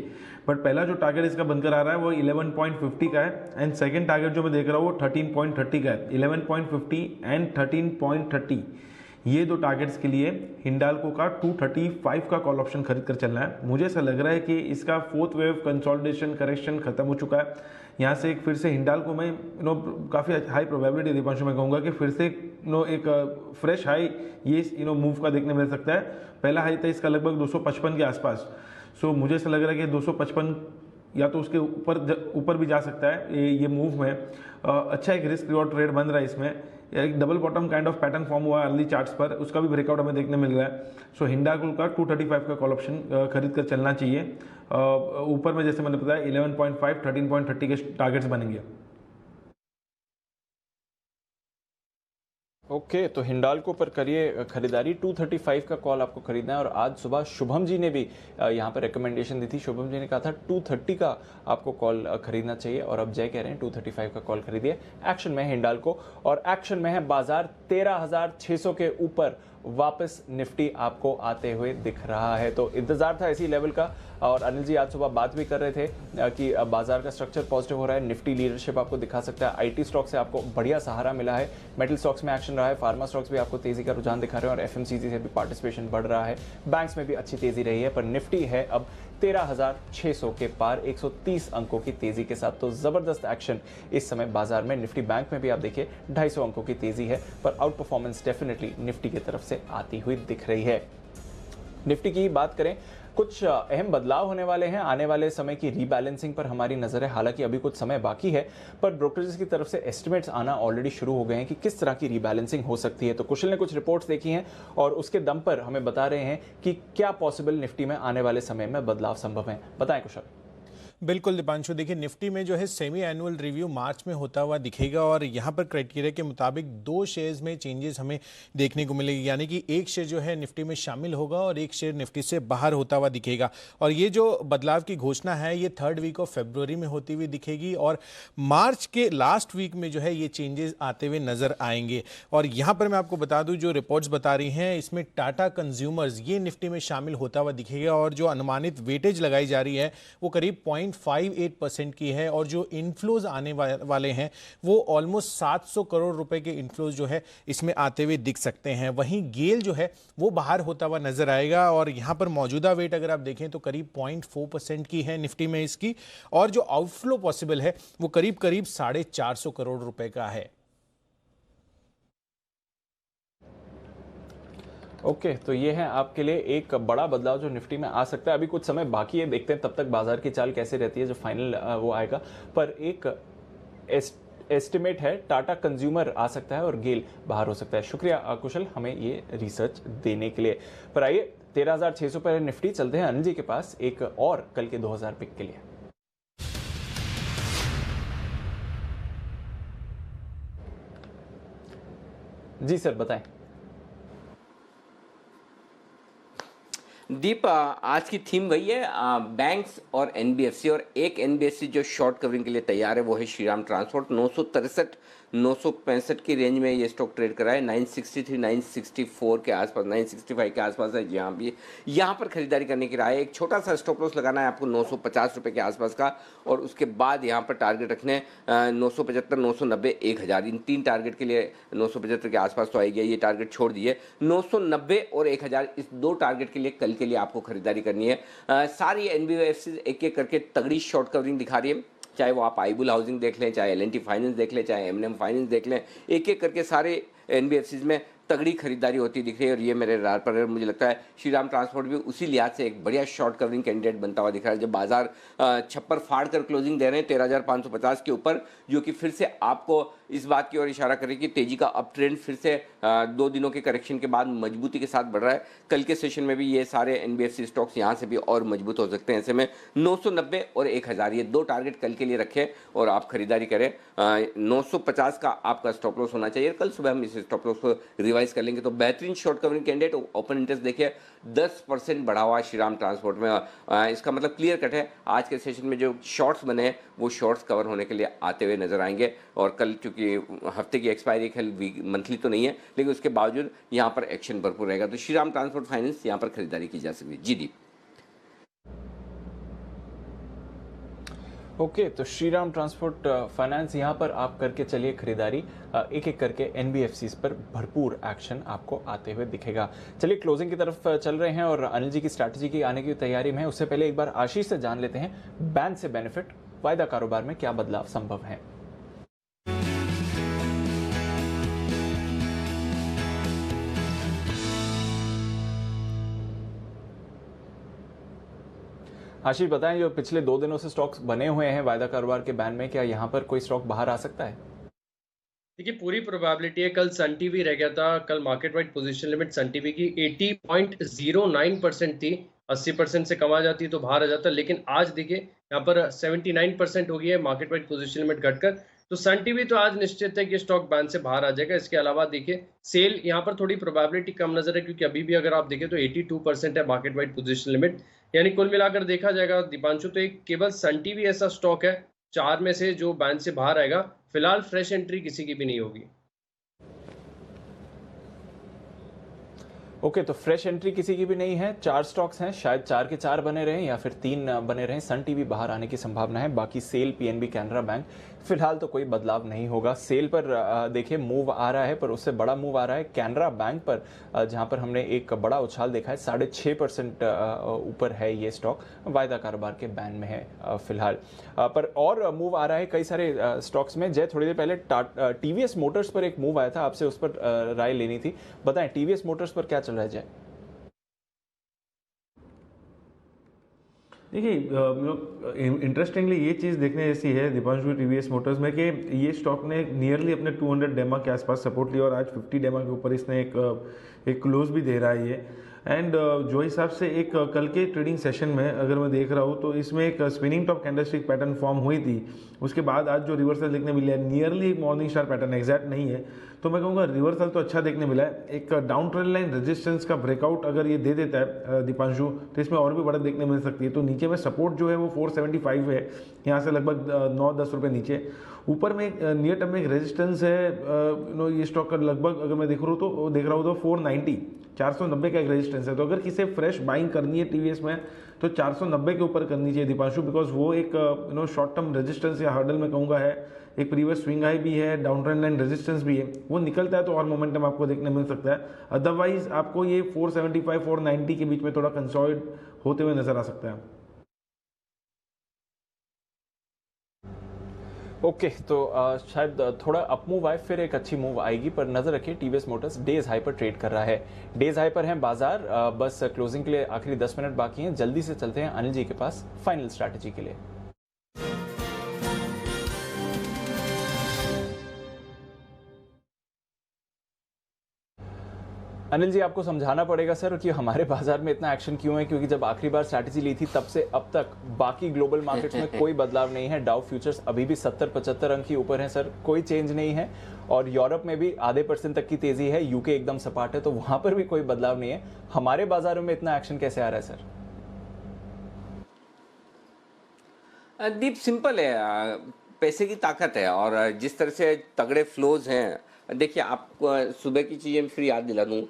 बट पहला जो टारगेट इसका बनकर आ रहा है वो 11.50 का है एंड सेकेंड टारगेट जो मैं देख रहा हूँ वो 13.30 का है। 11.50 एंड 13.30 ये दो टारगेट्स के लिए हिंडाल्को का 235 का कॉल ऑप्शन खरीद कर चलना है। मुझे ऐसा लग रहा है कि इसका फोर्थ वेव कंसोलिडेशन करेक्शन खत्म हो चुका है। यहाँ से एक फिर से हिंडाल्को में काफ़ी हाई प्रोबेबिलिटी दीपांशु मैं कहूँगा कि फिर से एक फ्रेश हाई ये मूव का देखने मिल सकता है। पहला हाई था इसका लगभग 255 के आसपास। सो मुझे ऐसा लग रहा है कि 255 या तो उसके ऊपर भी जा सकता है ये मूव में। अच्छा एक रिस्क रिवॉर्ड ट्रेड बन रहा है इसमें। एक double bottom kind of pattern form हुआ है अर्ली चार्ट्स पर, उसका भी ब्रेकआउट हमें देखने मिल रहा है। सो हिंडाल्को का 235 का कॉल ऑप्शन खरीद कर चलना चाहिए। ऊपर में जैसे मैंने बताया 11.5 13.30 के टारगेट्स बनेंगे। ओके, तो हिंडाल्को पर करिए खरीदारी। 235 का कॉल आपको खरीदना है। और आज सुबह शुभम जी ने भी यहाँ पर रिकमेंडेशन दी थी। शुभम जी ने कहा था 230 का आपको कॉल खरीदना चाहिए और अब जय कह रहे हैं 235 का कॉल खरीदिए। एक्शन में है हिंडाल्को और एक्शन में है बाजार। 13,600 के ऊपर वापस निफ्टी आपको आते हुए दिख रहा है, तो इंतजार था इसी लेवल का। और अनिल जी आज सुबह बात भी कर रहे थे कि बाजार का स्ट्रक्चर पॉजिटिव हो रहा है, निफ्टी लीडरशिप आपको दिखा सकता है। आईटी स्टॉक से आपको बढ़िया सहारा मिला है, मेटल स्टॉक्स में एक्शन रहा है, फार्मा स्टॉक्स भी आपको तेजी का रुझान दिखा रहे हैं और एफएमसीजी से भी पार्टिसिपेशन बढ़ रहा है, बैंक्स में भी अच्छी तेजी रही है। पर निफ्टी है अब 13,600 के पार 130 अंकों की तेजी के साथ, तो जबरदस्त एक्शन इस समय बाजार में। निफ्टी बैंक में भी आप देखिए 250 अंकों की तेजी है, पर आउट परफॉर्मेंस डेफिनेटली निफ्टी की तरफ से आती हुई दिख रही है। निफ्टी की बात करें, कुछ अहम बदलाव होने वाले हैं। आने वाले समय की रीबैलेंसिंग पर हमारी नजर है, हालांकि अभी कुछ समय बाकी है, पर ब्रोकरेजेस की तरफ से एस्टिमेट्स आना ऑलरेडी शुरू हो गए हैं कि किस तरह की रीबैलेंसिंग हो सकती है। तो कुशल ने कुछ रिपोर्ट्स देखी हैं और उसके दम पर हमें बता रहे हैं कि क्या पॉसिबल निफ्टी में आने वाले समय में बदलाव संभव है। बताएं कुशल। बिल्कुल दीपांशु, देखिए निफ्टी में जो है सेमी एनुअल रिव्यू मार्च में होता हुआ दिखेगा और यहाँ पर क्राइटेरिया के मुताबिक 2 शेयर्स में चेंजेस हमें देखने को मिलेगी, यानी कि एक शेयर जो है निफ्टी में शामिल होगा और एक शेयर निफ्टी से बाहर होता हुआ दिखेगा। और ये जो बदलाव की घोषणा है ये 3rd वीक ऑफ फरवरी में होती हुई दिखेगी और मार्च के लास्ट वीक में जो है ये चेंजेस आते हुए नजर आएंगे। और यहाँ पर मैं आपको बता दूँ, जो रिपोर्ट्स बता रही हैं इसमें टाटा कंज्यूमर्स ये निफ्टी में शामिल होता हुआ दिखेगा और जो अनुमानित वेटेज लगाई जा रही है वो करीब 0.58% की है और जो इनफ्लोज आने वाले हैं वो ऑलमोस्ट 700 करोड़ रुपए के इनफ्लोज जो है इसमें आते हुए दिख सकते हैं। वहीं गेल जो है वो बाहर होता हुआ नजर आएगा और यहां पर मौजूदा वेट अगर आप देखें तो करीब 0.4% की है निफ्टी में इसकी, और जो आउटफ्लो पॉसिबल है वो करीब 450 करोड़ रुपए का है। ओके, तो ये है आपके लिए एक बड़ा बदलाव जो निफ्टी में आ सकता है। अभी कुछ समय बाकी है, देखते हैं तब तक बाजार की चाल कैसे रहती है, जो फाइनल वो आएगा। पर एक एस्टिमेट है, टाटा कंज्यूमर आ सकता है और गेल बाहर हो सकता है। शुक्रिया कुशल हमें ये रिसर्च देने के लिए। पर आइए 13,600 पर निफ्टी, चलते हैं अनिल जी के पास एक और कल के 2000 पिक के लिए। जी सर बताएं। दीप, आज की थीम वही है, बैंक्स और एनबीएफसी, और एक एनबीएफसी जो शॉर्ट कवरिंग के लिए तैयार है वो है श्रीराम ट्रांसपोर्ट। 963-965 की रेंज में ये स्टॉक ट्रेड करा है। 963 964 के आसपास, 965 के आसपास है जहाँ भी, यहाँ पर खरीदारी करने की राय है। एक छोटा सा स्टॉप लॉस लगाना है आपको 950 रुपये के आसपास का, और उसके बाद यहाँ पर टारगेट रखने 975 990 1000। इन 3 टारगेट के लिए 975 के आसपास तो आएगी, ये टारगेट छोड़ दिए। 990 और 1000, इस 2 टारगेट के लिए कल के लिए आपको खरीदारी करनी है। सारी एनबीएफसी एक एक करके तगड़ी शॉर्ट कवरिंग दिखा रही है, चाहे वो आप आईबुल हाउसिंग देख लें, चाहे एल&टी फाइनेंस देख लें, चाहे एम&एम फाइनेंस देख लें, एक एक करके सारे एनबीएफसीज में तगड़ी खरीदारी होती दिख रही है। और ये मेरे रार पर है, मुझे लगता है श्रीराम ट्रांसपोर्ट भी उसी लिहाज से एक बढ़िया शॉर्ट कवरिंग कैंडिडेट बनता हुआ दिख रहा है। जब बाजार छप्पर फाड़ कर क्लोजिंग दे रहे हैं 13,550 के ऊपर, जो कि फिर से आपको इस बात की ओर इशारा करे कि तेजी का अप ट्रेंड फिर से 2 दिनों के करेक्शन के बाद मजबूती के साथ बढ़ रहा है। कल के सेशन में भी ये सारे एनबीएफसी स्टॉक्स यहाँ से भी और मजबूत हो सकते हैं। ऐसे में 990 और 1000 ये 2 टारगेट कल के लिए रखें और आप खरीदारी करें। 950 का आपका स्टॉप लॉस होना चाहिए। कल सुबह हम इस स्टॉप लॉस को रिवाइज कर लेंगे तो बेहतरीन short covering candidate open interest देखिए 10% बढ़ा हुआ श्रीराम ट्रांसपोर्ट में। इसका मतलब क्लियर कट है आज के सेशन में जो शॉर्ट्स बने हैं वो शॉर्ट्स कवर होने के लिए आते हुए नजर आएंगे। और कल चूंकि हफ्ते की एक्सपायरी मंथली तो नहीं है लेकिन उसके बावजूद यहाँ पर एक्शन भरपूर रहेगा, तो श्रीराम ट्रांसपोर्ट फाइनेंस यहाँ पर खरीदारी की जा सकती है। जी दीप। ओके तो श्रीराम ट्रांसपोर्ट फाइनेंस यहाँ पर आप करके चलिए खरीदारी। एक एक करके एनबीएफसीज पर भरपूर एक्शन आपको आते हुए दिखेगा। चलिए क्लोजिंग की तरफ चल रहे हैं और अनिल जी की स्ट्रैटेजी की आने की तैयारी में है। उससे पहले एक बार आशीष से जान लेते हैं बैन से बेनिफिट वायदा कारोबार में क्या बदलाव संभव है। आशीष बताएं, जो पिछले 2 दिनों से स्टॉक्स बने हुए हैं वायदा कारोबार के बैन में, क्या यहाँ पर कोई स्टॉक बाहर आ सकता है? देखिए पूरी प्रोबेबिलिटी है। कल सन टीवी रह गया था, कल market wide position limit Sun TV की 80.09% थी, 80% से कम आ जाती तो बाहर आ जाता, लेकिन आज देखिए यहाँ पर 79% हो गई है मार्केट वाइड पोजीशन लिमिट घटकर। तो सन टीवी तो आज निश्चित है कि स्टॉक बैन से बाहर आ जाएगा। इसके अलावा देखिए सेल यहाँ पर थोड़ी प्रोबेबिलिटी कम नजर है क्योंकि अभी भी अगर आप देखें तो 82% है मार्केट वाइड पोजीशन लिमिट, यानी कुल मिलाकर देखा जाएगा दीपांशु तो एक केवल सन टीवी ऐसा स्टॉक है 4 में से जो बैन से बाहर आएगा। फिलहाल फ्रेश एंट्री किसी की भी नहीं होगी। ओके तो फ्रेश एंट्री किसी की भी नहीं है। 4 स्टॉक्स हैं, शायद 4 के 4 बने रहें या फिर 3 बने रहें। सन टीवी बाहर आने की संभावना है, बाकी सेल, पीएनबी, कैनरा बैंक फिलहाल तो कोई बदलाव नहीं होगा। सेल पर देखिए मूव आ रहा है, पर उससे बड़ा मूव आ रहा है कैनरा बैंक पर, जहां पर हमने एक बड़ा उछाल देखा है। 6.5% ऊपर है ये स्टॉक, वायदा कारोबार के बैन में है फिलहाल। पर और मूव आ रहा है कई सारे स्टॉक्स में। जय, थोड़ी देर पहले टीवीएस मोटर्स पर एक मूव आया था, आपसे उस पर राय लेनी थी। बताएं टीवीएस मोटर्स पर क्या चल रहा है जय? देखिए इंटरेस्टिंगली ये चीज़ देखने जैसी है दीपांशु टीवीएस मोटर्स में कि ये स्टॉक ने नियरली अपने 200 डेमा के आसपास सपोर्ट लिया और आज 50 डेमा के ऊपर इसने एक क्लोज भी दे रहा है ये। एंड जो हिसाब से एक कल के ट्रेडिंग सेशन में अगर मैं देख रहा हूँ तो इसमें एक spinning top candlestick pattern form हुई थी, उसके बाद आज जो रिवर्सल देखने मिला है नियरली एक मॉर्निंग स्टार पैटर्न, एग्जैक्ट नहीं है तो मैं कहूँगा रिवर्सल तो अच्छा देखने मिला है। एक डाउन ट्रेंड लाइन रेजिस्टेंस का ब्रेकआउट अगर ये दे देता है दीपांशु तो इसमें और भी बढ़त देखने मिल सकती है। तो नीचे में सपोर्ट जो है वो 475 है, यहाँ से लगभग 9-10 रुपये नीचे। ऊपर में एक नियर टर्म में एक रेजिस्टेंस है ये स्टॉक का लगभग अगर मैं देख रहा हूँ तो 490 490 का एक रेजिस्टेंस है। तो अगर किसी फ्रेश बाइंग करनी है टीवीएस में तो 490 के ऊपर करनी चाहिए दीपांशु, बिकॉज वो एक शॉर्ट टर्म रेजिस्टेंस या हर्डल में कहूँगा है, एक प्रीवियस स्विंग हाई भी है, डाउन ट्रेंड लाइन रेजिस्टेंस भी है, वो निकलता है तो और मोमेंटम आपको देखने मिल सकता है। अदरवाइज आपको ये 475 490 के बीच में थोड़ा कंसोलिडेट होते हुए नजर आ सकता है। ओके तो शायद थोड़ा अप मूव आए, फिर एक अच्छी मूव आएगी, पर नजर रखिए टीवीएस मोटर्स डेज हाई पर ट्रेड कर रहा है। डेज हाई पर है बाजार। बस क्लोजिंग के लिए आखिरी 10 मिनट बाकी हैं, जल्दी से चलते हैं अनिल जी के पास फाइनल स्ट्रैटेजी के लिए। अनिल जी, आपको समझाना पड़ेगा सर कि हमारे बाजार में इतना एक्शन क्यों है, क्योंकि जब आखिरी बार स्ट्रैटेजी ली थी तब से अब तक बाकी ग्लोबल मार्केट्स में कोई बदलाव नहीं है। डाउ फ्यूचर्स अभी भी 70-75 अंक ही ऊपर हैं सर, कोई चेंज नहीं है। और यूरोप में भी आधे % तक की तेजी है, यूके एकदम सपाट है, तो वहां पर भी कोई बदलाव नहीं है। हमारे बाजारों में इतना एक्शन कैसे आ रहा है सर? दीप सिंपल है, पैसे की ताकत है और जिस तरह से तगड़े फ्लोज हैं। देखिए आपको सुबह की चीज़ें फिर याद दिला दूँ,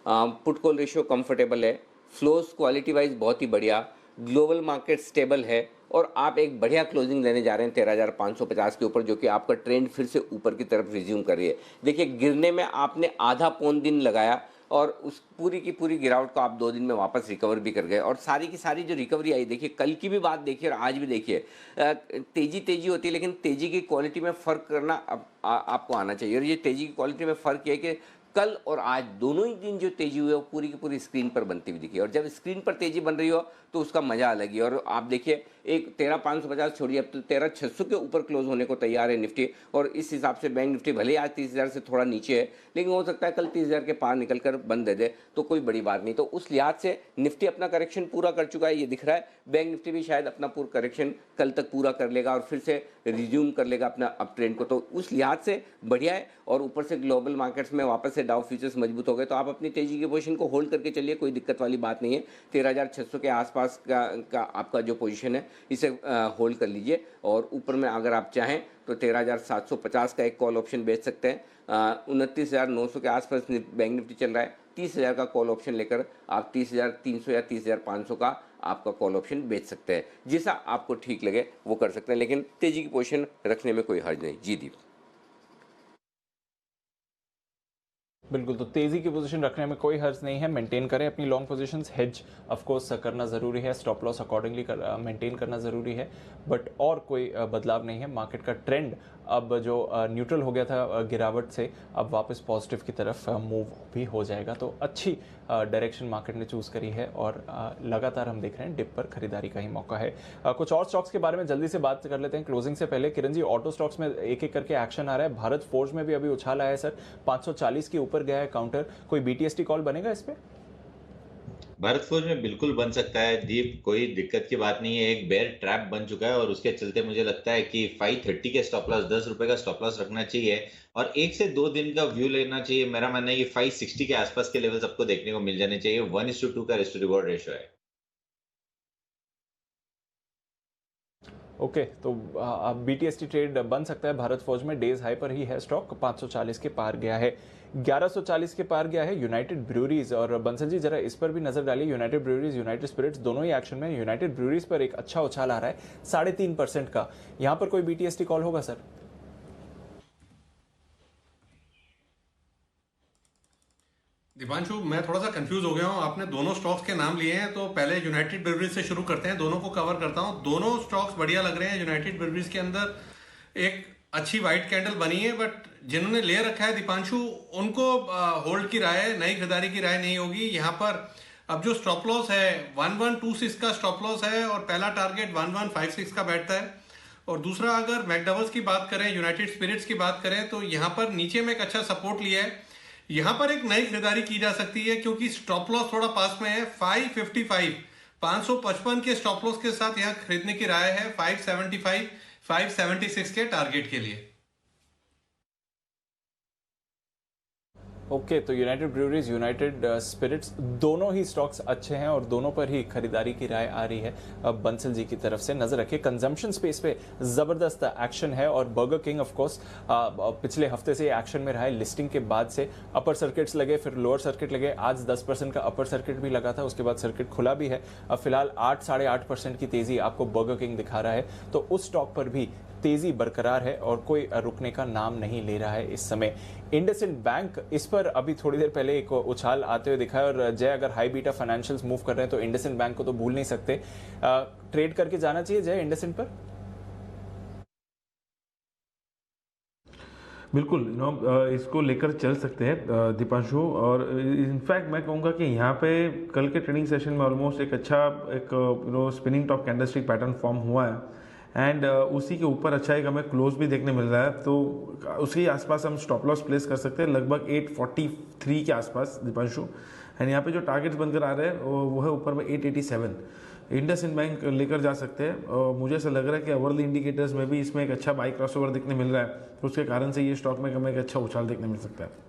पुट कॉल रेशियो कंफर्टेबल है, फ्लोज क्वालिटी वाइज बहुत ही बढ़िया, ग्लोबल मार्केट स्टेबल है और आप एक बढ़िया क्लोजिंग लेने जा रहे हैं 13,550 के ऊपर, जो कि आपका ट्रेंड फिर से ऊपर की तरफ रिज्यूम कर रही है। देखिए गिरने में आपने आधा पौन दिन लगाया और उस पूरी की पूरी गिरावट को आप 2 दिन में वापस रिकवर भी कर गए और सारी की सारी जो रिकवरी आई, देखिए कल की भी बात देखिए और आज भी देखिए, तेजी होती है लेकिन तेजी की क्वालिटी में फ़र्क करना आपको आना चाहिए। और ये तेजी की क्वालिटी में फ़र्क ये है कि कल और आज दोनों ही दिन जो तेजी हुई है वो पूरी की पूरी स्क्रीन पर बनती हुई दिखी, और जब स्क्रीन पर तेजी बन रही हो तो उसका मजा अलग ही। और आप देखिए एक 13,550 छोड़िए, अब तो 13,600 के ऊपर क्लोज होने को तैयार है निफ्टी। और इस हिसाब से बैंक निफ्टी भले ही आज 30,000 से थोड़ा नीचे है, लेकिन हो सकता है कल 30,000 के पार निकल कर बंद दे दे, तो कोई बड़ी बात नहीं। तो उस लिहाज से निफ्टी अपना करेक्शन पूरा कर चुका है, ये दिख रहा है। बैंक निफ्टी भी शायद अपना पूरा करेक्शन कल तक पूरा कर लेगा और फिर से रिज्यूम कर लेगा अपना अप ट्रेंड को, तो उस लिहाज से बढ़िया है। और ऊपर से ग्लोबल मार्केट्स में वापस से डाउ फ्यूचर्स मजबूत हो गए, तो आप अपनी तेजी की पोजीशन को होल्ड करके चलिए, कोई दिक्कत वाली बात नहीं है। 13,600 के आसपास का आपका जो पोजीशन है इसे होल्ड कर लीजिए। और ऊपर में अगर आप चाहें तो 13,750 का एक कॉल ऑप्शन बेच सकते हैं। 29,900 के आसपास बैंक निफ्टी चल रहा है, 30,000 का कॉल ऑप्शन लेकर आप 30,300 या 30,500 का आपका कॉल ऑप्शन बेच सकते हैं। जैसा आपको ठीक लगे वो कर सकते हैं, लेकिन तेजी की पोजीशन रखने में कोई हर्ज नहीं। जी दीप। बिल्कुल, तो तेजी की पोजीशन रखने में कोई हर्ज नहीं है, मेंटेन करें अपनी long positions. Hedge of course करना ज़रूरी है, स्टॉप लॉस अकॉर्डिंगली मेंटेन करना ज़रूरी है, बट और कोई बदलाव नहीं है। मार्केट का ट्रेंड अब जो न्यूट्रल हो गया था गिरावट से, अब वापस पॉजिटिव की तरफ मूव भी हो जाएगा। तो अच्छी डायरेक्शन मार्केट ने चूज़ करी है और लगातार हम देख रहे हैं डिप पर खरीदारी का ही मौका है। कुछ और स्टॉक्स के बारे में जल्दी से बात कर लेते हैं क्लोजिंग से पहले। किरण जी, ऑटो स्टॉक्स में एक एक करके एक्शन आ रहा है। भारत फोर्ज में भी अभी उछाल आया है सर, 540 के ऊपर गया है काउंटर। कोई BTST कॉल बनेगा इस पे? भारत फोर्ज में बिल्कुल बन सकता है दीप, कोई दिक्कत की बात नहीं है। एक बेयर ट्रैप बन चुका है और उसके चलते मुझे लगता है कि 530 के स्टॉप लॉस, 10 रुपए का स्टॉप लॉस रखना चाहिए और 1 से 2 दिन का व्यू लेना चाहिए। मेरा मानना है कि 560 के आसपास के लेवल्स आपको देखने को मिल जाने चाहिए। 1:2 का रिस्क टू रिवॉर्ड रेशियो है। ओके, तो BTST ट्रेड बन सकता है भारत फौज में। डेज हाई पर ही है स्टॉक, 540 के पार गया है, 1140 के पार गया है यूनाइटेड ब्रूरीज। और बंसल जी जरा इस पर भी नजर डालिए, यूनाइटेड ब्रूरीज, यूनाइटेड स्पिरिट्स दोनों ही एक्शन में। यूनाइटेड ब्रूरीज पर एक अच्छा उछाल आ रहा है 3.5% का, यहाँ पर कोई BTST कॉल होगा सर? दीपांशु, मैं थोड़ा सा कंफ्यूज हो गया हूँ। आपने दोनों स्टॉक्स के नाम लिए हैं, तो पहले यूनाइटेड ब्रूरीज से शुरू करते हैं, दोनों को कवर करता हूँ। दोनों स्टॉक्स बढ़िया लग रहे हैं। यूनाइटेड ब्रूरीज के अंदर एक अच्छी व्हाइट कैंडल बनी है, बट जिन्होंने ले रखा है दीपांशु, उनको होल्ड की राय, नई खरीदारी की राय नहीं होगी। यहाँ पर अब जो स्टॉप लॉस है 1126 का स्टॉप लॉस है और पहला टारगेट 1156 का बैठता है। और दूसरा, अगर मैकडॉवेल्स की बात करें, यूनाइटेड स्पिरिट्स की बात करें, तो यहाँ पर नीचे में एक अच्छा सपोर्ट लिया है। यहाँ पर एक नई खरीदारी की जा सकती है क्योंकि स्टॉप लॉस थोड़ा पास में है। 555 555 के स्टॉप लॉस के साथ यहाँ खरीदने की राय है। 575 576 के टारगेट के लिए। ओके, तो यूनाइटेड ब्रूरीज, यूनाइटेड स्पिरिट्स दोनों ही स्टॉक्स अच्छे हैं और दोनों पर ही खरीदारी की राय आ रही है। अब बंसल जी की तरफ से नजर रखिए, कंजम्पशन स्पेस पे जबरदस्त एक्शन है और बर्गर किंग ऑफ कोर्स पिछले हफ्ते से एक्शन में रहा है। लिस्टिंग के बाद से अपर सर्किट्स लगे, फिर लोअर सर्किट लगे, आज 10% का अपर सर्किट भी लगा था, उसके बाद सर्किट खुला भी है। अब फिलहाल 8-8.5% की तेजी आपको बर्गर किंग दिखा रहा है, तो उस स्टॉक पर भी तेजी बरकरार है और कोई रुकने का नाम नहीं ले रहा है इस समय। इंडसइंड बैंक, इस पर अभी थोड़ी देर पहले एक उछाल आते हुए दिखा है और जय अगर हाई बीटा फाइनेंशियल्स मूव कर रहे हैं तो इंडसइंड बैंक को तो भूल नहीं सकते। ट्रेड करके जाना चाहिए जय इंडसइंड पर? बिल्कुल, इसको लेकर चल सकते हैं दीपांशु। और इनफैक्ट मैं कहूँगा कि यहाँ पे कल के ट्रेडिंग सेशन में ऑलमोस्ट एक अच्छा एक spinning top candlestick pattern form हुआ है एंड उसी के ऊपर अच्छा एक हमें क्लोज भी देखने मिल रहा है, तो उसके आसपास हम स्टॉप लॉस प्लेस कर सकते हैं लगभग 843 के आसपास दीपांशु। एंड यहाँ पे जो टारगेट्स बनकर आ रहे हैं वो है ऊपर में 887। इंडसइंड बैंक लेकर जा सकते हैं और मुझे ऐसा लग रहा है कि अवर्ली इंडिकेटर्स में भी इसमें एक अच्छा बाई क्रॉसओवर देखने मिल रहा है, तो उसके कारण से ये स्टॉक में हमें एक अच्छा उछाल देखने मिल सकता है।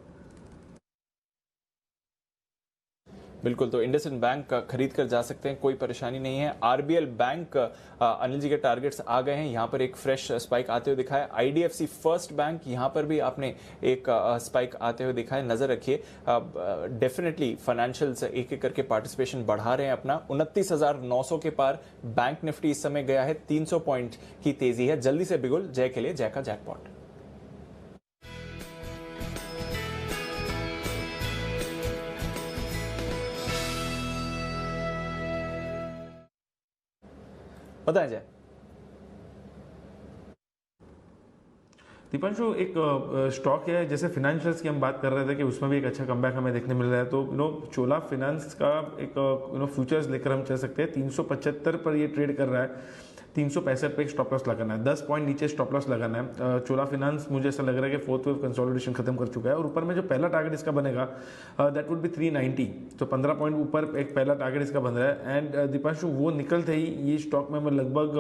बिल्कुल, तो इंडसइंड बैंक खरीद कर जा सकते हैं, कोई परेशानी नहीं है। आरबीएल बैंक, अनिल जी के टारगेट्स आ गए हैं, यहाँ पर एक फ्रेश स्पाइक आते हुए दिखा है। आईडीएफसी फर्स्ट बैंक, यहाँ पर भी आपने एक स्पाइक आते हुए दिखा है, नजर रखिए। डेफिनेटली फाइनेंशियल्स एक एक करके पार्टिसिपेशन बढ़ा रहे हैं अपना। 29,900 के पार बैंक निफ्टी इस समय गया है, 300 पॉइंट की तेजी है। जल्दी से बिगुल जय के लिए, जय का जैकपॉट। बताएं जय। दीपांशु, एक स्टॉक है जैसे फाइनेंशियल्स की हम बात कर रहे थे कि उसमें भी एक अच्छा कमबैक हमें देखने मिल रहा है, तो चोला फाइनेंस का एक फ्यूचर्स लेकर हम चल सकते हैं। 375 पर ये ट्रेड कर रहा है। 365 पे एक स्टॉप लॉस लगाना है, 10 पॉइंट नीचे स्टॉप लॉस लगाना है। चोला फाइनेंस मुझे ऐसा लग रहा है कि फोर्थ वेव कंसोलिडेशन खत्म कर चुका है और ऊपर में जो पहला टारगेट इसका बनेगा दैट वुड बी 390, तो 15 पॉइंट ऊपर एक पहला टारगेट इसका बन रहा है। एंड दीपांशु वो निकलते ही ये स्टॉक में लगभग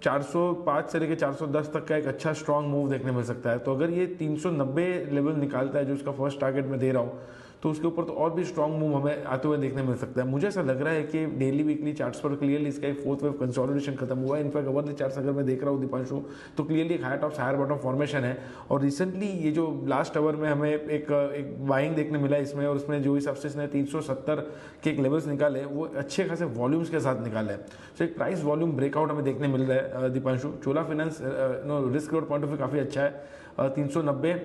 405 से लेकर 410 तक का एक अच्छा स्ट्रॉन्ग मूव देखने मिल सकता है। तो अगर ये 390 लेवल निकालता है जो इसका फर्स्ट टारगेट मैं दे रहा हूँ, तो उसके ऊपर तो और भी स्ट्रॉन्ग मूव हमें आते हुए देखने मिल सकता है। मुझे ऐसा लग रहा है कि डेली वीकली चार्ट्स पर क्लियरली इसका एक फोर्थ वेव कंसोलिडेशन खत्म हुआ है। इनफैक्ट अवर द चार्ट्स अगर मैं देख रहा हूँ दीपांशु, तो क्लियरली एक higher top higher bottom formation है। और रिसेंटली ये जो लास्ट आवर में हमें एक बाइंग देखने मिला इसमें, और उसमें जो हिसाब से इसने 370 के एक लेवल्स निकाले वो अच्छे खासे वॉल्यूम्स के साथ निकाले हैं। तो एक प्राइस वॉल्यूम ब्रेकआउट हमें देखने मिल रहा है Deepanshu. Chola finance risk reward point of view काफ़ी अच्छा है। 390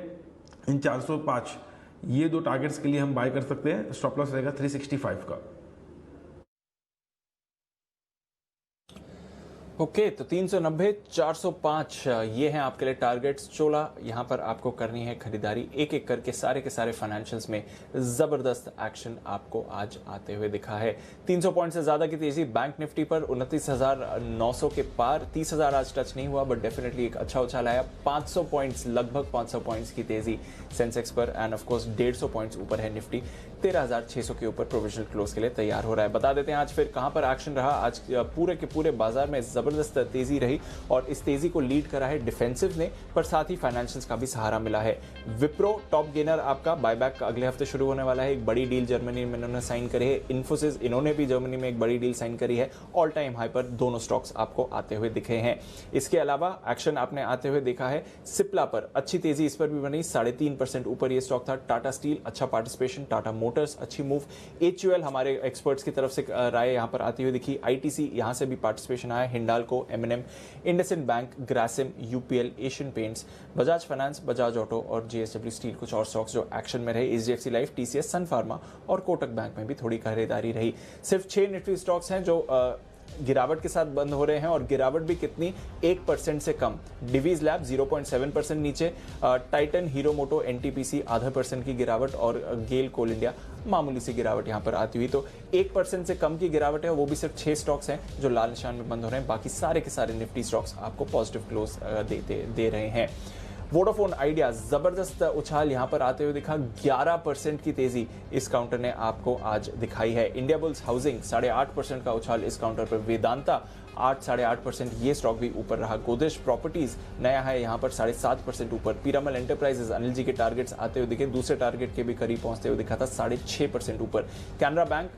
इन 405 ये दो टारगेट्स के लिए हम बाय कर सकते हैं। स्टॉप लॉस रहेगा 365 का। ओके, तो 390 405 ये हैं आपके लिए टारगेट्स। चोला यहाँ पर आपको करनी है खरीदारी, एक एक करके सारे के सारे फाइनेंशियल्स में जबरदस्त एक्शन आपको आज आते हुए दिखा है। 300 पॉइंट से ज्यादा की तेजी बैंक निफ्टी पर 29,900 के पार। 30,000 आज टच नहीं हुआ बट डेफिनेटली एक अच्छा उछाल आया। 500 पॉइंट्स, लगभग 500 पॉइंट्स की तेजी सेंसेक्स पर एंड ऑफ कोर्स 150 पॉइंट्स ऊपर है निफ्टी। 13,600 के ऊपर प्रोविजनल क्लोज के लिए तैयार हो रहा है। बता देते हैं आज फिर कहां पर एक्शन रहा। आज पूरे के पूरे बाजार में जबरदस्त तेजी रही और इस तेजी को लीड करा है डिफेंसिव ने, पर साथ ही फाइनेंशियल्स का भी सहारा मिला है। विप्रो टॉप गेनर आपका, बायबैक का अगले हफ्ते शुरू होने वाला है। एक बड़ी डील जर्मनी में इन्होंने साइन करी है। इन्फोसिस इन्होंने भी जर्मनी में एक बड़ी डील साइन करी है। ऑल टाइम हाई पर दोनों स्टॉक्स आपको आते हुए दिखे हैं। इसके अलावा एक्शन आपने आते हुए देखा है सिप्ला पर, अच्छी तेजी इस पर भी बनी। 3.5% ऊपर ये स्टॉक था। टाटा स्टील अच्छा पार्टिसिपेशन, टाटा मोटर्स अच्छी मूव। HUL हमारे एक्सपर्ट्स की तरफ से राय यहां पर आती हुई दिखी। ITC यहां से भी पार्टिसिपेशन आया। Hindalco, M&M, IndusInd bank, Grasim, UPL, Asian paints, Bajaj finance, Bajaj auto और JSW स्टील कुछ और स्टॉक्स जो एक्शन में रहे। HDFC लाइफ, TCS, सन फार्मा और कोटक बैंक में भी थोड़ी खरीदारी रही। सिर्फ 6 निफ्टी स्टॉक्स हैं जो गिरावट के साथ बंद हो रहे हैं और गिरावट भी कितनी, 1% से कम। डिवीज लैब 0.7% नीचे, टाइटन, हीरो मोटो, NTPC 0.5% की गिरावट और गेल कोल इंडिया मामूली सी गिरावट यहां पर आती हुई। तो 1% से कम की गिरावट है, वो भी सिर्फ 6 स्टॉक्स हैं जो लाल निशान में बंद हो रहे हैं। बाकी सारे के सारे निफ्टी स्टॉक्स आपको पॉजिटिव क्लोज दे रहे हैं। वोडाफोन आइडिया जबरदस्त उछाल यहां पर आते हुए दिखा। 11% की तेजी इस काउंटर ने आपको आज दिखाई है। इंडिया बुल्स हाउसिंग 8.5% का उछाल इस काउंटर पर। वेदांता 8-8.5% ये स्टॉक भी ऊपर रहा। गोदरेज प्रॉपर्टीज नया है यहाँ पर 7.5% ऊपर। पीरामल एंटरप्राइजेज अनिल जी के टारगेट्स आते हुए दिखे, दूसरे टारगेट के भी करीब पहुंचते हुए दिखा था, 6.5% ऊपर। कैनरा बैंक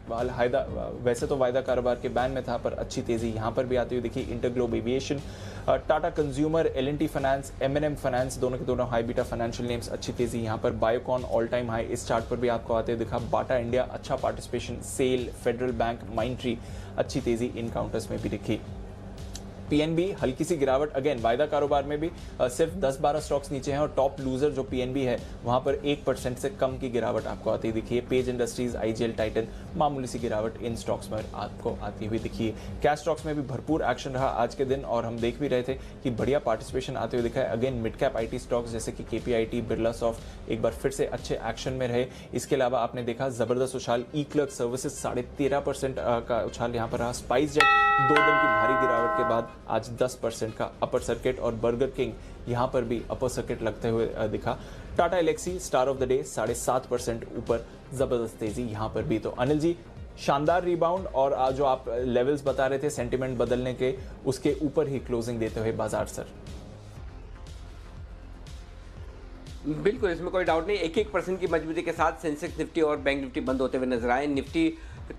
वैसे तो वायदा कारोबार के बैन में था पर अच्छी तेजी यहाँ पर भी आती हुई दिखी। InterGlobe aviation, Tata consumer, L&T finance, M&M finance, दोनों के दोनों हाई बीटा फाइनेंशियल नेम्स, अच्छी तेजी यहाँ पर। बायोकॉन ऑल टाइम हाई इस चार्ट पर भी आपको आते दिखा। बाटा इंडिया अच्छा participation. SAIL, Federal Bank, Myntra अच्छी तेजी इन काउंटर्स में भी दिखी। PNB हल्की सी गिरावट, अगेन वायदा कारोबार में भी सिर्फ 10-12 स्टॉक्स नीचे हैं और टॉप लूजर जो PNB है वहां पर 1% से कम की गिरावट आपको आती दिखी है। पेज इंडस्ट्रीज, IGL, टाइटन मामूली सी गिरावट इन स्टॉक्स में आपको आती हुई दिखी है। कैश स्टॉक्स में भी भरपूर एक्शन रहा आज के दिन और हम देख भी रहे थे कि बढ़िया पार्टिसिपेशन आते हुए दिखा है। Again mid cap IT stocks जैसे कि KPIT, बिरला सॉफ्ट एक बार फिर से अच्छे एक्शन में रहे। इसके अलावा आपने देखा जबरदस्त उछाल E-क्लर्क सर्विसेज 13.5% का उछाल यहाँ पर रहा। स्पाइस जेट 2 दिन की भारी गिरावट के बाद आज 10% का अपर सर्किट और बर्गर किंग यहां पर भी अपर सर्किट लगते हुए दिखा। Tata Elxsi star of the day 7.5% ऊपर, जबरदस्त तेजी यहां पर भी। तो अनिल जी शानदार रिबाउंड और आज जो आप लेवल्स बता रहे थे सेंटिमेंट बदलने के, उसके ऊपर ही क्लोजिंग देते हुए बाजार सर। बिल्कुल, इसमें कोई डाउट नहीं। 1% की मजबूती के साथ सेंसेक्स, निफ्टी और बैंक निफ्टी बंद होते हुए नजर आए। निफ्टी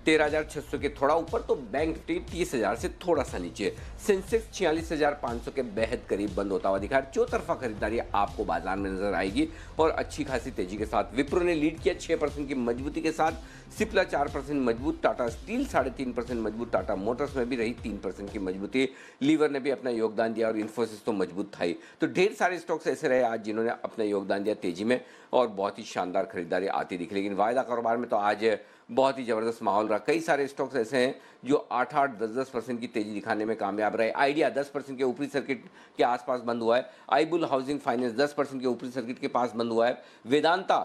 13,600 के थोड़ा ऊपर तो बैंक निफ्टी 30,000 से थोड़ा सा नीचे। सेंसेक्स 46,500 के बेहद करीब बंद होता हुआ दिखा। चौतरफा खरीदारी आपको बाजार में नजर आएगी और अच्छी खासी तेजी के साथ। विप्रो ने लीड किया 6% की मजबूती के साथ। सिप्ला 4% मजबूत। टाटा स्टील 3.5% मजबूत। टाटा मोटर्स में भी रही 3% की मजबूती। लीवर ने भी अपना योगदान दिया और इन्फोसिस तो मजबूत था ही। तो ढेर सारे स्टॉक्स ऐसे रहे आज जिन्होंने अपना योगदान दिया तेजी में और बहुत ही शानदार खरीदारी आती दिखी। लेकिन वायदा कारोबार में तो आज बहुत ही जबरदस्त माहौल रहा। कई सारे स्टॉक्स ऐसे हैं जो 8-8, 10-10% की तेजी दिखाने में कामयाब रहे। आइडिया 10% के ऊपरी सर्किट के आसपास बंद हुआ है। आईबुल हाउसिंग फाइनेंस 10% के ऊपरी सर्किट के पास बंद हुआ है। वेदांता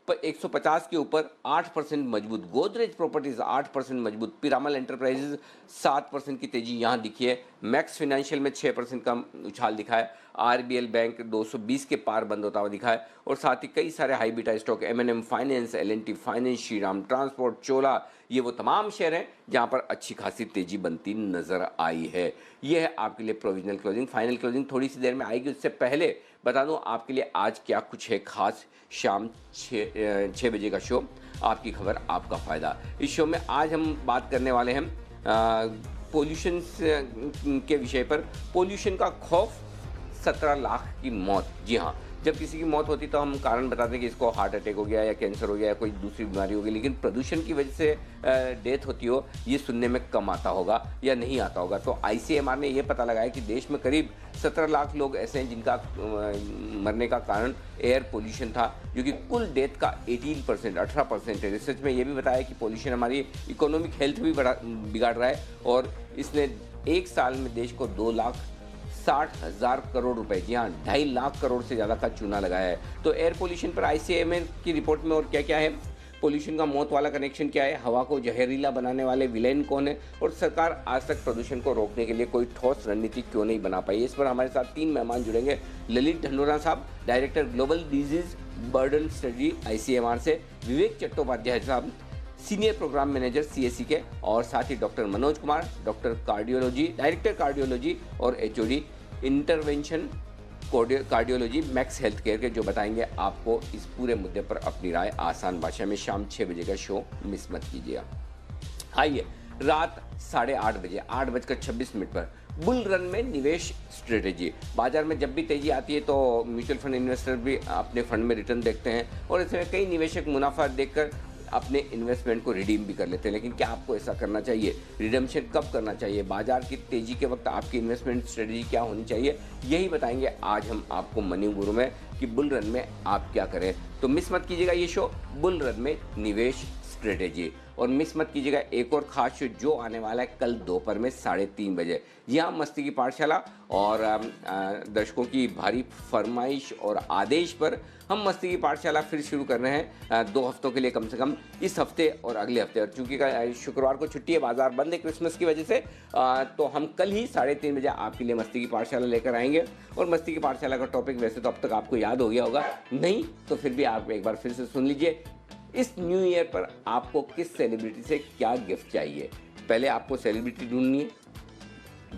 150 के ऊपर 8% मजबूत, गोदरेज प्रॉपर्टीज 8% मजबूत, पिरामल एंटरप्राइजेज 7% की तेजी यहाँ दिखी है, मैक्स फाइनेंशियल में 6% का उछाल दिखा है, आरबीएल बैंक 220 के पार बंद होता हुआ दिखा है और साथ ही कई सारे high beta stock MNM finance, LNT finance, Shriram transport, Chola, ये वो तमाम शेयर हैं जहां पर अच्छी खासी तेजी बनती नजर आई है। ये है आपके लिए प्रोविजनल क्लोजिंग। फाइनल क्लोजिंग थोड़ी सी देर में आएगी, उससे पहले बता दूं आपके लिए आज क्या कुछ है खास। शाम 6 बजे का शो, आपकी खबर आपका फ़ायदा। इस शो में आज हम बात करने वाले हैं पोल्यूशन के विषय पर। पोल्यूशन का खौफ, 17 लाख की मौत। जी हाँ, जब किसी की मौत होती तो हम कारण बताते हैं कि इसको हार्ट अटैक हो गया या कैंसर हो गया या कोई दूसरी बीमारी हो गई, लेकिन प्रदूषण की वजह से डेथ होती हो, ये सुनने में कम आता होगा या नहीं आता होगा। तो आईसीएमआर ने ये पता लगाया कि देश में करीब 17 लाख लोग ऐसे हैं जिनका मरने का कारण एयर पोल्यूशन था, जो कि कुल डेथ का 18% है। रिसर्च में ये भी बताया कि पोल्यूशन हमारी इकोनॉमिक हेल्थ भी बिगाड़ रहा है और इसने एक साल में देश को 2,60,000 करोड़ रुपए, जी हाँ 2.5 लाख करोड़ से ज़्यादा का चूना लगाया है। तो एयर पोल्यूशन पर आईसीएमआर की रिपोर्ट में और क्या क्या है, पोल्यूशन का मौत वाला कनेक्शन क्या है, हवा को जहरीला बनाने वाले विलेन कौन है और सरकार आज तक प्रदूषण को रोकने के लिए कोई ठोस रणनीति क्यों नहीं बना पाई। इस पर हमारे साथ 3 मेहमान जुड़ेंगे। ललित ढंडोरा साहब, director global disease burden study ICMR से, विवेक चट्टोपाध्याय साहब, सीनियर प्रोग्राम मैनेजर सीएससी के, और साथ ही doctor Manoj Kumar, director cardiology और HOD intervention cardiology Max Health Care के, जो बताएंगे आपको इस पूरे मुद्दे पर अपनी राय आसान भाषा में। शाम 6 बजे का शो मिस मत कीजिएगा। आइए, रात 8:30 बजे 8:26 पर बुल रन में निवेश स्ट्रेटेजी। बाजार में जब भी तेजी आती है तो म्यूचुअल फंड इन्वेस्टर भी अपने फंड में रिटर्न देखते हैं और इसमें कई निवेशक मुनाफा देखकर अपने इन्वेस्टमेंट को रिडीम भी कर लेते हैं। लेकिन क्या आपको ऐसा करना चाहिए? रिडम्पशन कब करना चाहिए? बाजार की तेजी के वक्त आपकी इन्वेस्टमेंट स्ट्रेटजी क्या होनी चाहिए? यही बताएंगे आज हम आपको मनी गुरु में कि बुल रन में आप क्या करें। तो मिस मत कीजिएगा ये शो, बुल रन में निवेश स्ट्रेटेजी। और मिस मत कीजिएगा एक और खास शो जो आने वाला है कल दोपहर में 3:30 बजे। यहाँ मस्ती की पाठशाला और दर्शकों की भारी फरमाइश और आदेश पर हम मस्ती की पाठशाला फिर शुरू कर रहे हैं 2 हफ्तों के लिए कम से कम, इस हफ्ते और अगले हफ्ते। और चूंकि शुक्रवार को छुट्टी है, बाजार बंद है क्रिसमस की वजह से, तो हम कल ही 3:30 बजे आपके लिए मस्ती की पाठशाला लेकर आएंगे। और मस्ती की पाठशाला का टॉपिक वैसे तो अब तक आपको याद हो गया होगा, नहीं तो फिर भी आप एक बार फिर से सुन लीजिए। इस न्यू ईयर पर आपको किस सेलिब्रिटी से क्या गिफ्ट चाहिए? पहले आपको सेलिब्रिटी ढूंढनी है,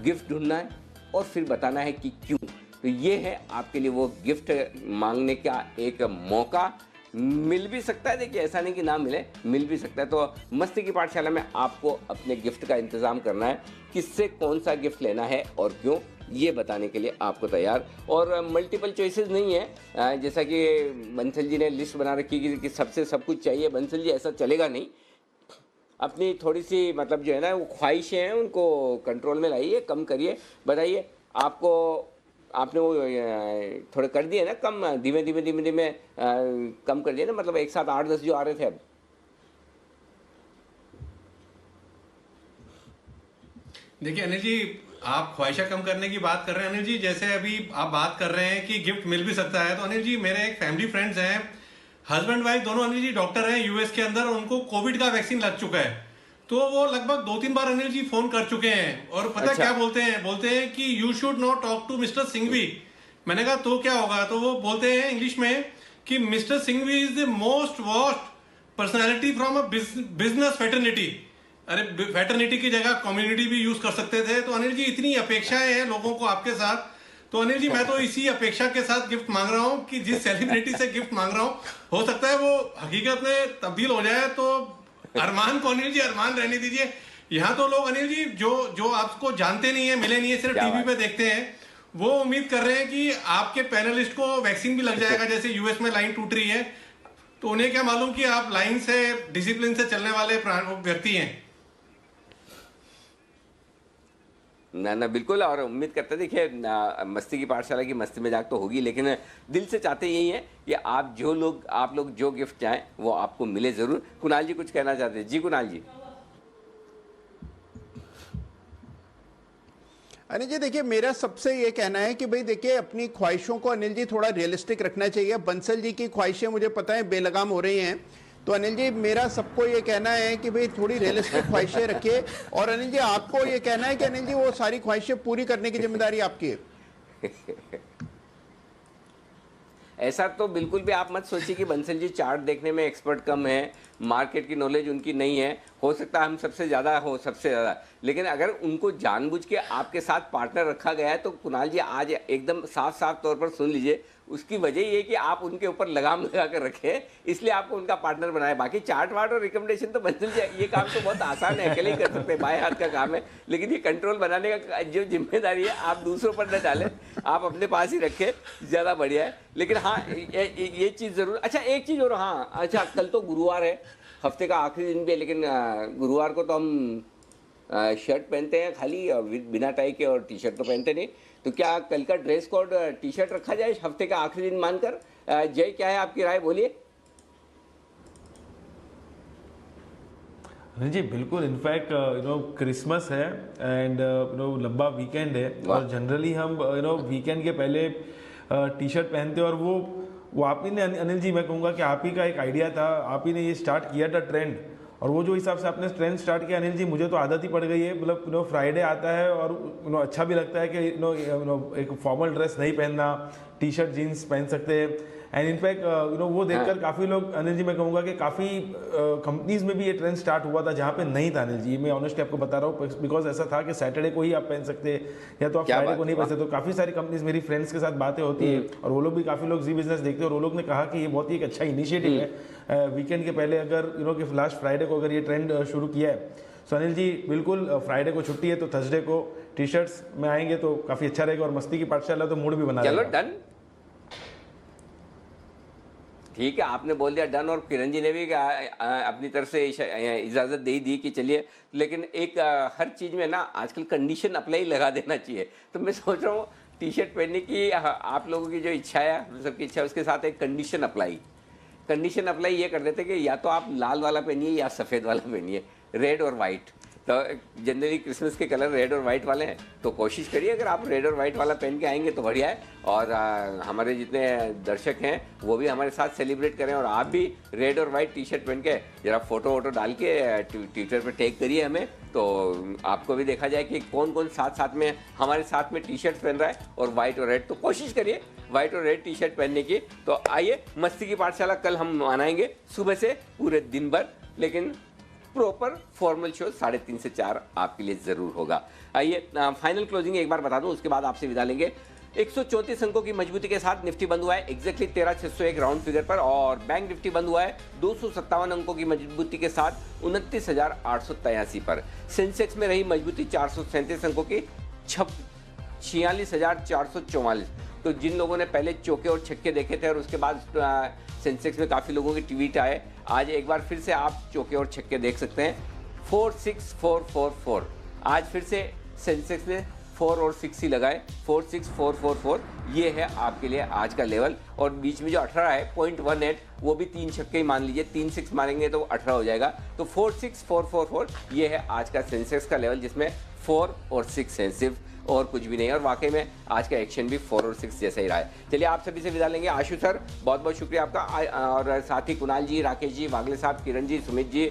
गिफ्ट ढूंढना है और फिर बताना है कि क्यों। तो ये है आपके लिए वो गिफ्ट मांगने का एक मौका। मिल भी सकता है, देखिए ऐसा नहीं कि ना मिले, मिल भी सकता है। तो मस्ती की पाठशाला में आपको अपने गिफ्ट का इंतजाम करना है, किससे कौन सा गिफ्ट लेना है और क्यों, ये बताने के लिए आपको तैयार। और मल्टीपल चॉइसेस नहीं है, जैसा कि बंसल जी ने लिस्ट बना रखी कि सबसे सब कुछ चाहिए। बंसल जी ऐसा चलेगा नहीं, अपनी थोड़ी सी मतलब जो है ना वो ख्वाहिशें हैं उनको कंट्रोल में लाइए, कम करिए। बताइए आपको, आपने वो थोड़े कर दिए ना कम, धीमे धीमे कम कर दिए ना, मतलब एक साथ 8-10 जो आ रहे थे अब। देखिए अनिल जी, आप ख्वाहिशा कम करने की बात कर रहे हैं अनिल जी, जैसे अभी आप बात कर रहे हैं कि गिफ्ट मिल भी सकता है। तो अनिल जी, मेरे एक फैमिली फ्रेंड्स हैं, हस्बैंड वाइफ दोनों अनिल जी डॉक्टर हैं यूएस के अंदर, उनको कोविड का वैक्सीन लग चुका है। तो वो लगभग 2-3 बार अनिल जी फोन कर चुके हैं और पता अच्छा। क्या बोलते हैं कि you should not talk to mister Singhvi. मैंने कहा तो क्या होगा? तो वो बोलते हैं इंग्लिश में कि mister Singhvi is the most worst personality from a business fraternity. अरे फेटर्निटी की जगह कम्युनिटी भी यूज कर सकते थे। तो अनिल जी, इतनी अपेक्षाएं हैं लोगों को आपके साथ। तो अनिल जी, मैं तो इसी अपेक्षा के साथ गिफ्ट मांग रहा हूं कि जिस सेलिब्रिटी से गिफ्ट मांग रहा हूं हो सकता है वो हकीकत में तब्दील हो जाए। तो अरमान को अनिल जी अरमान रहने दीजिए। यहाँ तो लोग अनिल जी जो आपको जानते नहीं है, मिले नहीं है, सिर्फ टीवी पे देखते हैं, वो उम्मीद कर रहे हैं कि आपके पैनलिस्ट को वैक्सीन भी लग जाएगा, जैसे यूएस में लाइन टूट रही है। तो उन्हें क्या मालूम कि आप लाइन से, डिसिप्लिन से चलने वाले व्यक्ति हैं। ना बिल्कुल, और उम्मीद करते देखिए मस्ती की पाठशाला की मस्ती मजाक तो होगी, लेकिन दिल से चाहते यही है कि आप लोग जो गिफ्ट चाहें वो आपको मिले ज़रूर। कुणाल जी कुछ कहना चाहते हैं? जी कुणाल जी। अनिल जी देखिए, मेरा सबसे ये कहना है कि भाई देखिए, अपनी ख्वाहिशों को अनिल जी थोड़ा रियलिस्टिक रखना चाहिए। बंसल जी की ख्वाहिशें मुझे पता है बेलगाम हो रही हैं, तो अनिल जी मेरा सबको ये कहना है कि भाई थोड़ी रियलिस्टिक ख्वाहिशें रखिए। और अनिल जी आपको ये कहना है कि अनिल जी वो सारी ख्वाहिशें पूरी करने की जिम्मेदारी आपकी है। ऐसा तो बिल्कुल भी आप मत सोचिए कि बंसल जी चार्ट देखने में एक्सपर्ट कम है, मार्केट की नॉलेज उनकी नहीं है। हो सकता है हम सबसे ज़्यादा हो, सबसे ज़्यादा, लेकिन अगर उनको जानबूझ के आपके साथ पार्टनर रखा गया है तो कुणाल जी आज एकदम साफ साफ तौर पर सुन लीजिए, उसकी वजह ये कि आप उनके ऊपर लगाम लगा कर रखें, इसलिए आपको उनका पार्टनर बनाया। बाकी चार्ट वार्ट और रिकमेंडेशन तो बंसल जी ये काम तो बहुत आसान है, अकेले ही कर सकते हैं, बाएं हाथ का काम है। लेकिन ये कंट्रोल बनाने का जो जिम्मेदारी है आप दूसरों पर न डालें, आप अपने पास ही रखें, ज़्यादा बढ़िया है। लेकिन हाँ ये चीज़ ज़रूर। अच्छा एक चीज़ और, हाँ अच्छा कल तो गुरुवार है, हफ्ते का आखिरी दिन भी है, लेकिन गुरुवार को तो हम शर्ट पहनते हैं खाली, बिना टाई के, और टी शर्ट तो पहनते नहीं। तो क्या कल का ड्रेस कोड टी शर्ट रखा जाए हफ्ते का आखिरी दिन मानकर? जय, क्या है आपकी राय, बोलिए। जी बिल्कुल, इनफैक्ट क्रिसमस है एंड लंबा वीकेंड है, और जनरली हम वीकेंड के पहले टी शर्ट पहनते हैं। और वो आप ही ने, अनिल जी मैं कहूँगा कि आप ही का एक आइडिया था, आप ही ने ये स्टार्ट किया था ट्रेंड, और वो जो हिसाब से आपने ट्रेंड स्टार्ट किया अनिल जी, मुझे तो आदत ही पड़ गई है। मतलब फ्राइडे आता है और अच्छा भी लगता है कि एक फॉर्मल ड्रेस नहीं पहनना, टी शर्ट जीन्स पहन सकते हैं। एंड इनफैक्ट वो देखकर काफ़ी लोग, अनिल जी मैं कहूँगा कि काफ़ी कंपनीज में भी ये ट्रेंड स्टार्ट हुआ था जहाँ पे नहीं था अनिल जी, मैं ऑनेस्टली आपको बता रहा हूँ, बिकॉज ऐसा था कि सैटरडे को ही आप पहन सकते या तो आप फ्राइडे को नहीं पहन सकते। तो काफ़ी सारी कंपनीज, मेरी फ्रेंड्स के साथ बातें होती है और वो लोग भी, काफ़ी लोग जी बिजनेस देखते हैं, और वो लोग ने कहा कि ये बहुत ही एक अच्छा इनिशिएटिव है वीकेंड के पहले, अगर कि लास्ट फ्राइडे को अगर ये ट्रेंड शुरू किया है। सो अनिल जी बिल्कुल, फ्राइडे को छुट्टी है तो थर्सडे को टी शर्ट्स में आएंगे तो काफ़ी अच्छा रहेगा, और मस्ती की पाठशाला तो मूड भी बना चलो डन, ठीक है, आपने बोल दिया डन। और किरण जी ने भी अपनी तरफ से इजाज़त दे दी कि चलिए, लेकिन एक हर चीज़ में ना आजकल कंडीशन अप्लाई लगा देना चाहिए। तो मैं सोच रहा हूँ टी शर्ट पहनने की आप लोगों की जो इच्छा है, सबकी इच्छा है, उसके साथ एक कंडीशन अप्लाई ये कर देते कि या तो आप लाल वाला पहनिए या सफ़ेद वाला पहनिए, रेड और वाइट। तो जनरली क्रिसमस के कलर रेड और वाइट वाले हैं, तो कोशिश करिए अगर आप रेड और वाइट वाला पहन के आएंगे तो बढ़िया है। और हमारे जितने दर्शक हैं वो भी हमारे साथ सेलिब्रेट करें, और आप भी रेड और वाइट टी शर्ट पहन के जरा फोटो डाल के ट्विटर पर टैग करिए हमें, तो आपको भी देखा जाए कि कौन कौन साथ में हमारे साथ में टी शर्ट पहन रहा है, और वाइट और रेड। तो कोशिश करिए वाइट और रेड टी शर्ट पहनने की। तो आइए, मस्ती की पाठशाला कल हम मनाएंगे सुबह से पूरे दिन भर, लेकिन प्रॉपर फॉर्मल शो 3:30 से 4 आपके लिए जरूर होगा। आइए फाइनल क्लोजिंग एक बार बता दूं, उसके बाद आपसे विदा लेंगे। 134 अंकों की मजबूती के साथ निफ्टी बंद हुआ है एग्जैक्टली 13,601 राउंड फिगर पर, और बैंक निफ्टी बंद हुआ है 257 अंकों की मजबूती के साथ 29,883 पर। सेंसेक्स में रही मजबूती 437 अंकों की 46,444। तो जिन लोगों ने पहले चौके और छक्के देखे थे और उसके बाद सेंसेक्स में काफ़ी लोगों के ट्वीट आए, आज एक बार फिर से आप चौके और छक्के देख सकते हैं। 46444 आज फिर से सेंसेक्स में 4 और 6 ही लगाए, 46444 ये है आपके लिए आज का लेवल। और बीच में जो 18 है 0.18, वो भी 3 छक्के ही मान लीजिए, 3 6 मारेंगे तो 18 हो जाएगा। तो 46444 ये है आज का सेंसेक्स का लेवल, जिसमें 4 और 6 हैं सिर्फ, और कुछ भी नहीं। और वाकई में आज का एक्शन भी 4 और 6 जैसा ही रहा है। चलिए आप सभी से विदा लेंगे। आशु सर बहुत बहुत शुक्रिया आपका, और साथ ही कुणाल जी, राकेश जी, वागले साहब, किरण जी, सुमित जी,